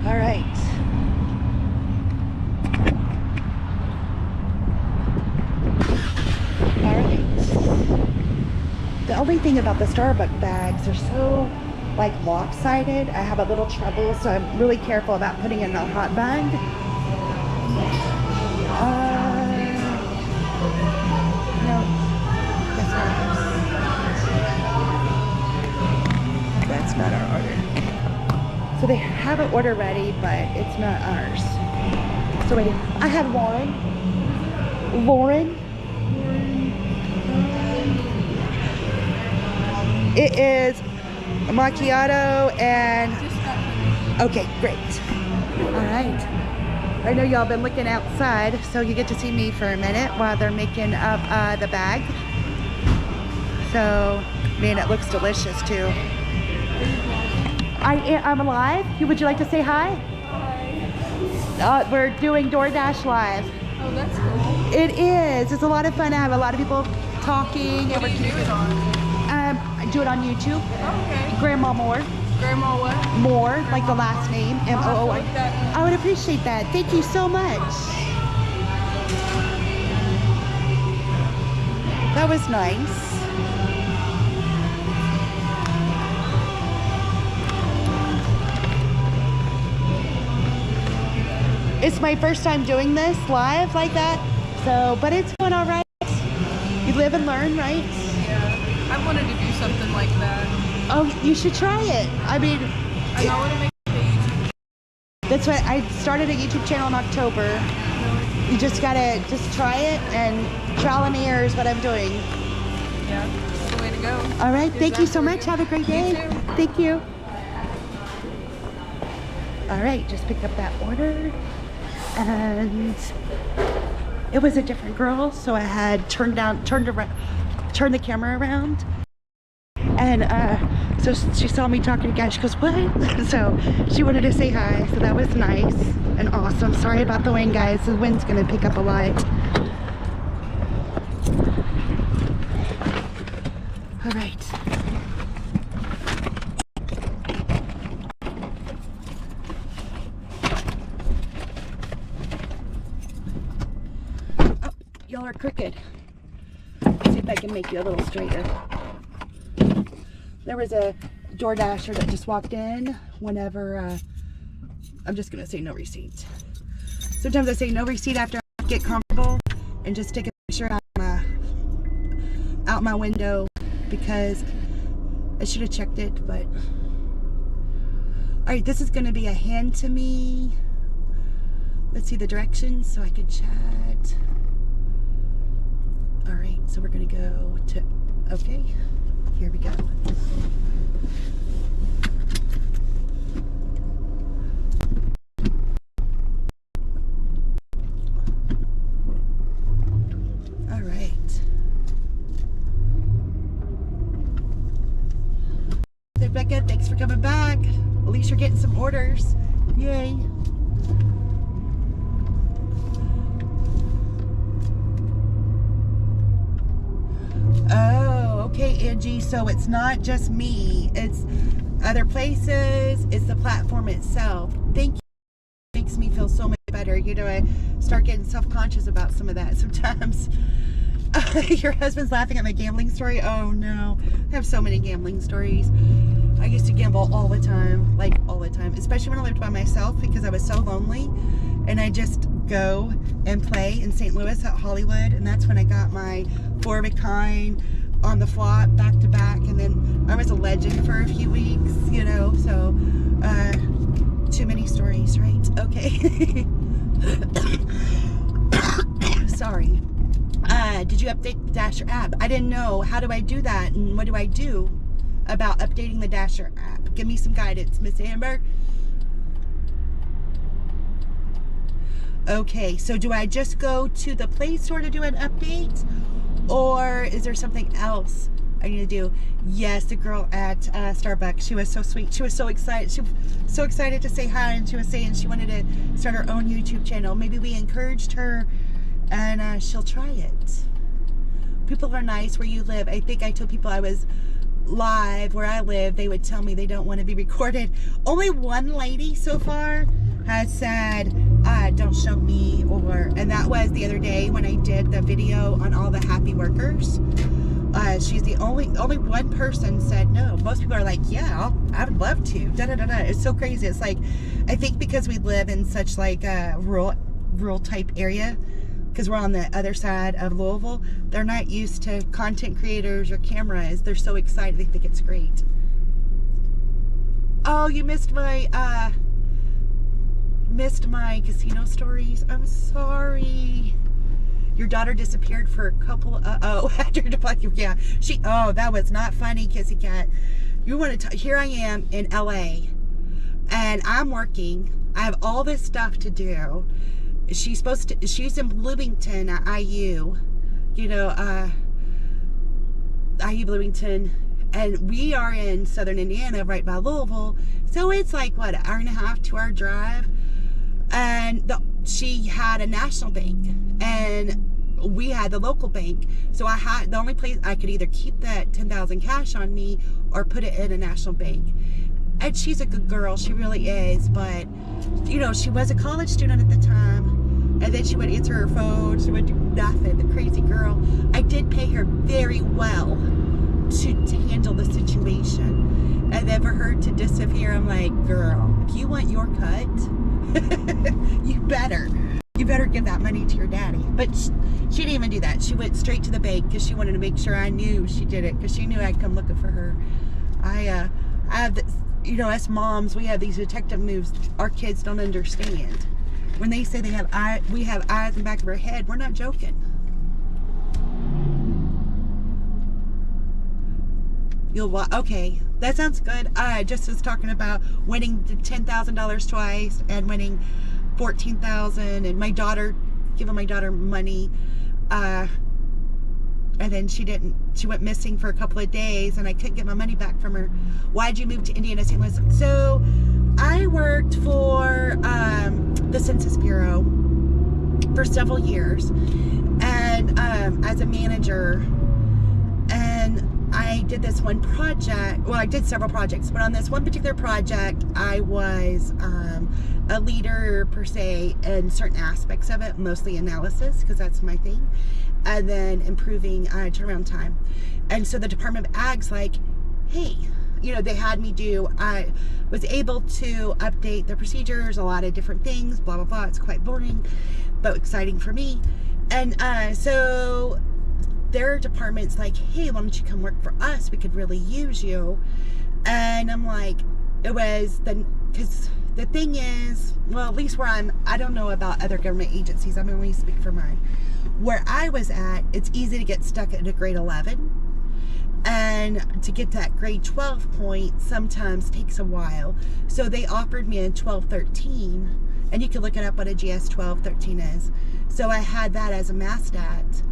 All right. The only thing about the Starbucks bags, they're so like lopsided. I have a little trouble, so I'm really careful about putting in the hot bag. No, that's not ours. That's not our order. So they have an order ready, but it's not ours. So wait, I have Lauren. It is A macchiato and... Just got finished. Okay, great. All right. I know y'all been looking outside, so you get to see me for a minute while they're making up the bag. So, man, it looks delicious too. I'm alive. Would you like to say hi? Hi. We're doing DoorDash Live. Oh, that's cool. It is. It's a lot of fun. I have a lot of people talking. What do you do it on? I do it on YouTube. Oh, okay. Grandma Moore. Grandma what? Moore, like the last name. M-O-O-R. I'll have to look that up. I would appreciate that. Thank you so much. That was nice. It's my first time doing this live like that, so, but it's going all right. You live and learn, right? Yeah. I wanted to do something like that. Oh, you should try it. I mean, I want to make a YouTube. that's what I started a YouTube channel in October. You just gotta try it, and trial and error is what I'm doing. Yeah, that's the way to go. All right, thank you so Exactly. much. Have a great day. You too. Thank you. All right, just picked up that order, and it was a different girl, so I had turned the camera around, and so she saw me talking to guys. She goes, "What?" So she wanted to say hi, so that was nice and awesome. Sorry about the wind, guys. The wind's gonna pick up a lot. All right. Oh, y'all are crooked. Let's see if I can make you a little straighter. There was a DoorDasher that just walked in whenever, I'm just gonna say no receipt. Sometimes I say no receipt after I get comfortable and just take a picture out my window because I should have checked it, but. All right, this is gonna be a hand to me. Let's see the directions so I can chat. All right, so we're gonna go to, okay, here we go. All right. Hey, Becca, thanks for coming back. At least you're getting some orders. Yay. Oh, okay, Angie. So it's not just me. It's other places. It's the platform itself. Thank you. It makes me feel so much better. You know, I start getting self-conscious about some of that sometimes. Your husband's laughing at my gambling story. Oh no, I have so many gambling stories. I used to gamble all the time, like all the time, especially when I lived by myself because I was so lonely. And I just go and play in St. Louis at Hollywood, and that's when I got my 4 of a kind on the flop back to back, and then I was a legend for a few weeks, you know. So too many stories, right? Okay. Sorry. Did you update the Dasher app? I didn't know. How do I do that? And what do I do about updating the Dasher app? Give me some guidance, Miss Amber. Okay, so do I just go to the Play Store to do an update? Or is there something else I need to do? Yes, the girl at Starbucks, she was so sweet. She was so excited. She was so excited to say hi, and she was saying she wanted to start her own YouTube channel. Maybe we encouraged her, and she'll try it. People are nice where you live. I think I told people I was live where I live. They would tell me they don't want to be recorded. Only one lady so far has said, don't show me, and that was the other day when I did the video on all the happy workers. She's the only one person said no. Most people are like, yeah, I would love to. Da da da da. It's so crazy. It's like, I think because we live in such like a rural type area, because we're on the other side of Louisville, they're not used to content creators or cameras. They're so excited. They think it's great. Oh, you missed my casino stories. I'm sorry. Your daughter disappeared for a couple of, after yeah, that was not funny, Kissy Cat. You want to here I am in LA and I'm working. I have all this stuff to do. She's in Bloomington at IU, you know, IU Bloomington, and we are in southern Indiana right by Louisville, so it's like what, an hour and a half, 2 hour drive. And she had a national bank and we had the local bank, so I had the only place I could either keep that $10,000 cash on me or put it in a national bank. And she's a good girl, she really is, but you know, she was a college student at the time, and then she would answer her phone, she would do nothing, the crazy girl. I did pay her very well to handle the situation, and then for her to disappear, I'm like, girl, if you want your cut, you better give that money to your daddy. But she didn't even do that. She went straight to the bank because she wanted to make sure I knew she did it, because she knew I'd come looking for her. I have this, you know, us moms, we have these detective moves our kids don't understand. When they say we have eyes in the back of our head, we're not joking. Okay, that sounds good. I just was talking about winning the $10,000 twice and winning $14,000, and my daughter, giving my daughter money, and then she went missing for a couple of days and I couldn't get my money back from her. Why'd you move to Indiana, St. Louis? So I worked for the Census Bureau for several years, and as a manager, and I did this one project, well, I did several projects, but on this one particular project, I was a leader per se in certain aspects of it, mostly analysis, because that's my thing, and then improving turnaround time. And so the Department of Ag's like, hey, you know, they had me I was able to update the procedures, a lot of different things, blah, blah, blah. It's quite boring, but exciting for me. And so their department's like, hey, why don't you come work for us? We could really use you. And I'm like, because the thing is, well, at least where I don't know about other government agencies, I'm only speak for mine. Where I was at, it's easy to get stuck at a grade 11. And to get that grade 12 point sometimes takes a while. So they offered me a 12-13, and you can look it up what a GS 12-13 is. So I had that as a MASTAT,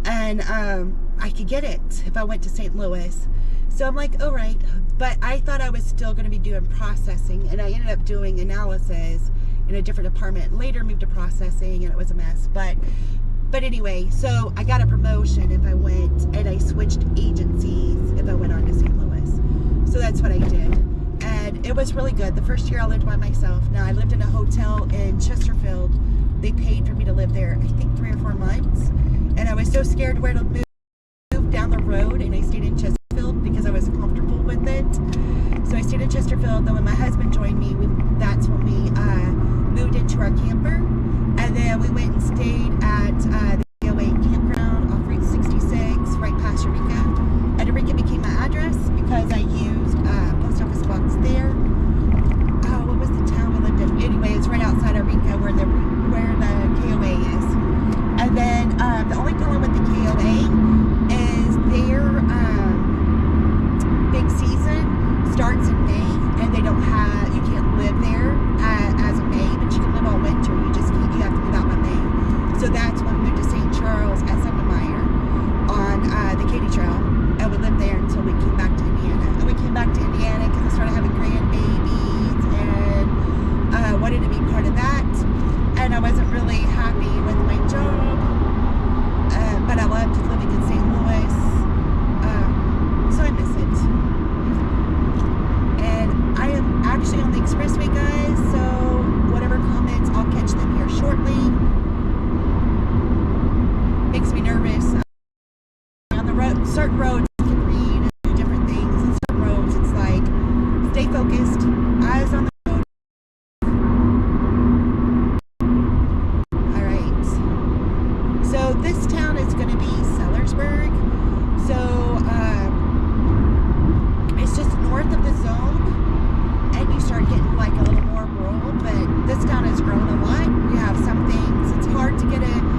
and I could get it if I went to St. Louis. So I'm like, all right, but I thought I was still going to be doing processing, and I ended up doing analysis in a different department. Later moved to processing, and it was a mess. But anyway, so I got a promotion if I went, and I switched agencies if I went on to St. Louis. So that's what I did. And it was really good. The first year I lived by myself. Now, I lived in a hotel in Chesterfield. They paid for me to live there, I think 3 or 4 months. And I was so scared where to move down the road, and I stayed in Chesterfield because I was comfortable with it. So I stayed in Chesterfield. Then when my husband joined me, that's when we moved into our camper. And then we went and stayed at the KOA campground off Route 66, right past Eureka. And Eureka became my address because I used post office box there. Oh, what was the town we lived in? Anyway, it's right outside Eureka where the KOA is. And then the only problem with the KOA is their big season starts in May, and they don't have, you can't live there as of May, but you can live all winter. You just can't, you have to move out by May. So that's when we moved to St. Charles at Sundermeyer on the Katy Trail, and we lived there until we came back to Indiana. And we came back to Indiana because I started having grandbabies and wanted to be part of that. And I wasn't really happy with my job, but I loved living in St. Louis, so I miss it. And I am actually on the expressway, guys, so whatever comments, I'll catch them here shortly. Makes me nervous. On the road, certain roads you can read and do different things, and certain roads it's like, stay focused, eyes on the road. Alright, so this town is going to be Sellersburg. So it's just north of the zone, and you start getting like a little more rural, but this town has grown a lot. You have some things, it's hard to get in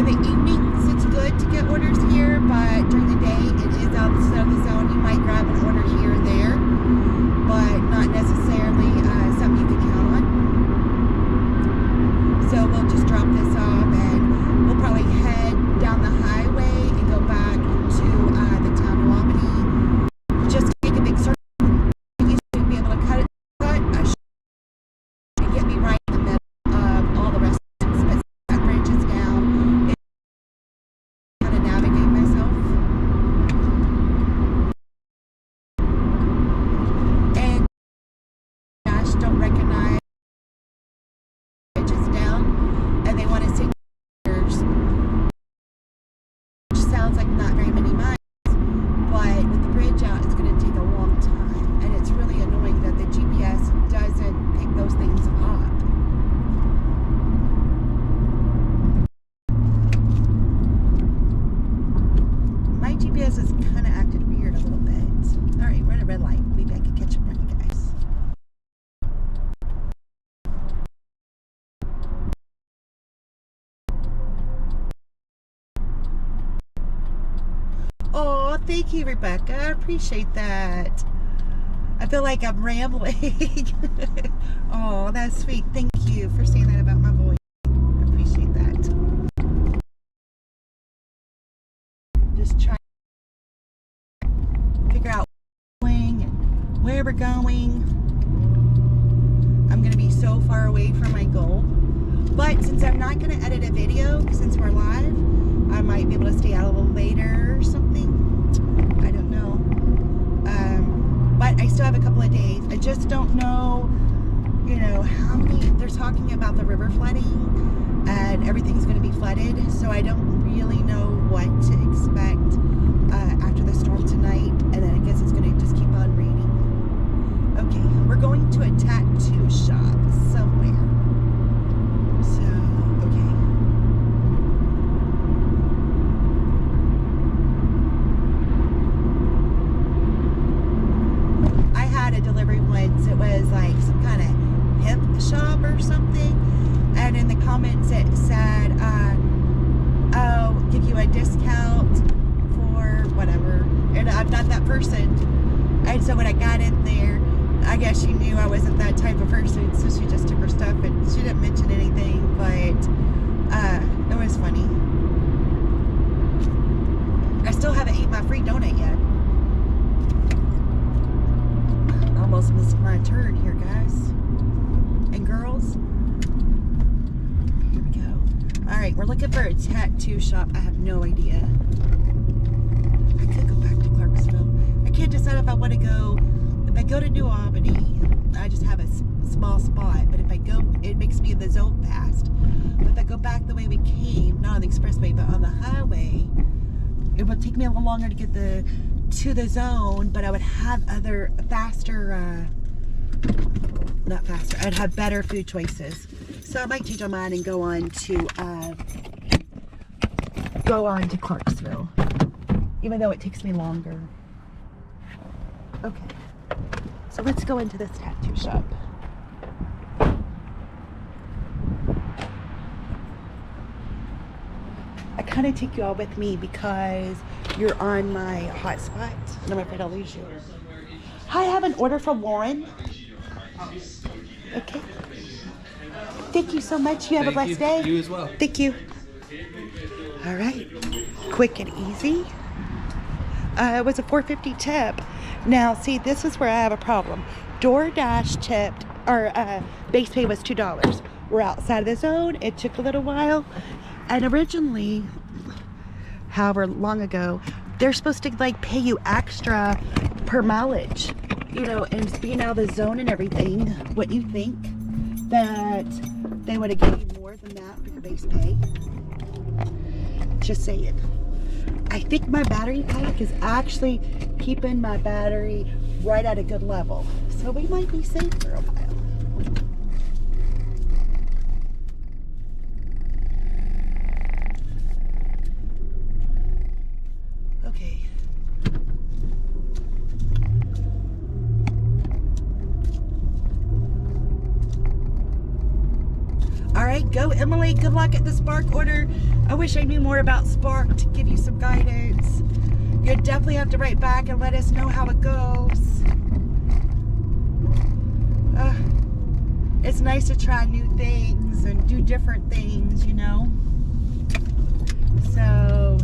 the evenings it's good to get orders here, but during the day it is outside of the zone. You GPS has kind of acted weird a little bit. All right, we're at a red light. Maybe I could catch up on you guys. Oh, thank you, Rebecca. I appreciate that. I feel like I'm rambling. Oh, that's sweet. Thank you for saying that about my voice. I appreciate that. Just trying to figure out where we're going. I'm going to be so far away from my goal. But since I'm not going to edit a video, since we're live, I might be able to stay out a little later or something. I don't know. But I still have a couple of days. I just don't know, you know, how many. They're talking about the river flooding and everything's going to be flooded. So I don't really know what to expect after the storm tonight. And then I guess it's going to just keep on raining. Okay, we're going to a tattoo shop somewhere. So, okay. I had a delivery once. It was like some kind of hip shop or something. And in the comments it said, oh, give you a discount for whatever. And I'm not that person. And so when I got in there, I guess she knew I wasn't that type of person, so she just took her stuff and she didn't mention anything, but it was funny. I still haven't ate my free donut yet. Almost missed my turn here, guys and girls. Here we go. Alright, we're looking for a tattoo shop. I have no idea. I could go back to Clarksville. I can't decide if I want to go. If I go to New Albany, I just have a small spot, but if I go, it makes me in the zone fast. But if I go back the way we came, not on the expressway, but on the highway, it would take me a little longer to get to the zone, but I would have other faster, not faster, I'd have better food choices. So I might change my mind and go on to Clarksville, even though it takes me longer. Okay. So let's go into this tattoo shop. I kind of take you all with me because you're on my hotspot and I'm afraid I'll lose you. Hi, I have an order from Warren. Okay. Thank you so much. You have a blessed day. You as well. Thank you. All right. Quick and easy. It was a $4.50 tip. Now, see, this is where I have a problem. DoorDash tipped, or base pay was $2. We're outside of the zone. It took a little while. And originally, however long ago, they're supposed to like pay you extra per mileage. You know, and being out of the zone and everything, what you think that they would have given you more than that for your base pay? Just saying. I think my battery pack is actually keeping my battery right at a good level. So we might be safe for a while. Okay. All right, go Emily. Good luck at the Spark order. I wish I knew more about Spark to give you some guidance. You definitely have to write back and let us know how it goes. It's nice to try new things and do different things, you know? So,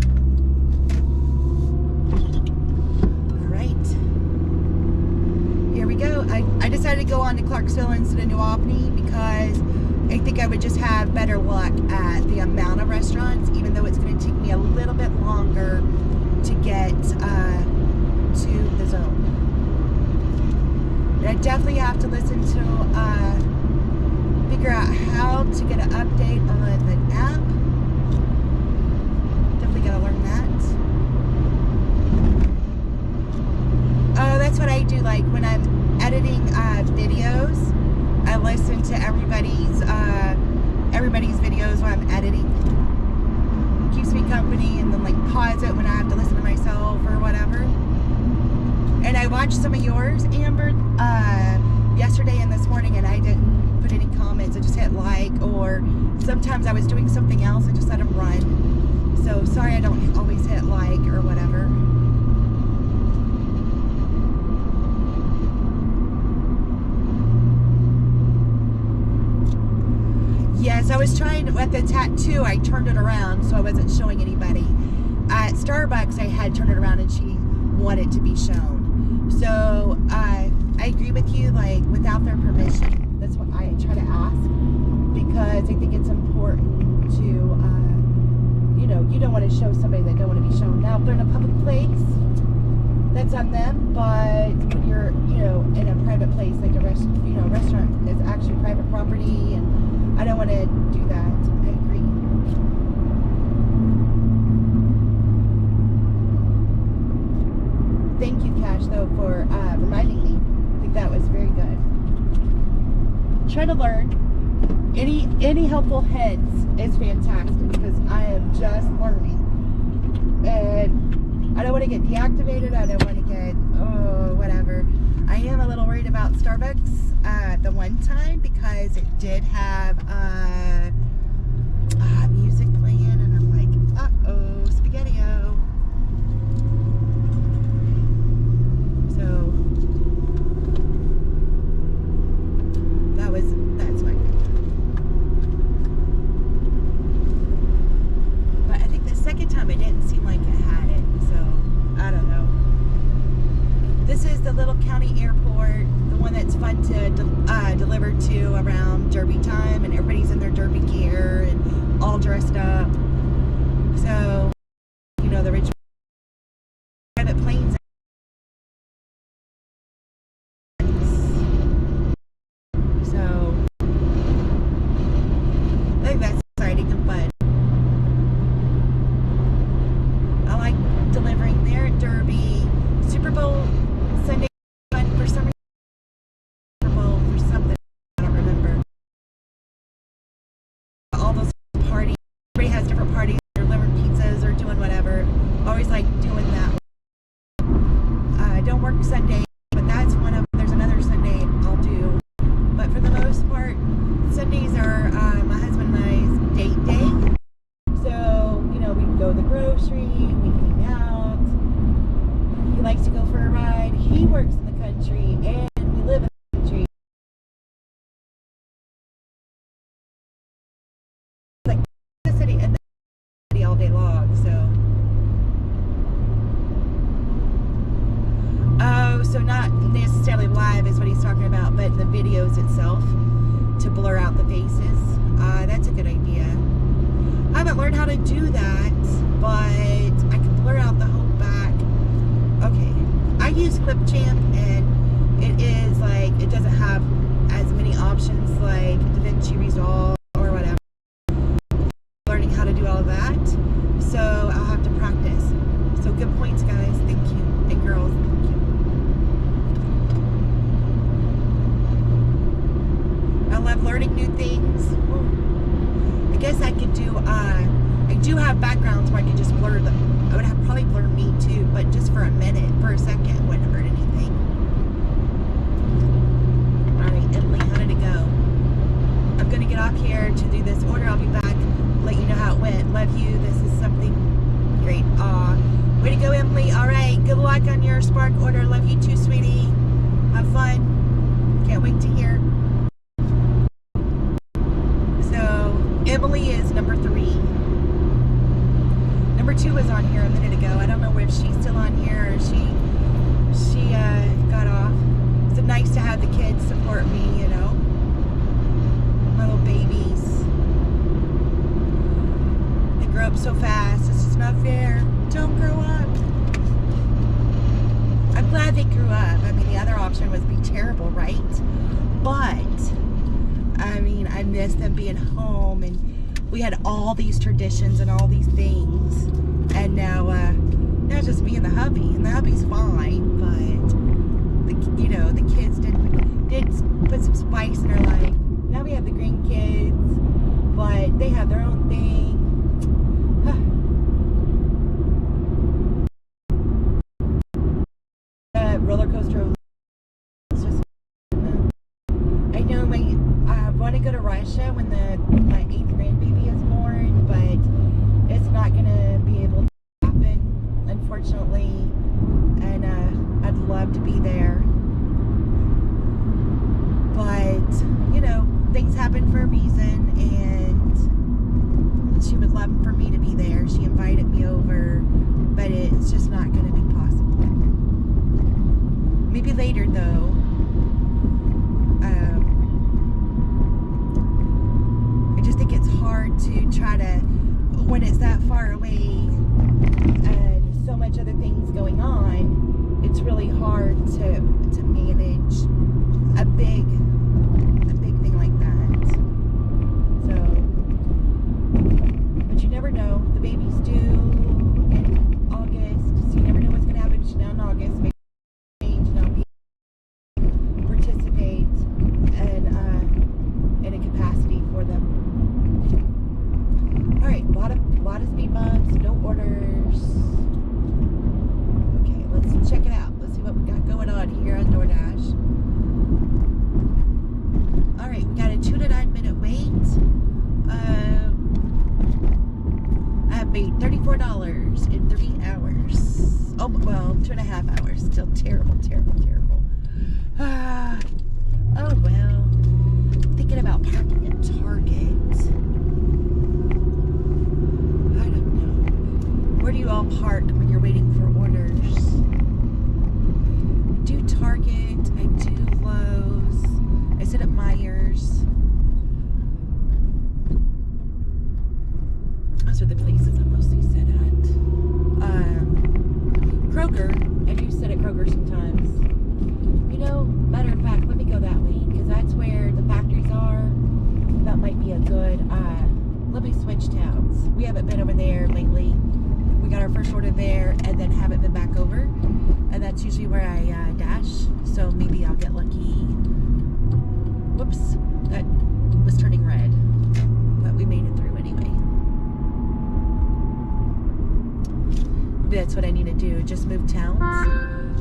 all right. Here we go. I decided to go on to Clarksville instead of New Albany because I think I would just have better luck at the amount of restaurants, even though it's going to take me a little bit longer to get to the zone. And I definitely have to listen to, figure out how to get an update on the app. Definitely got to learn that. Oh, that's what I do, like when I'm editing videos. I listen to everybody's videos while I'm editing. Keeps me company, and then like pause it when I have to listen to myself or yours, Amber, yesterday and this morning, and I didn't put any comments. I just hit like, or sometimes I was doing something else. I just let them run. So sorry I don't always hit like or whatever. Yes, I was trying at the tattoo. I turned it around so I wasn't showing anybody. At Starbucks, I had turned it around and she wanted to be shown. So I agree with you, like without their permission. That's what I try to ask, because I think it's important to, you know, you don't want to show somebody that don't want to be shown. Now, if they're in a public place, that's on them. But when you're, you know, in a private place, like a restaurant is actually private property, and I don't want to do that. I agree. Thank you, Cash, though, for reminding me. I think that was very good. Try to learn. Any helpful hints is fantastic, because I am just learning. And I don't want to get deactivated. I don't want to get, whatever. I am a little worried about Starbucks the one time, because it did have music playing, and I'm like, uh-oh, spaghetti-o. So that's fine. But I think the second time it didn't seem like it had it, so I don't know. This is the little county airport, the one that's fun to deliver to around Derby time, and everybody's in their Derby gear and all dressed up. So, you know, the rich private planes. So, I think that's exciting and fun. I like delivering there at Derby. Super Bowl Sunday fun for some reason. Super Bowl for something, I don't remember. All those parties, everybody has different parties. They're delivering pizzas or doing whatever. Always like doing that. I don't work Sunday, but that's one of, there's another Sunday I'll do. But for the most part, Sundays are my husband and I's date day. So, you know, we go to the grocery, we hang out. He likes to go for a ride. He works in the country, and we live in the country. Like the city and the city all day long. So not necessarily live is what he's talking about, but the videos itself to blur out the faces. That's a good idea. I haven't learned how to do that, but I can blur out the whole back. Okay, I use Clipchamp, and it is like, it doesn't have as many options like DaVinci Resolve or whatever. Learning how to do all of that, so I'll have to practice. So good points, guys. Thank you. And girls, thank you. I love learning new things. I guess I could do, I do have backgrounds where I could just blur them. I would have probably blur me too, but just for a minute, for a second, it wouldn't hurt anything. Alright, Emily, how did it go? I'm going to get off here to do this order. I'll be back, let you know how it went. Love you. This is something great. Way to go, Emily. Alright, good luck on your Spark order. Love you too, sweetie. Have fun. Can't wait to hear. Emily is number 3. Number 2 was on here a minute ago. I don't know if she's still on here or she got off. It's nice to have the kids support me, you know. Little babies. They grow up so fast. It's just not fair. Don't grow up. I'm glad they grew up. I mean, the other option was be terrible, right? But I mean, I miss them being home, and we had all these traditions and all these things, and now it's just me and the hubby, and the hubby's fine, but the kids did put some spice in our life. Now we have the grandkids, but they have their own thing. Roller coaster for me to be there. She invited me over, but it's just not going to be possible. Maybe later though. I just think it's hard to try to, when it's that far away and so much other things going on, it's really hard to manage a big thing like that. So, but you never know. The baby's due in August, so you never know what's going to happen between now and August. Maybe change and I'll be participate in a capacity for them. All right, a lot of speed bumps, no orders. Okay, let's check it out. Let's see what we got going on here on DoorDash. All right, we got a 2 to 9 minute wait. I have paid $34 in 3 hours. Oh, well, 2.5 hours. Still terrible, terrible, terrible. Oh, well. Thinking about parking at Target. I don't know. Where do you all park when you're waiting for orders? I do Target. I do Lowe's. I sit at Myers. Those are the places I mostly sit at. Kroger. I do sit at Kroger sometimes. You know, matter of fact, let me go that way because that's where the factories are. That might be a good. Let me switch towns. We haven't been over there lately. We got our first order there and then haven't been back over. And that's usually where I dash. So maybe I'll get lucky. Whoops, that was turning red, but we made it through anyway. Maybe that's what I need to do, just move towns.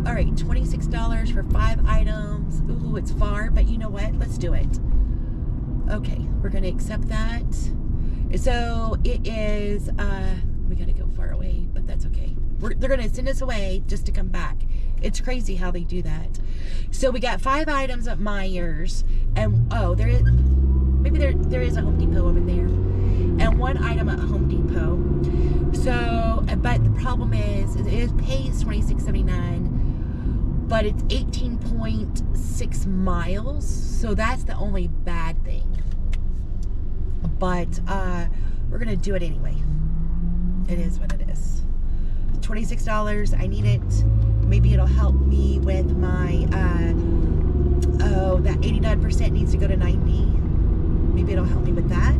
All right, $26 for 5 items. Ooh, it's far, but you know what? Let's do it. Okay, we're gonna accept that. So it is, we gotta go far away, but that's okay. They're gonna send us away just to come back. It's crazy how they do that. So we got 5 items at Myers, and oh, there is a Home Depot over there, and 1 item at Home Depot. So, but the problem is, it pays $26.79, but it's 18.6 miles. So that's the only bad thing. But we're gonna do it anyway. It is what it is. $26. I need it. Maybe it'll help me with my oh, that 89% needs to go to 90. Maybe it'll help me with that.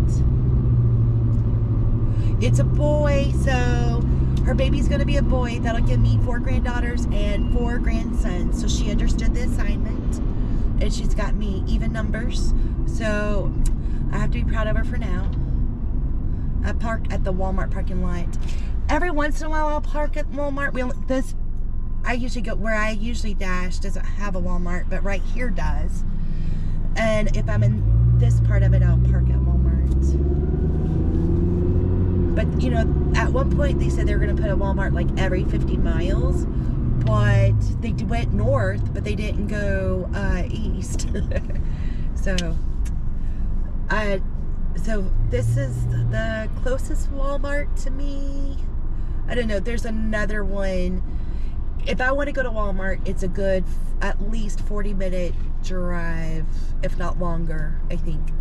It's a boy, so her baby's gonna be a boy. That'll give me 4 granddaughters and 4 grandsons. So she understood the assignment, and she's got me even numbers. So I have to be proud of her for now. I park at the Walmart parking lot. Every once in a while I'll park at Walmart. I usually go where I usually dash doesn't have a Walmart, but right here does. And if I'm in this part of it, I'll park at Walmart. But you know, at one point they said they were going to put a Walmart like every 50 miles, but they went north, but they didn't go east. So this is the closest Walmart to me. I don't know. There's another one. If I want to go to Walmart, it's a good at least 40-minute drive, if not longer, I think,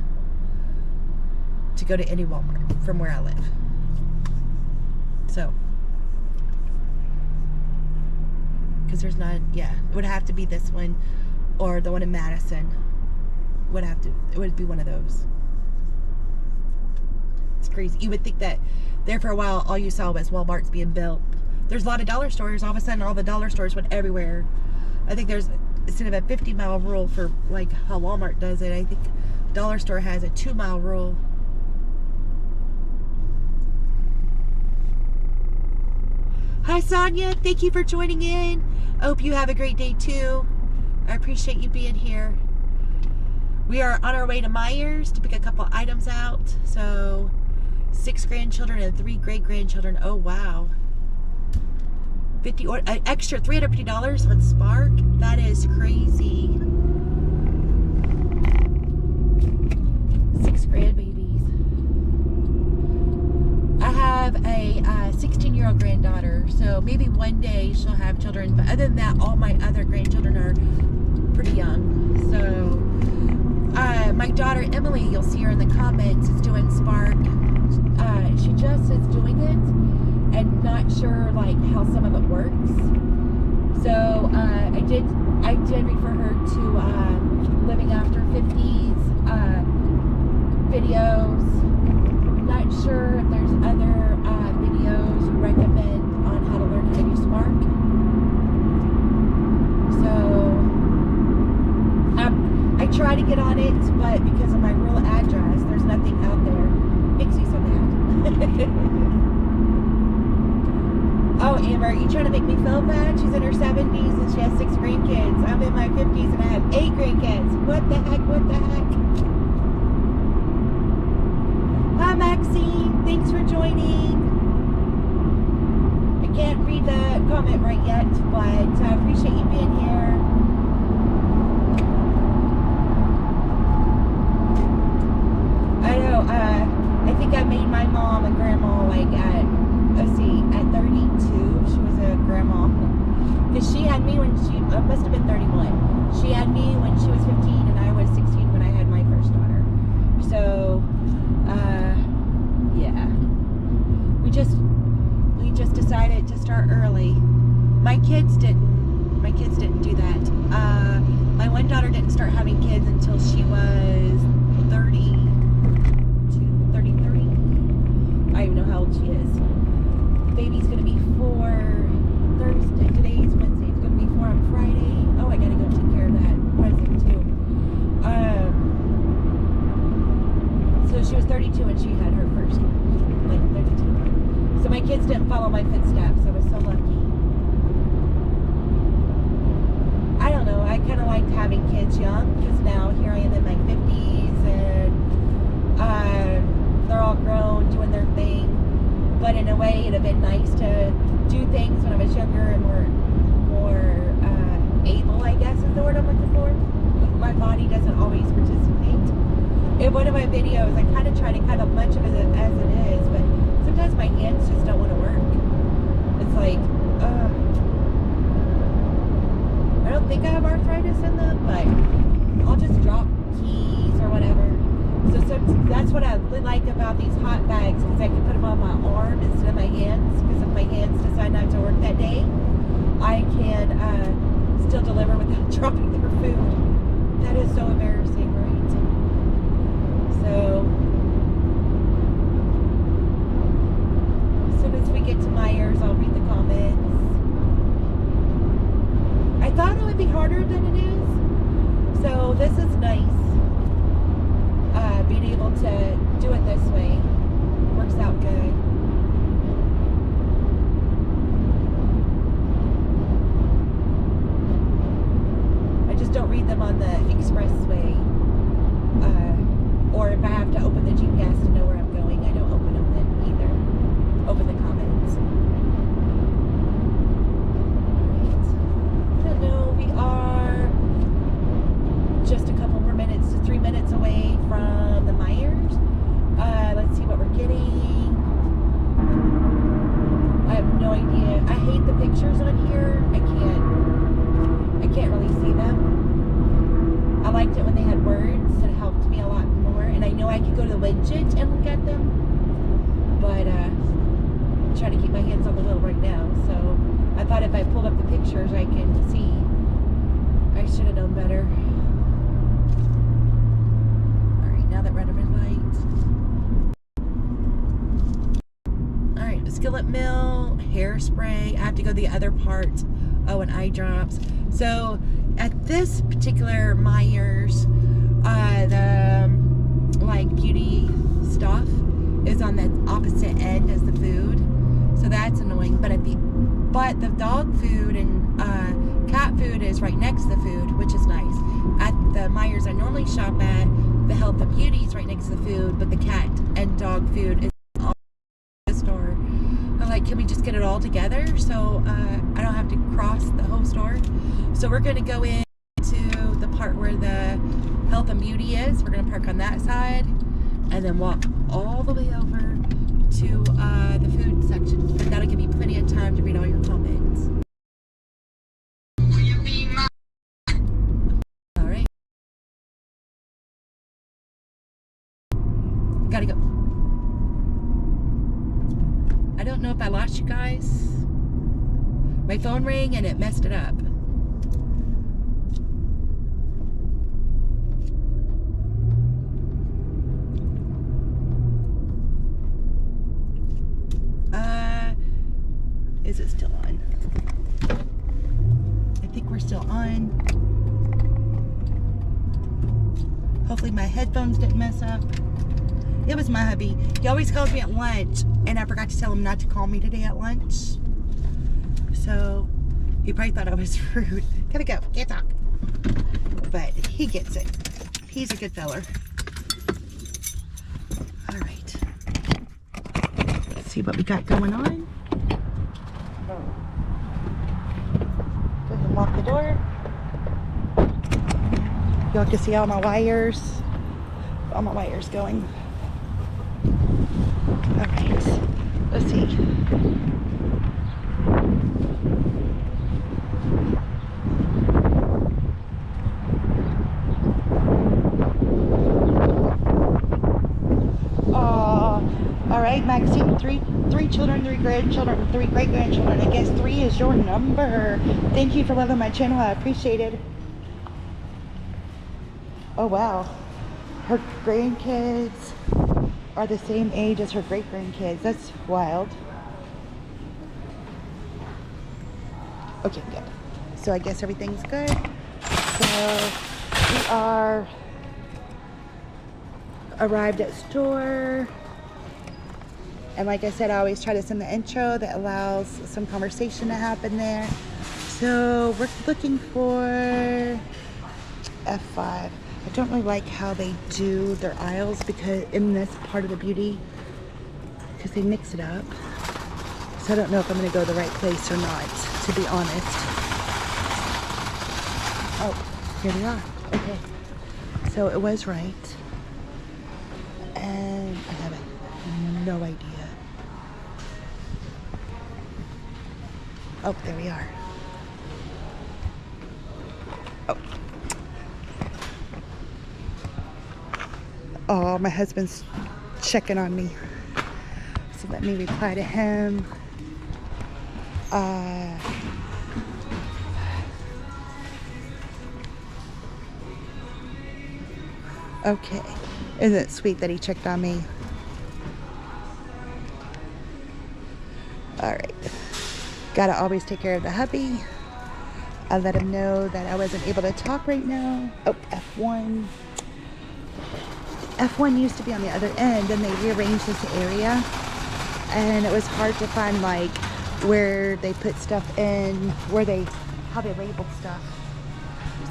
to go to any Walmart from where I live. So, because there's not, yeah, it would have to be this one or the one in Madison. It would be one of those. It's crazy. You would think that there for a while all you saw was Walmart's being built. There's a lot of dollar stores. All of a sudden all the dollar stores went everywhere. I think there's, instead of a 50-mile rule for like how Walmart does it, I think dollar store has a 2-mile rule. Hi Sonia, thank you for joining in. I hope you have a great day too. I appreciate you being here. We are on our way to Myers to pick a couple items out. So 6 grandchildren and 3 great-grandchildren. Oh wow. Extra $350 on Spark. That is crazy. 6 grandbabies. I have a 16-year-old granddaughter, so maybe one day she'll have children. But other than that, all my other grandchildren are pretty young. So my daughter Emily, you'll see her in the comments, is doing Spark. She just is doing it and not sure like how some of it works. So I did refer her to Living After 50s videos. Not sure if there's other videos you recommend on how to learn how to use Spark. So I try to get on it, but because of my rural address, there's nothing out there. Makes me so mad. Oh, Amber, you trying to make me feel bad? She's in her 70s and she has 6 grandkids. I'm in my 50s and I have 8 grandkids. What the heck? What the heck? Hi, Maxine. Thanks for joining. I can't read the comment right yet, but I appreciate you being here. I know, I think I made my mom a grandma like at 32. She was a grandma. Because she had me when she must have been 31. She had me when she was 15 and I was 16 when I had my first daughter. So, yeah. We just decided to start early. My kids didn't do that. My one daughter didn't start having kids until she was 32, 33. I don't even know how old she is. Baby's gonna be 4 Thursday. Today's Wednesday. It's gonna be 4 on Friday. Oh, I gotta go take care of that present too. So she was 32 when she had her first, like 32. So my kids didn't follow my footsteps. I was so lucky. I don't know. I kind of liked having kids young because now here I am in my 50s and they're all grown, doing their thing. But in a way, it'd have been nice to do things when I was younger and more able, I guess is the word I'm looking for. My body doesn't always participate. In one of my videos, I kind of try to cut up much of it as it is, but sometimes my hands just don't want to work. It's like, I don't think I have arthritis in them, but I'll just drop keys or whatever. So that's what I really like about these hot bags, because I can put them on my arm instead of my hands, because if my hands decide not to work that day, I can still deliver without dropping their food. That is so embarrassing, right? So, as soon as we get to Myers, I'll read the comments. I thought it would be harder than it is, so this is nice. Being able to do it this way works out good. I just don't read them on the expressway. Or if I have to open the GPS to know where I'm going, I don't open them then either. Open the comments. Alright. Hello, we are just a couple more minutes to 3 minutes away from the Myers. Let's see what we're getting. I have no idea. I hate the pictures on here. I can't really see them. I liked it when they had words. It helped me a lot more. And I know I could go to the widget and look at them. But I'm trying to keep my hands on the wheel right now. So I thought if I pulled up the pictures, I can see. I should have known better. Alright, now that we're at a red light. Alright, skillet mill, hairspray. I have to go to the other part. Oh, and eye drops. So at this particular Myers, the like beauty stuff is on the opposite end as the food, so that's annoying. But the dog food and cat food is right next to the food, which is nice. At the Myers I normally shop at, the health and beauty is right next to the food, but the cat and dog food is all in the store. I'm like, can we just get it all together so I don't have to cross the whole store? So we're gonna go into the part where the health and beauty is. We're gonna park on that side and then walk all the way over to the food section. That'll give me plenty of time to read all your comments. All right. Gotta go. I don't know if I lost you guys. My phone rang and it messed it up. Is it still on? I think we're still on. Hopefully my headphones didn't mess up. It was my hubby. He always calls me at lunch, and I forgot to tell him not to call me today at lunch. So he probably thought I was rude. Gotta go, can't talk. But he gets it. He's a good feller. All right. Let's see what we got going on. Go ahead and lock the door. Y'all can see all my wires. All my wires going. All right. Let's see. All right, Maxine, three children, 3 grandchildren, 3 great-grandchildren. I guess 3 is your number. Thank you for loving my channel. I appreciate it. Oh, wow. Her grandkids are the same age as her great-grandkids. That's wild. Okay, good. So I guess everything's good. So we are arrived at store. And like I said, I always try to send the intro that allows some conversation to happen there. So we're looking for F5. I don't really like how they do their aisles because in this part of the beauty, because they mix it up. So I don't know if I'm going to go the right place or not, to be honest. Oh, here we are. Okay. So it was right. And I have no idea. Oh, there we are. Oh. Oh, my husband's checking on me. So let me reply to him. Okay. Isn't it sweet that he checked on me? All right. Gotta always take care of the hubby. I let him know that I wasn't able to talk right now. Oh, F1. F1 used to be on the other end, and they rearranged this area. And it was hard to find, like, where they put stuff in, how they labeled stuff.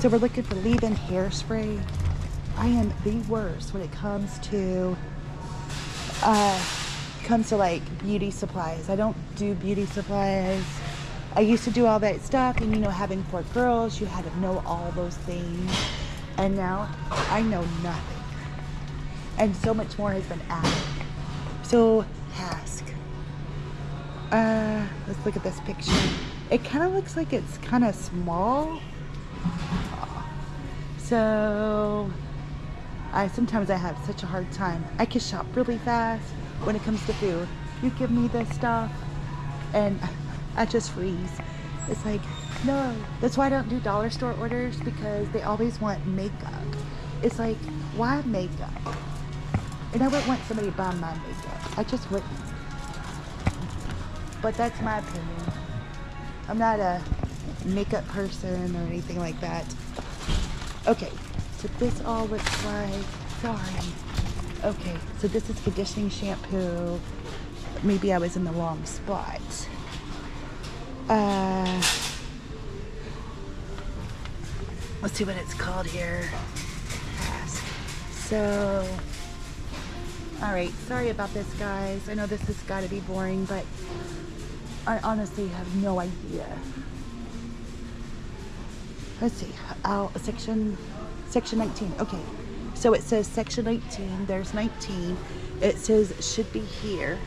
So we're looking for leave-in hairspray. I am the worst when it comes to like beauty supplies. I don't do beauty supplies. I used to do all that stuff, and you know, having 4 girls, you had to know all those things, and now I know nothing, and so much more has been added. So Hask, let's look at this picture. It kind of looks like it's kind of small, so sometimes I have such a hard time. I can shop really fast when it comes to food. You give me this stuff and I just freeze. It's like, no. That's why I don't do dollar store orders, because they always want makeup. It's like, why makeup? And I wouldn't want somebody to buy my makeup. I just wouldn't. But that's my opinion. I'm not a makeup person or anything like that. Okay, so this all looks like, sorry. Okay, so this is conditioning shampoo. Maybe I was in the wrong spot. Let's see what it's called here. So, all right, sorry about this, guys. I know this has got to be boring, but I honestly have no idea. Let's see, section 19. Okay, so it says section 19. There's 19. It says should be here.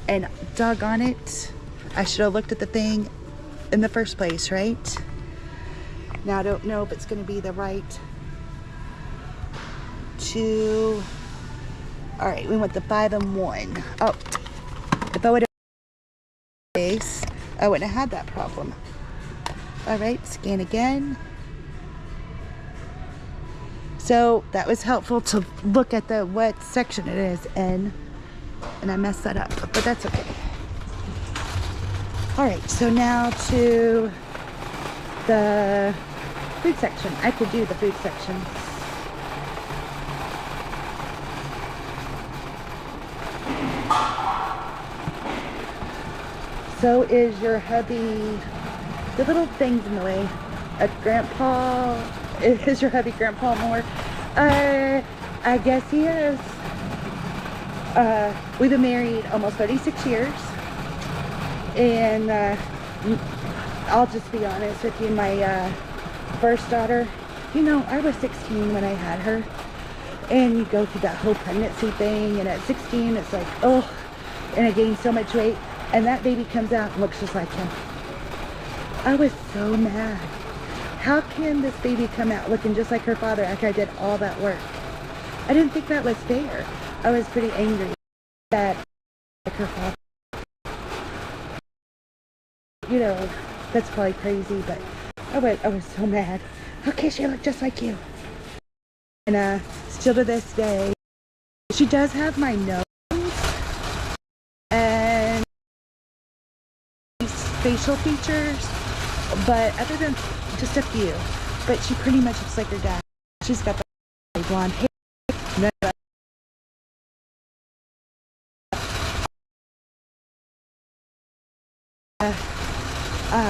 And doggone it, I should have looked at the thing in the first place, right? Now I don't know if it's gonna be the right two. All right, we went the 5 and 1. Oh, if I would have I wouldn't have had that problem. All right, scan again. So that was helpful to look at the what section it is in, and I messed that up, but that's okay. All right, so now to the food section. I could do the food section. So is your hubby, the little things in the way, a grandpa, is your hubby grandpa more? I guess he is. We've been married almost 36 years. And I'll just be honest with you, my first daughter, you know, I was 16 when I had her. And you go through that whole pregnancy thing, and at 16 it's like, oh, and I gained so much weight. And that baby comes out and looks just like him. I was so mad. How can this baby come out looking just like her father after I did all that work? I didn't think that was fair. I was pretty angry that like her father. You know, that's probably crazy, but I was so mad. How can she look just like you? And still to this day, she does have my nose and facial features, but other than just a few, but she pretty much looks like her dad. She's got the blonde hair,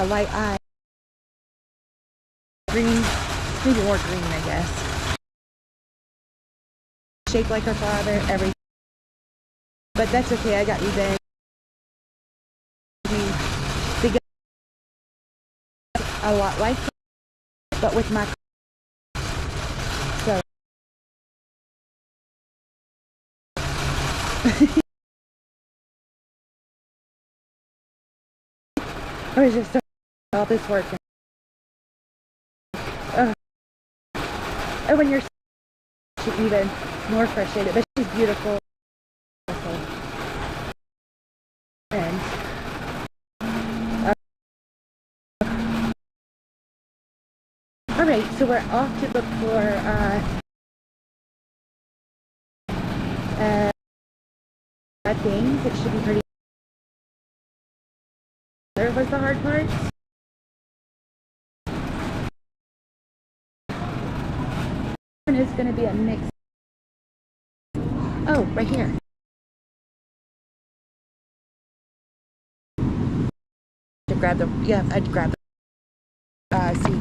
light eye, green, maybe more green, I guess. Shaped like her father, everything. But that's okay, I got revenge. A lot like her, but with my so I was just all this work, and when you're even more frustrated, but she's beautiful. And all right, so we're off to look for things. It should be pretty. There was the hard part. Is going to be a mix. Oh, right here. To grab the, yeah, I'd grab the seed.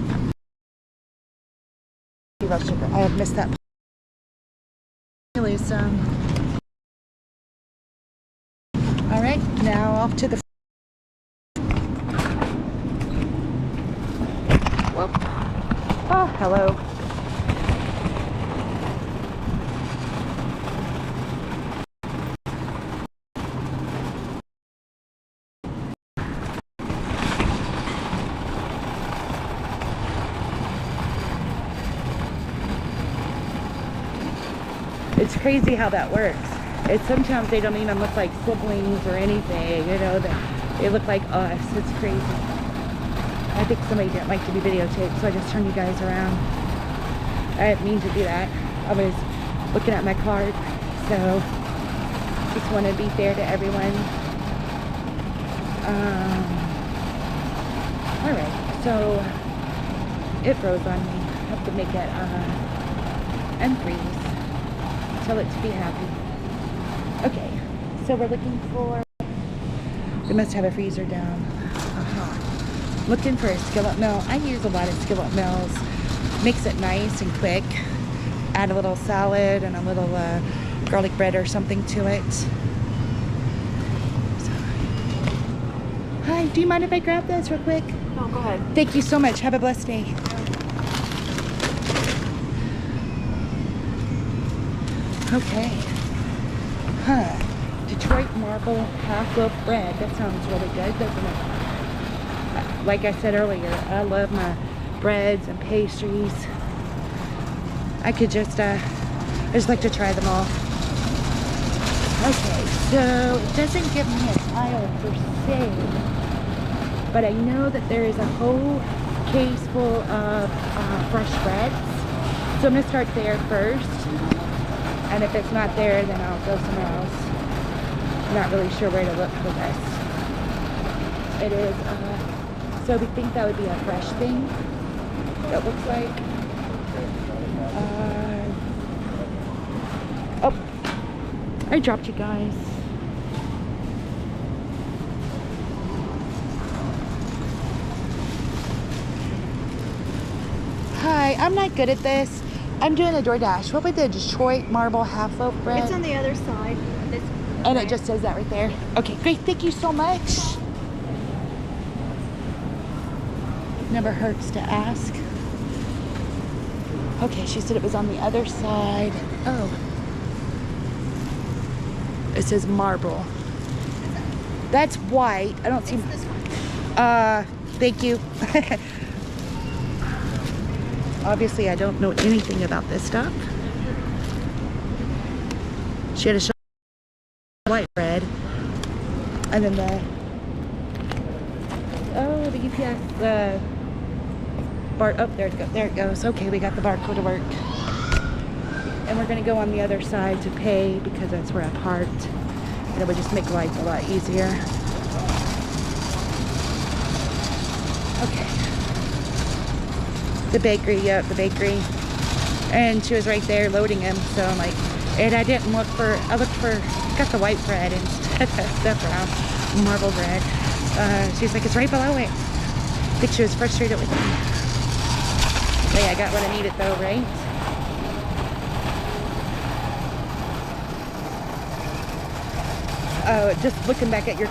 Sugar. I have missed that. Lose some. All right, now off to the. Whoop. Oh, hello. It's crazy how that works. It's sometimes they don't even look like siblings or anything, you know, they look like us. It's crazy. I think somebody didn't like to be videotaped, so I just turned you guys around. I didn't mean to do that. I was looking at my card, so just want to be fair to everyone. Alright, so it froze on me. I have to make it unfreeze. Tell it to be happy. Okay, so we're looking for, we must have a freezer down. Looking for a skillet mill. I use a lot of skillet mills. Makes it nice and quick. Add a little salad and a little garlic bread or something to it. So. Hi, do you mind if I grab this real quick? No, go ahead. Thank you so much. Have a blessed day. Okay. Huh. Detroit marble half loaf bread. That sounds really good, doesn't it? Like I said earlier, I love my breads and pastries. I could just, I just like to try them all. Okay, so it doesn't give me an aisle per se, but I know that there is a whole case full of fresh breads. So I'm gonna start there first, and if it's not there, then I'll go somewhere else. I'm not really sure where to look for this. It is, so we think that would be a fresh thing. It looks like. Oh, I dropped you guys. Hi, I'm not good at this. I'm doing a DoorDash. What would the Detroit marble half loaf bread? It's on the other side. And it just says that right there. Okay, great. Thank you so much. Never hurts to ask. Okay, she said it was on the other side. Oh. It says marble. That's white. I don't see. Thank you. Obviously, I don't know anything about this stuff. She had a white bread, and then the UPS bar. Oh, there it goes. Okay, we got the barcode to work, and we're gonna go on the other side to pay because that's where I parked, and it would just make life a lot easier. Okay. The bakery, yep, the bakery. And she was right there loading them, so I'm like, and I didn't look for, I looked for, got the white bread instead of the brown marble bread. She's like, it's right below it. I think she was frustrated with me. Hey, I got what I needed though, right? Oh, just looking back at your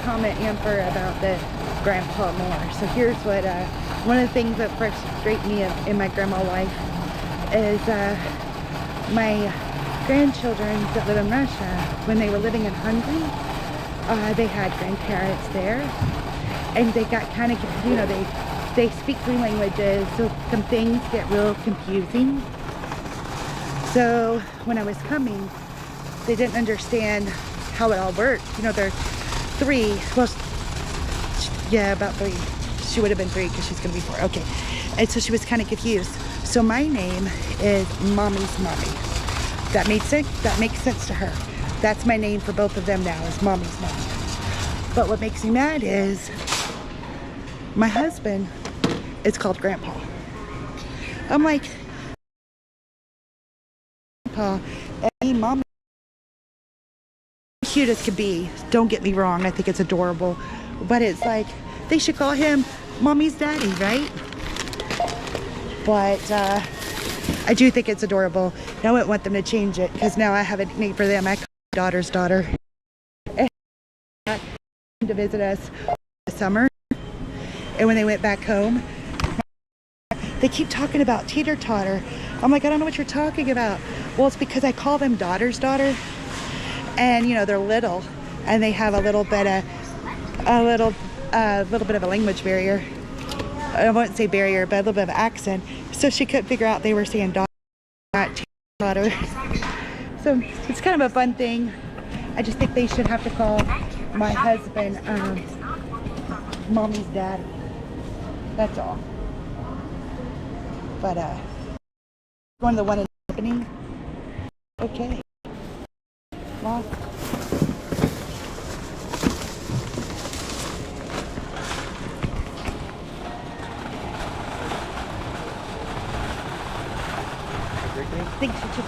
comment, Amber, about the Grandpa Moore. So here's what, one of the things that frustrates me in my grandma life is my grandchildren that live in Russia, when they were living in Hungary, they had grandparents there, and they got kind of, you know, they speak 3 languages, so some things get real confusing. So when I was coming, they didn't understand how it all worked. You know, they're 3, well, yeah, about 3. She would have been 3 because she's gonna be 4. Okay, and so she was kind of confused. So my name is Mommy's Mommy. That made sense. That makes sense to her. That's my name for both of them now, is Mommy's Mommy. But what makes me mad is my husband is called Grandpa. I'm like, Grandpa, and Mommy, cute as could be. Don't get me wrong. I think it's adorable, but it's like they should call him Mommy's Daddy, right? But I do think it's adorable. And I wouldn't want them to change it because now I have a name for them. I call my daughter's daughter. And to visit us this summer, and when they went back home, they keep talking about teeter totter. I'm like, I don't know what you're talking about. Well, it's because I call them daughter's daughter, and you know they're little, and they have a little bit of a little bit of a language barrier. I won't say barrier, but a little bit of accent. So she couldn't figure out they were saying daughter, not daughter. So it's kind of a fun thing. I just think they should have to call my husband Mommy's Daddy. That's all. But one of the one in Albany. Okay. Lost. Thanks, you too.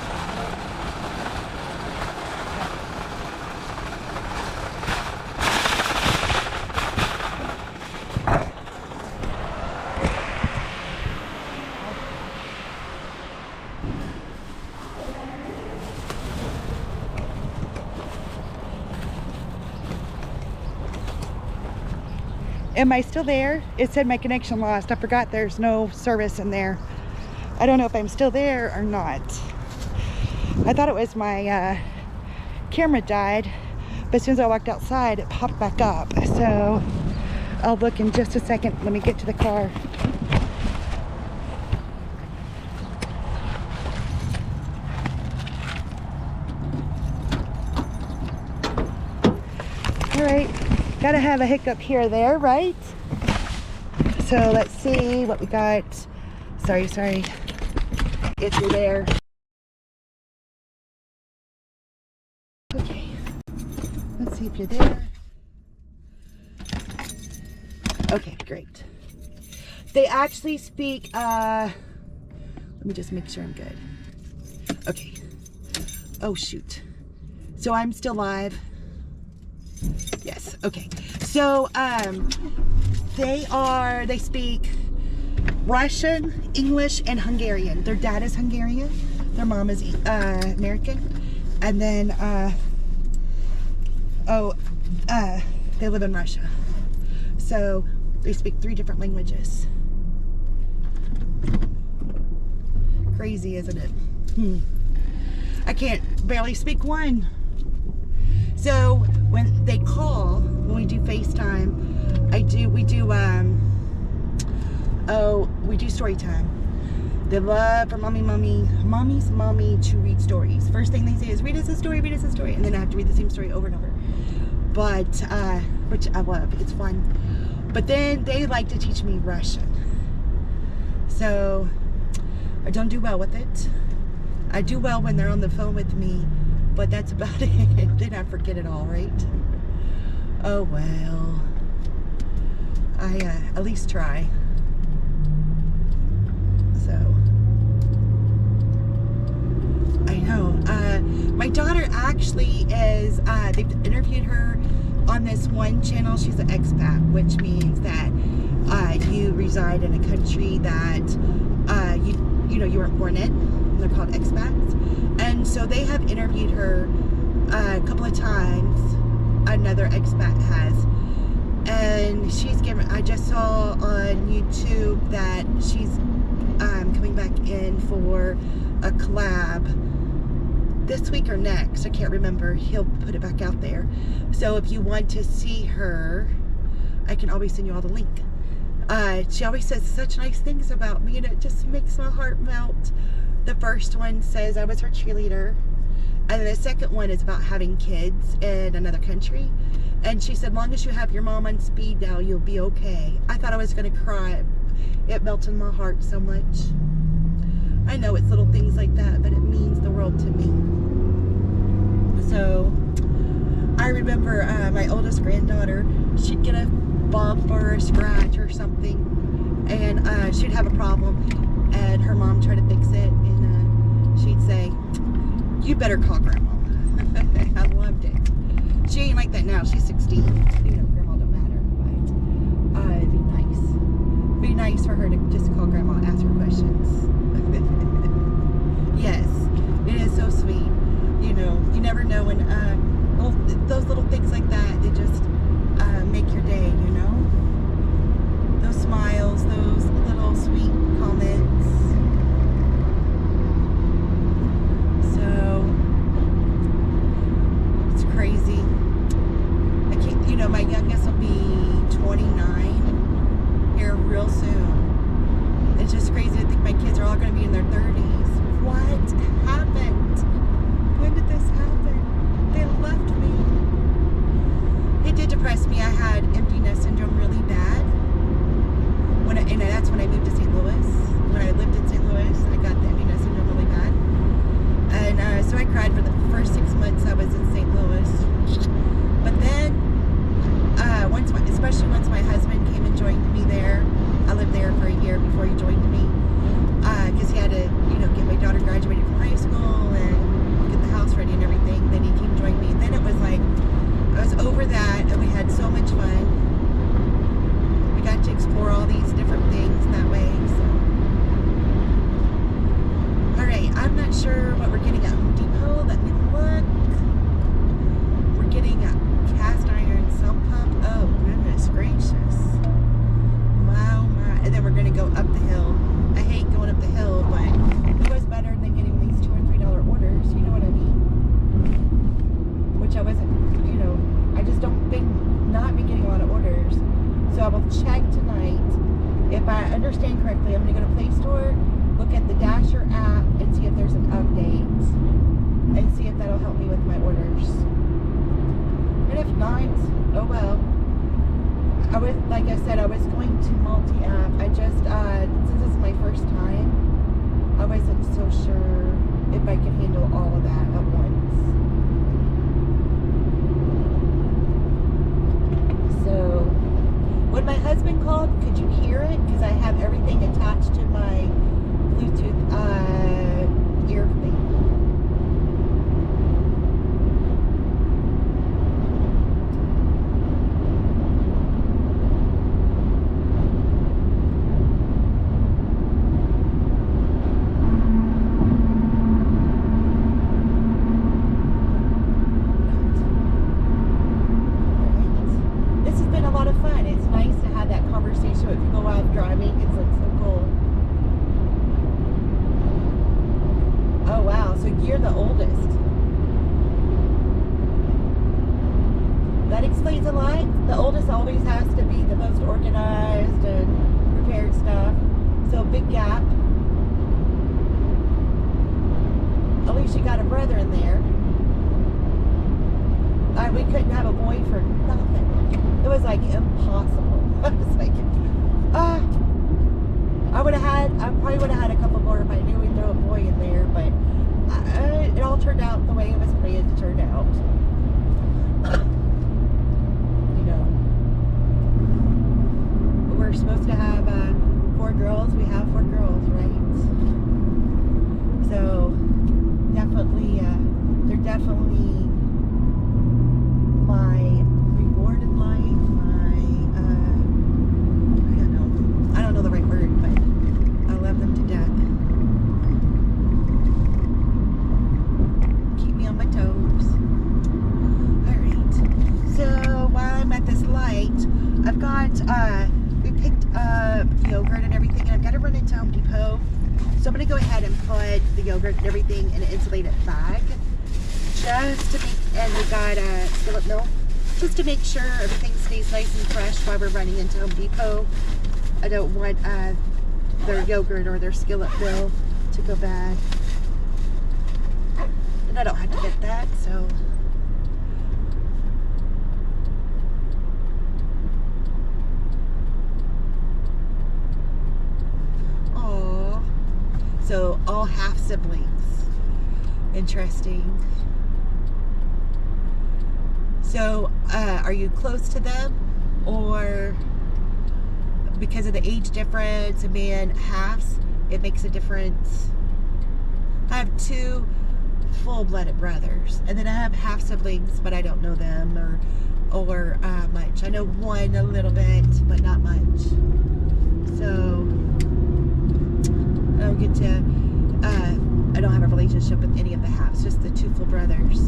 Am I still there? It said my connection lost. I forgot there's no service in there. I don't know if I'm still there or not. I thought it was my camera died, but as soon as I walked outside, it popped back up. So I'll look in just a second. Let me get to the car. All right, gotta have a hiccup here or there, right? So let's see what we got. Sorry, if you're there. Okay, let's see if you're there. Okay, great. They actually speak, let me just make sure I'm good. Okay. Oh, shoot. So I'm still live. Yes, okay. So, they speak Russian, English, and Hungarian. Their dad is Hungarian. Their mom is American. And then, they live in Russia. So, they speak 3 different languages. Crazy, isn't it? I can't barely speak one. So when they call, when we do FaceTime, we do story time. They love for mommy's mommy to read stories. First thing they say is, read us a story, and then I have to read the same story over and over. But, which I love, it's fun. But then they like to teach me Russian. So I don't do well with it. I do well when they're on the phone with me, but that's about it. Then I forget it all, right? Oh well. I at least try. So I know. My daughter actually is, they've interviewed her on this one channel. She's an expat, which means that you reside in a country that you weren't born in. They're called expats. And so they have interviewed her a couple of times. Another expat has. And she's given, I just saw on YouTube that she's coming back in for a collab this week or next. I can't remember. He'll put it back out there. So if you want to see her, I can always send you all the link. She always says such nice things about me, and it just makes my heart melt. The first one says I was her cheerleader, and the second one is about having kids in another country. And she said, long as you have your mom on speed dial, you'll be okay. I thought I was going to cry. It melted my heart so much. I know it's little things like that, but it means the world to me. So I remember my oldest granddaughter, she'd get a bump or a scratch or something, and she'd have a problem, and her mom tried to fix it, and she'd say, you better call grandma. I loved it. She ain't like that now. She's 16. Grandma don't matter, but it'd be nice. It'd be nice for her to just call grandma and ask her questions. Yes, it is so sweet. You never know when those little things like that, they just make your day, Those smiles, those little sweet comments. So, it's crazy. I can't, my youngest will be 29 here real soon. It's just crazy to think my kids are all going to be in their 30s. What happened? When did this happen? They left me. It did depress me. I had empty nest syndrome really bad. And that's when I moved to St. Louis. When I lived in St. Louis, I got the empty nest syndrome really bad. And so I cried for the first 6 months I was in St. Louis. But then, especially once my husband came and joined me there, I lived there for a year before he joined me. Because he had to, get my daughter graduated from high school and get the house ready and everything. Then he came and joined me. And then it was like, I was over that, and we had so much fun. We got to explore all these different things that way. So, all right, I'm not sure what we're getting at Home Depot. Let me look. We're getting a cast iron sump pump. Oh goodness gracious! Wow, my! And then we're gonna go up the hill. I hate going up the hill, but it was better than getting these $2 or $3 orders. You know what I mean? tonight. If I understand correctly, I'm going to go to Play Store, look at the Dasher app, and see if there's an update, and see if that'll help me with my orders. And if not, oh well. Like I said, I was going to multi-app. I just, since this is my first time, I wasn't so sure if I could handle all of that at once. So, when my husband called, could you hear it? Because I have everything attached to my Bluetooth ear thing. You're the oldest. That explains a lot. The oldest always has to be the most organized and prepared stuff. So big gap. At least you got a brother in there. We couldn't have a boy for nothing. It was like impossible. I was like, I probably would have had a couple more if I knew we'd throw a boy in there, but it all turned out the way it was planned to turn out. You know, we're supposed to have 4 girls. We have 4 girls, right? So definitely, they're definitely my reward in life. I don't know the right word, but I love them to death. On my toes. Alright, so while I'm at this light, I've got we picked up yogurt and everything, and I've got to run into Home Depot, so I'm going to go ahead and put the yogurt and everything in an insulated bag just to make, and we got skillet milk just to make sure everything stays nice and fresh while we're running into Home Depot. I don't want their yogurt or their skillet milk to go bad. I don't have to get that, so oh, so all half siblings. Interesting. So are you close to them, or because of the age difference and being halves, it makes a difference? I have 2 full-blooded brothers, and then I have half siblings, but I don't know them or much. I know one a little bit, but not much. So I don't get to I don't have a relationship with any of the halves, just the 2 full brothers,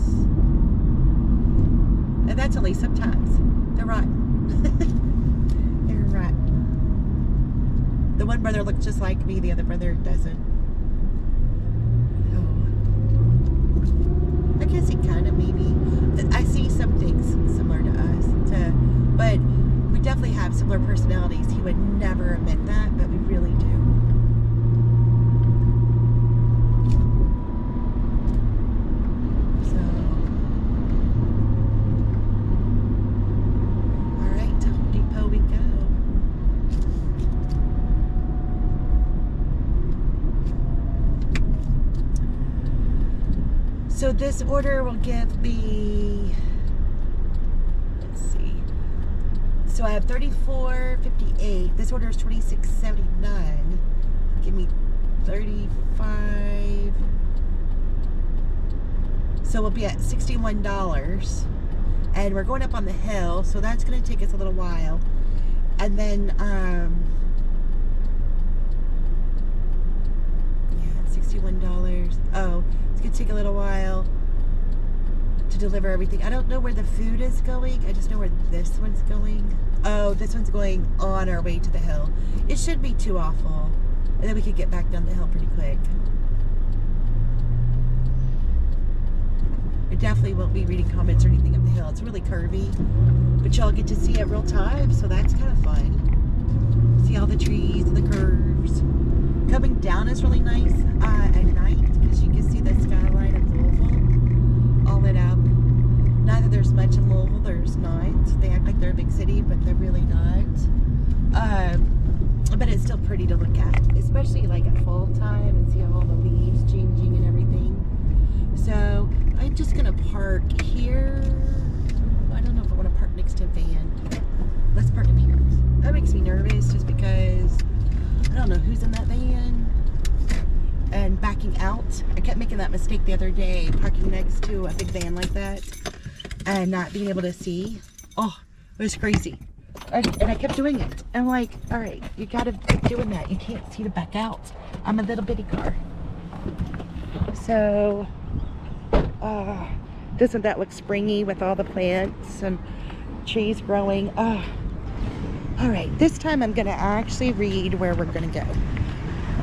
and that's only sometimes. They're rotten. They're rotten. The one brother looks just like me, the other brother doesn't. I guess he kind of maybe. I see some things similar to us, but we definitely have similar personalities. He would never admit that, but we really do. So, all right, to Home Depot we go. So this order will give me, let's see, so I have $34.58. This order is $26.79. Give me $35. So we'll be at $61. And we're going up on the hill, so that's going to take us a little while. And then, yeah, $61. Oh, it's going to take a little while to deliver everything. I don't know where the food is going. I just know where this one's going. Oh, this one's going on our way to the hill. It shouldn't be too awful. And then we could get back down the hill pretty quick. I definitely won't be reading comments or anything up the hill. It's really curvy. But y'all get to see it real time, so that's kind of fun. trees, the curves. Coming down is really nice at night because you can see the skyline of Louisville all lit up. Not that there's much in Louisville, there's not. They act like they're a big city, but they're really not. But it's still pretty to look at, especially like at fall time and see all the leaves changing and everything. So I'm just gonna park here. I don't know if I want to park next to a van. Let's park in here. That makes me nervous just because I don't know who's in that van. And backing out, I kept making that mistake the other day, parking next to a big van like that and not being able to see. Oh, it was crazy. And I kept doing it. I'm like, all right, you gotta keep doing that. You can't see to back out. I'm a little bitty car. So, doesn't that look springy with all the plants and trees growing? All right, this time I'm gonna actually read where we're gonna go.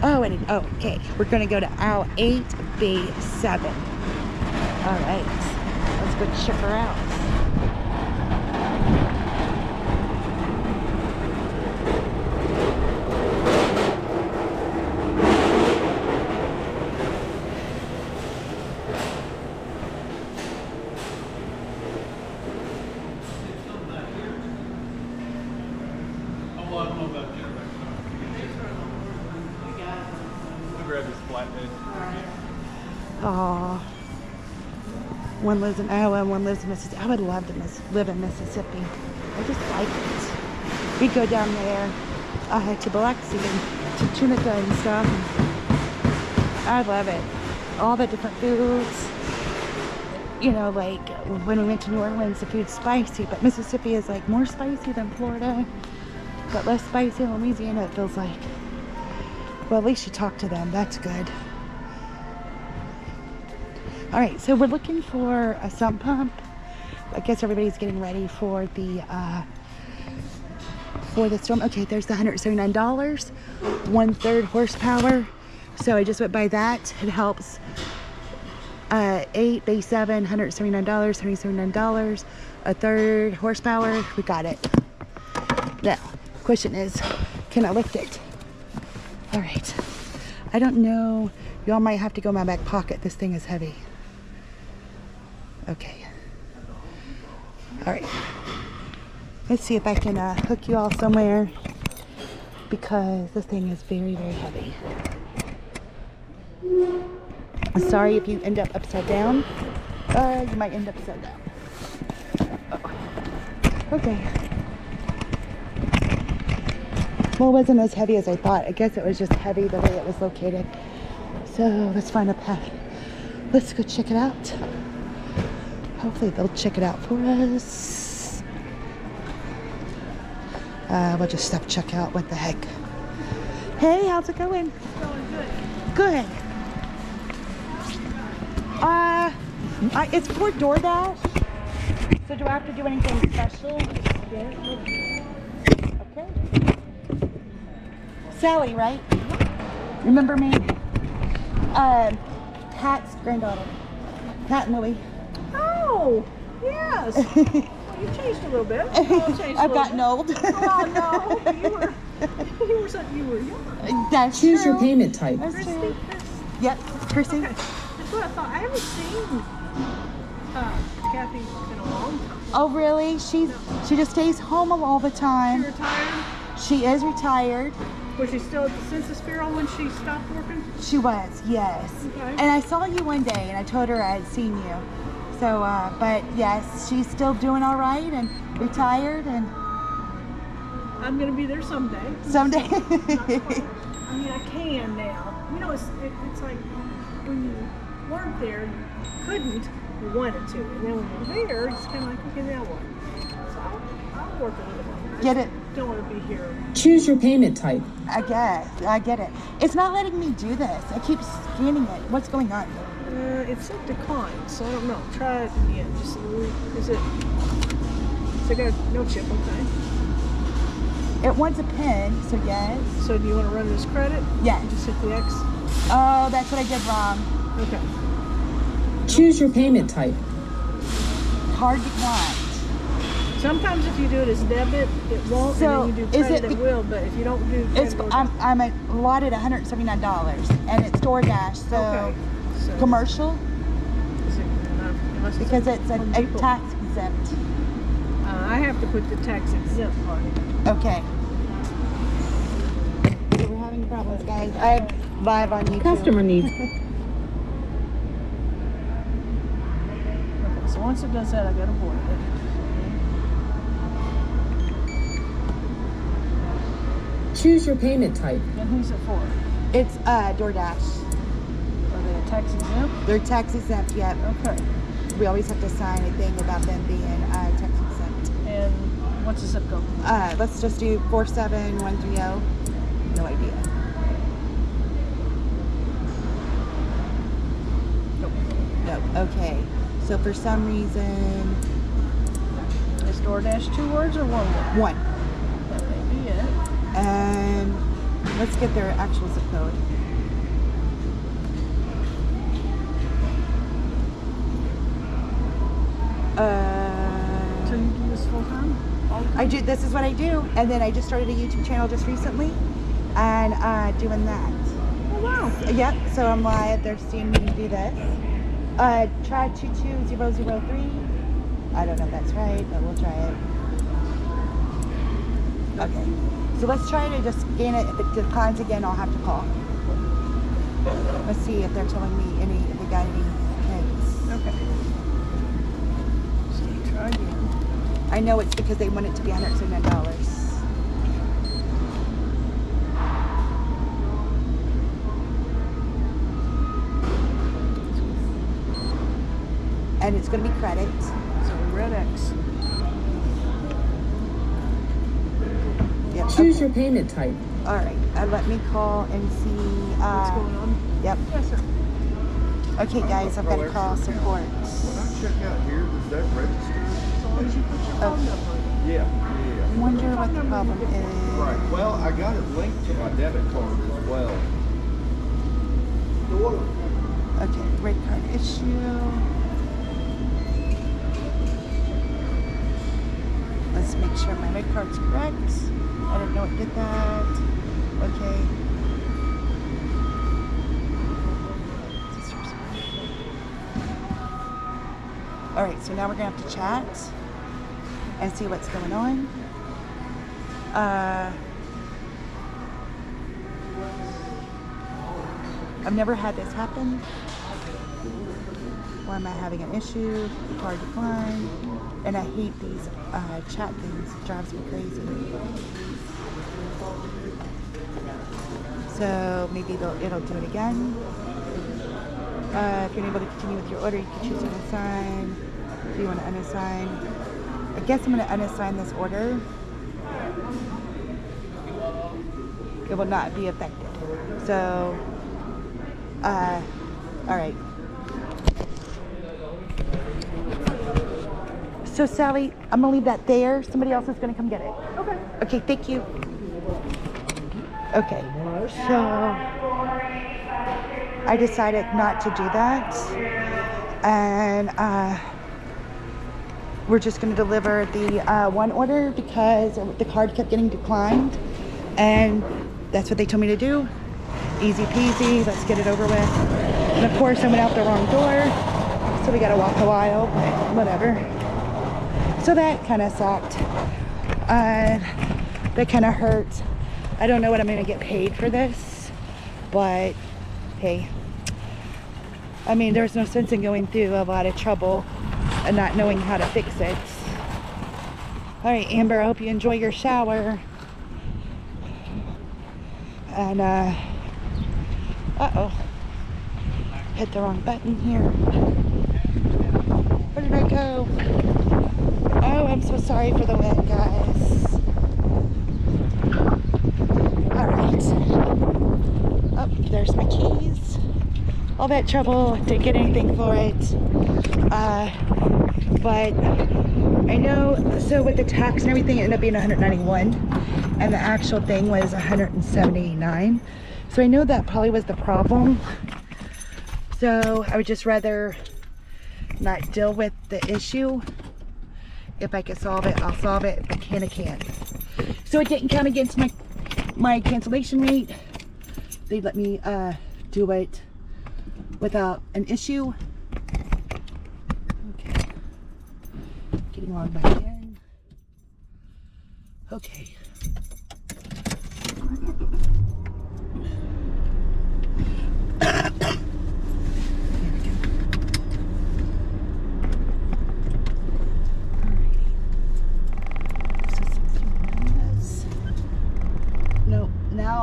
Okay, we're gonna go to aisle 8B7. All right, let's go check her out. Aw. One lives in Iowa and one lives in Mississippi. I would love to live in Mississippi. I just like it. We go down there to Biloxi and to Tunica and stuff. I love it. All the different foods. You know, like when we went to New Orleans, the food's spicy, but Mississippi is like more spicy than Florida, but less spicy in Louisiana, it feels like. Well, at least you talk to them. That's good. All right, so we're looking for a sump pump. I guess everybody's getting ready for the storm. Okay, there's the $179, 1/3 horsepower. So I just went by that. It helps. 8B7, $179, $179, 1/3 horsepower. We got it. Now, question is, can I lift it? All right. I don't know. Y'all might have to go in my back pocket. This thing is heavy. Okay. All right. Let's see if I can hook you all somewhere because this thing is very, very heavy. I'm sorry if you end up upside down. You might end up upside down. Oh. Okay. Well, it wasn't as heavy as I thought. I guess it was just heavy the way it was located. So let's find a path. Let's go check it out. Hopefully they'll check it out for us. We'll just stop check out. What the heck? Hey, how's it going? It's going good. Good. It's for DoorDash. So do I have to do anything special? Yes. Okay. Sally, right? Remember me? Pat's granddaughter. Pat and Louie. Oh, yes. Well, you changed a little bit. I've gotten old. Oh no, you were young. That's Choose true. your payment type. That's Christy, true. Chris. Yep, Chrissy. Okay, that's what I thought. I haven't seen Kathy in a long time. Oh really? She just stays home all the She time. retired. She is retired. Was she still at the Census Bureau when she stopped working? She was, yes. Okay. And I saw you one day and I told her I had seen you. So, but yes, she's still doing all right and retired and I'm gonna be there someday. someday. I mean, I can now. You know, it's like when you weren't there, you couldn't, you wanted to, and then when you're there, it's kind of like, okay, now what? So I'll work a little longer. Get it? Don't want to be here. Choose your payment type. I guess. I get it. It's not letting me do this. I keep scanning it. What's going on? It said decline, so I don't know. Try it again. Just is it? So I got no chip, okay. It wants a pin, so yes. So do you want to run this credit? Yes. Just hit the X. Oh, that's what I did wrong. Okay. Choose your payment type. Card declined. Sometimes if you do it as debit, it won't, So, and then you do is credit, it it will. But if you don't do It's credit, I'm allotted $179, and it's DoorDash, so okay. So, commercial is it, it must because it's a people. tax exempt. I have to put the tax exempt part in. Okay. So we're having problems, guys. I'm live on YouTube. Customer needs. Okay, so once it does that, I gotta board it. Choose your payment type. And who's it for? It's DoorDash. Are they a tax exempt? They're tax exempt, yep. Okay. We always have to sign a thing about them being tax exempt. And what's the zip code? Let's just do 47130. No idea. Nope. Okay. So for some reason, Is DoorDash 2 words or 1 word? one. That may be it. And let's get their actual zip code. So you do this full time? All the time? I do. This is what I do, and then I just started a YouTube channel just recently, and doing that. Oh wow. Yep. So I'm live. They're seeing me do this. Try 22003. I don't know if that's right, but we'll try it. Okay. So let's try to just gain it. If it declines again, I'll have to call. Let's see if they're telling me if they got any things. Okay. So you try again. I know it's because they want it to be $179. And it's going to be credit. So red X. Yep. Choose Okay. your payment type. All right. Let me call and see. What's going on? Yep. Yes, sir. Okay, guys, I've got to call support. When I check out here, does that register? As long as you put your phone number in. Yeah, I wonder what the problem is. Right, well, I got it linked to my debit card as well. Okay, rate card issue. Let's make sure my rate card's correct. I didn't know it did that. Okay. All right, so now we're gonna have to chat and see what's going on. I've never had this happen. Why am I having an issue? Card decline. And I hate these chat things. It drives me crazy. So maybe it'll do it again. If you're unable to continue with your order, you can choose to unassign. Do you want to unassign? I guess I'm going to unassign this order. It will not be affected. So, all right. So Sally, I'm gonna leave that there. Somebody else is gonna come get it. Okay. Okay, thank you. Okay, so I decided not to do that. And we're just gonna deliver the one order because the card kept getting declined. And that's what they told me to do. Easy peasy, let's get it over with. And of course I went out the wrong door, so we gotta walk a while, but whatever. So that kind of sucked. That kind of hurt. I don't know what I'm gonna get paid for this, but hey. I mean, there's no sense in going through a lot of trouble and not knowing how to fix it. All right, Amber, I hope you enjoy your shower. And uh-oh, hit the wrong button here. Where did I go? Oh, I'm so sorry for the wind, guys. All right. Oh, there's my keys. All that trouble, didn't get anything for it. But I know, so with the tax and everything, it ended up being 191, and the actual thing was 179. So I know that probably was the problem. So I would just rather not deal with the issue If I can solve it, I'll solve it. If I can, I can. So it didn't count against my cancellation rate. They let me do it without an issue. Okay. Getting logged back in. Okay.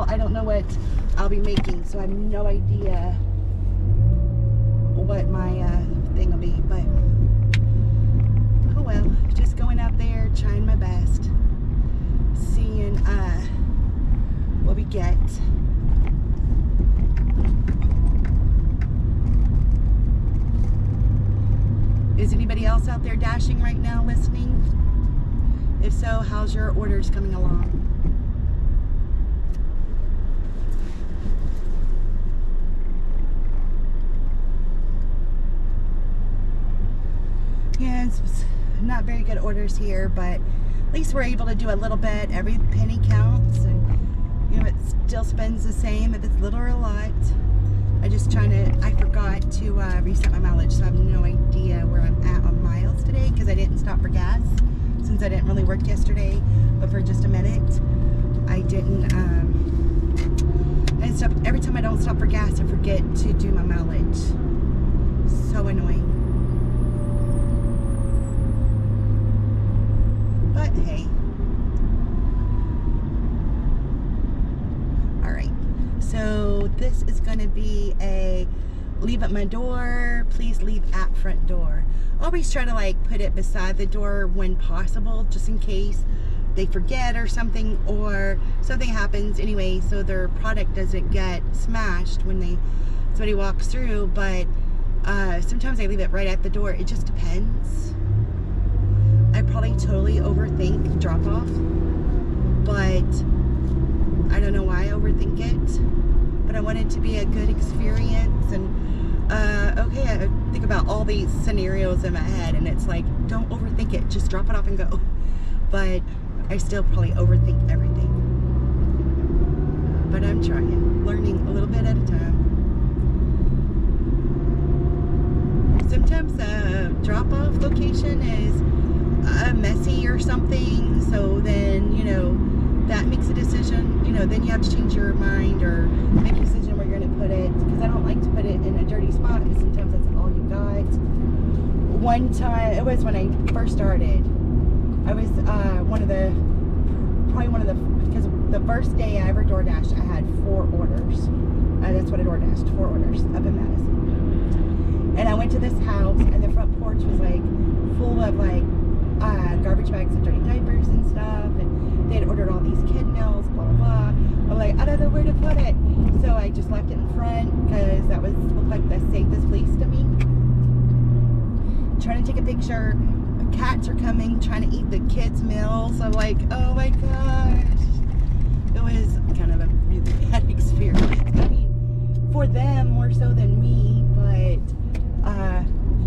I don't know what I'll be making, so I have no idea what my thing will be, but oh well, just going out there, trying my best, seeing what we get. Is anybody else out there dashing right now listening? If so, how's your orders coming along? Yeah, it's not very good orders here, but at least we're able to do a little bit. Every penny counts, and you know, it still spends the same if it's little or a lot. I forgot to reset my mileage, so I have no idea where I'm at on miles today because I didn't stop for gas since I didn't really work yesterday, but for just a minute. I didn't stop. Every time I don't stop for gas, I forget to do my mileage. So annoying. But hey. Alright. So this is going to be a leave at my door, please leave at front door. Always try to like put it beside the door when possible, just in case they forget or something happens anyway, so their product doesn't get smashed when somebody walks through. But sometimes I leave it right at the door. It just depends. I probably totally overthink drop off, but I don't know why I overthink it, but I want it to be a good experience. And okay, I think about all these scenarios in my head, and it's like, don't overthink it, just drop it off and go. But I still probably overthink everything, but I'm trying, learning a little bit at a time. Sometimes the drop-off location is messy or something, so then, you know, that makes a decision, you know, then you have to change your mind or make a decision where you're going to put it, because I don't like to put it in a dirty spot, because sometimes that's all you got. One time, it was when I first started, I was because the first day I ever DoorDashed, I had 4 orders. That's what I DoorDashed, 4 orders up in Madison. And I went to this house, and the front porch was like full of like garbage bags and dirty diapers and stuff, and they had ordered all these kid meals, blah blah blah. I'm like, I don't know where to put it, so I just left it in front because that looked like the safest place to me. Trying to take a picture. Cats are coming, trying to eat the kids' meals. I'm like, oh my gosh. It was kind of a really bad experience. I mean, for them more so than me, but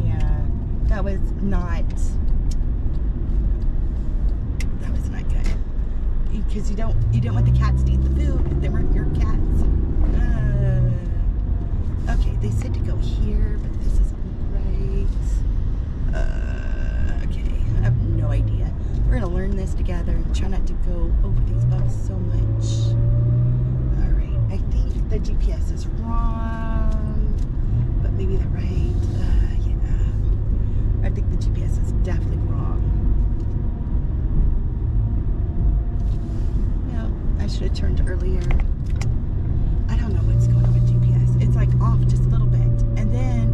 yeah, that was not good. Because you don't want the cats to eat the food if they weren't your cats. Okay, they said to go here, but this isn't right. I have no idea. We're gonna learn this together and try not to go over these bumps so much. Alright, I think the GPS is wrong, but maybe they're right. Yeah. I think the GPS is definitely wrong. Yeah, I should have turned earlier. I don't know what's going on with GPS. It's like off just a little bit. And then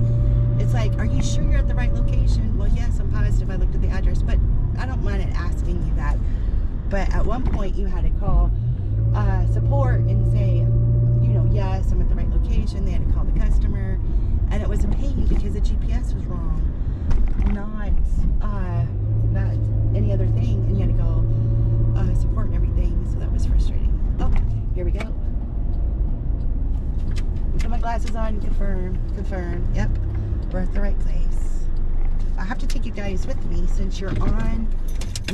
it's like, are you sure you're at the right location? Well, yes, I'm positive. I looked at the address, but I don't mind it asking you that. But at one point you had to call support and say, you know, yes, I'm at the right location. They had to call the customer, and it was a pain because the GPS was wrong, not any other thing, and you had to call support and everything, so that was frustrating. Oh, here we go. Put my glasses on, confirm, yep, we're at the right place. I have to take you guys with me since you're on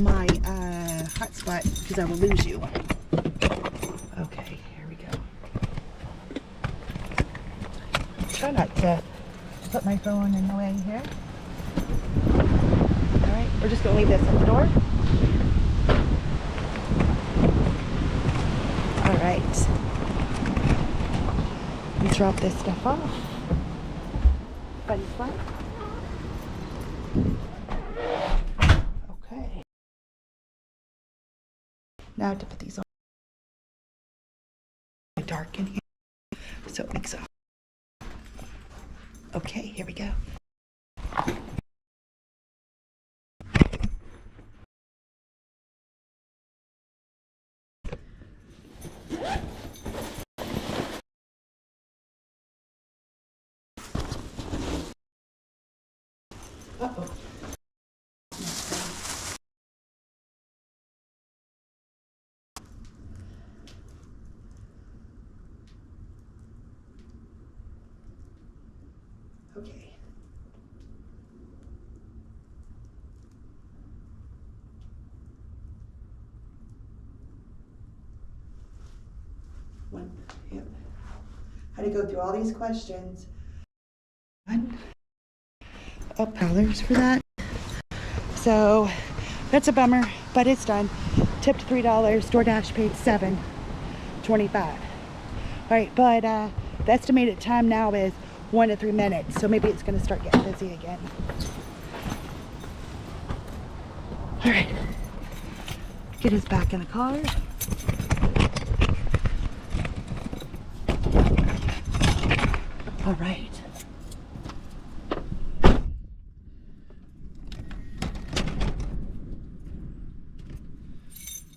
my hotspot because I will lose you. Okay, here we go. Try not to put my phone in the way here. All right, we're just gonna leave this at the door. All right. We drop this stuff off. Fun, fun. Okay. Now I have to put these on. Dark in here, so it makes it. Okay, here we go. Uh-oh. Okay. One, yep. How to go through all these questions. One. Up $5 for that. So that's a bummer, but it's done. Tipped $3. DoorDash paid $7.25. All right, but the estimated time now is 1 to 3 minutes, so maybe it's gonna start getting busy again. All right, get us back in the car. All right.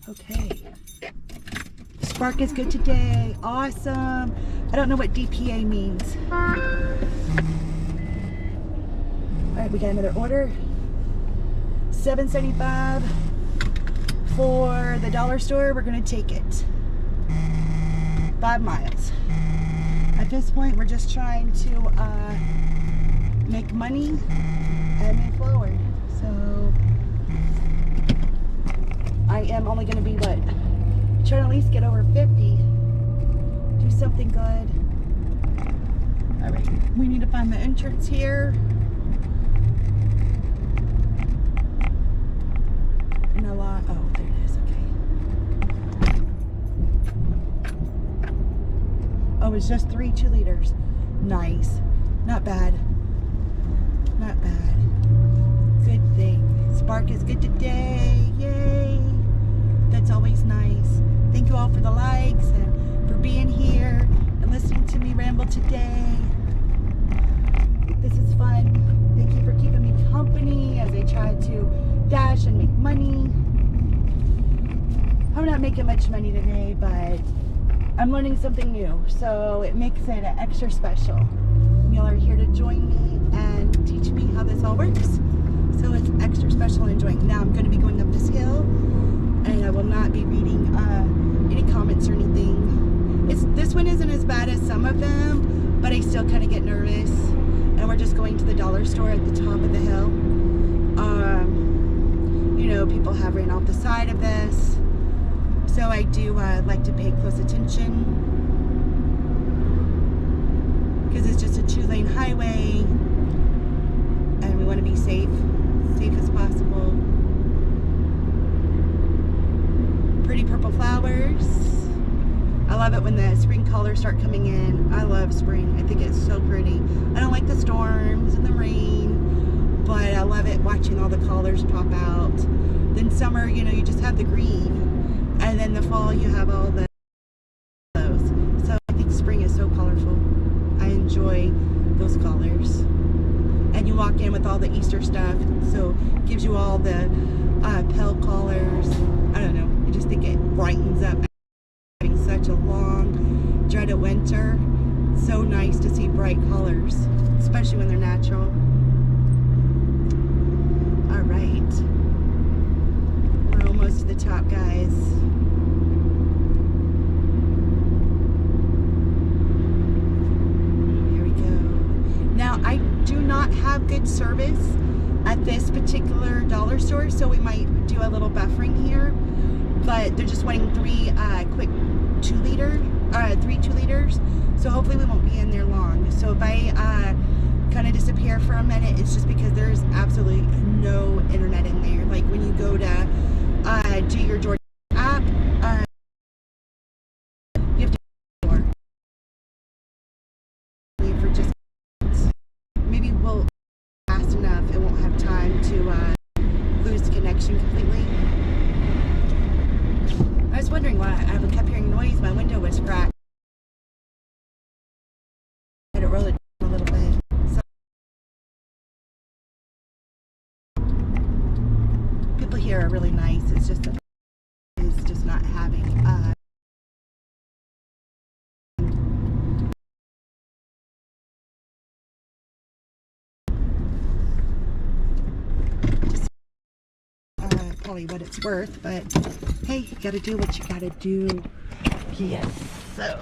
Okay. Spark is good today. Awesome. I don't know what DPA means. All right, we got another order. $7.75 for the dollar store. We're gonna take it. 5 miles. At this point, we're just trying to make money and move forward. So I am only gonna be what? Trying to at least get over 50. Do something good. All right, we need to find the entrance here. And a lot, oh, there it is, okay. Oh, it's just 3 2-liters. Nice, not bad. Not bad. Good thing. Spark is good today, yay. That's always nice. Thank you all for the likes and for being here and listening to me ramble today. This is fun. Thank you for keeping me company as I try to dash and make money. I'm not making much money today, but I'm learning something new, so it makes it extra special. Y'all are here to join me and teach me how this all works, so it's extra special and enjoying. Now I'm going to be going up this hill, and I will not be reading any comments or anything. This one isn't as bad as some of them, but I still kind of get nervous. And we're just going to the dollar store at the top of the hill. You know, people have ran off the side of this, so I do like to pay close attention because it's just a 2-lane highway, and we want to be safe as possible. Pretty purple flowers. I love it when the spring colors start coming in. I love spring. I think it's so pretty. I don't like the storms and the rain, but I love it watching all the colors pop out. Then summer, you know, you just have the green, and then the fall you have all the those. So I think spring is so colorful. I enjoy those colors. And you walk in with all the Easter stuff, so it gives you all the pale colors. I don't know. I just think it brightens up. Having such a long, dreaded winter, so nice to see bright colors, especially when they're natural. All right, we're almost to the top, guys. Here we go. Now, I do not have good service at this particular dollar store, so we might do a little buffering here. But they're just wanting three quick 2 liters. So hopefully we won't be in there long. So if I kind of disappear for a minute, it's just because there's absolutely no internet in there. Like when you go to do your DoorDash app, you have to for just maybe we'll fast enough. It won't have time to lose connection completely. I was wondering why I kept hearing noise. My window was cracked. I had it roll it down a little bit. So people here are really nice. It's just that it's just not having probably what it's worth, but hey, you gotta do what you gotta do. Yes, so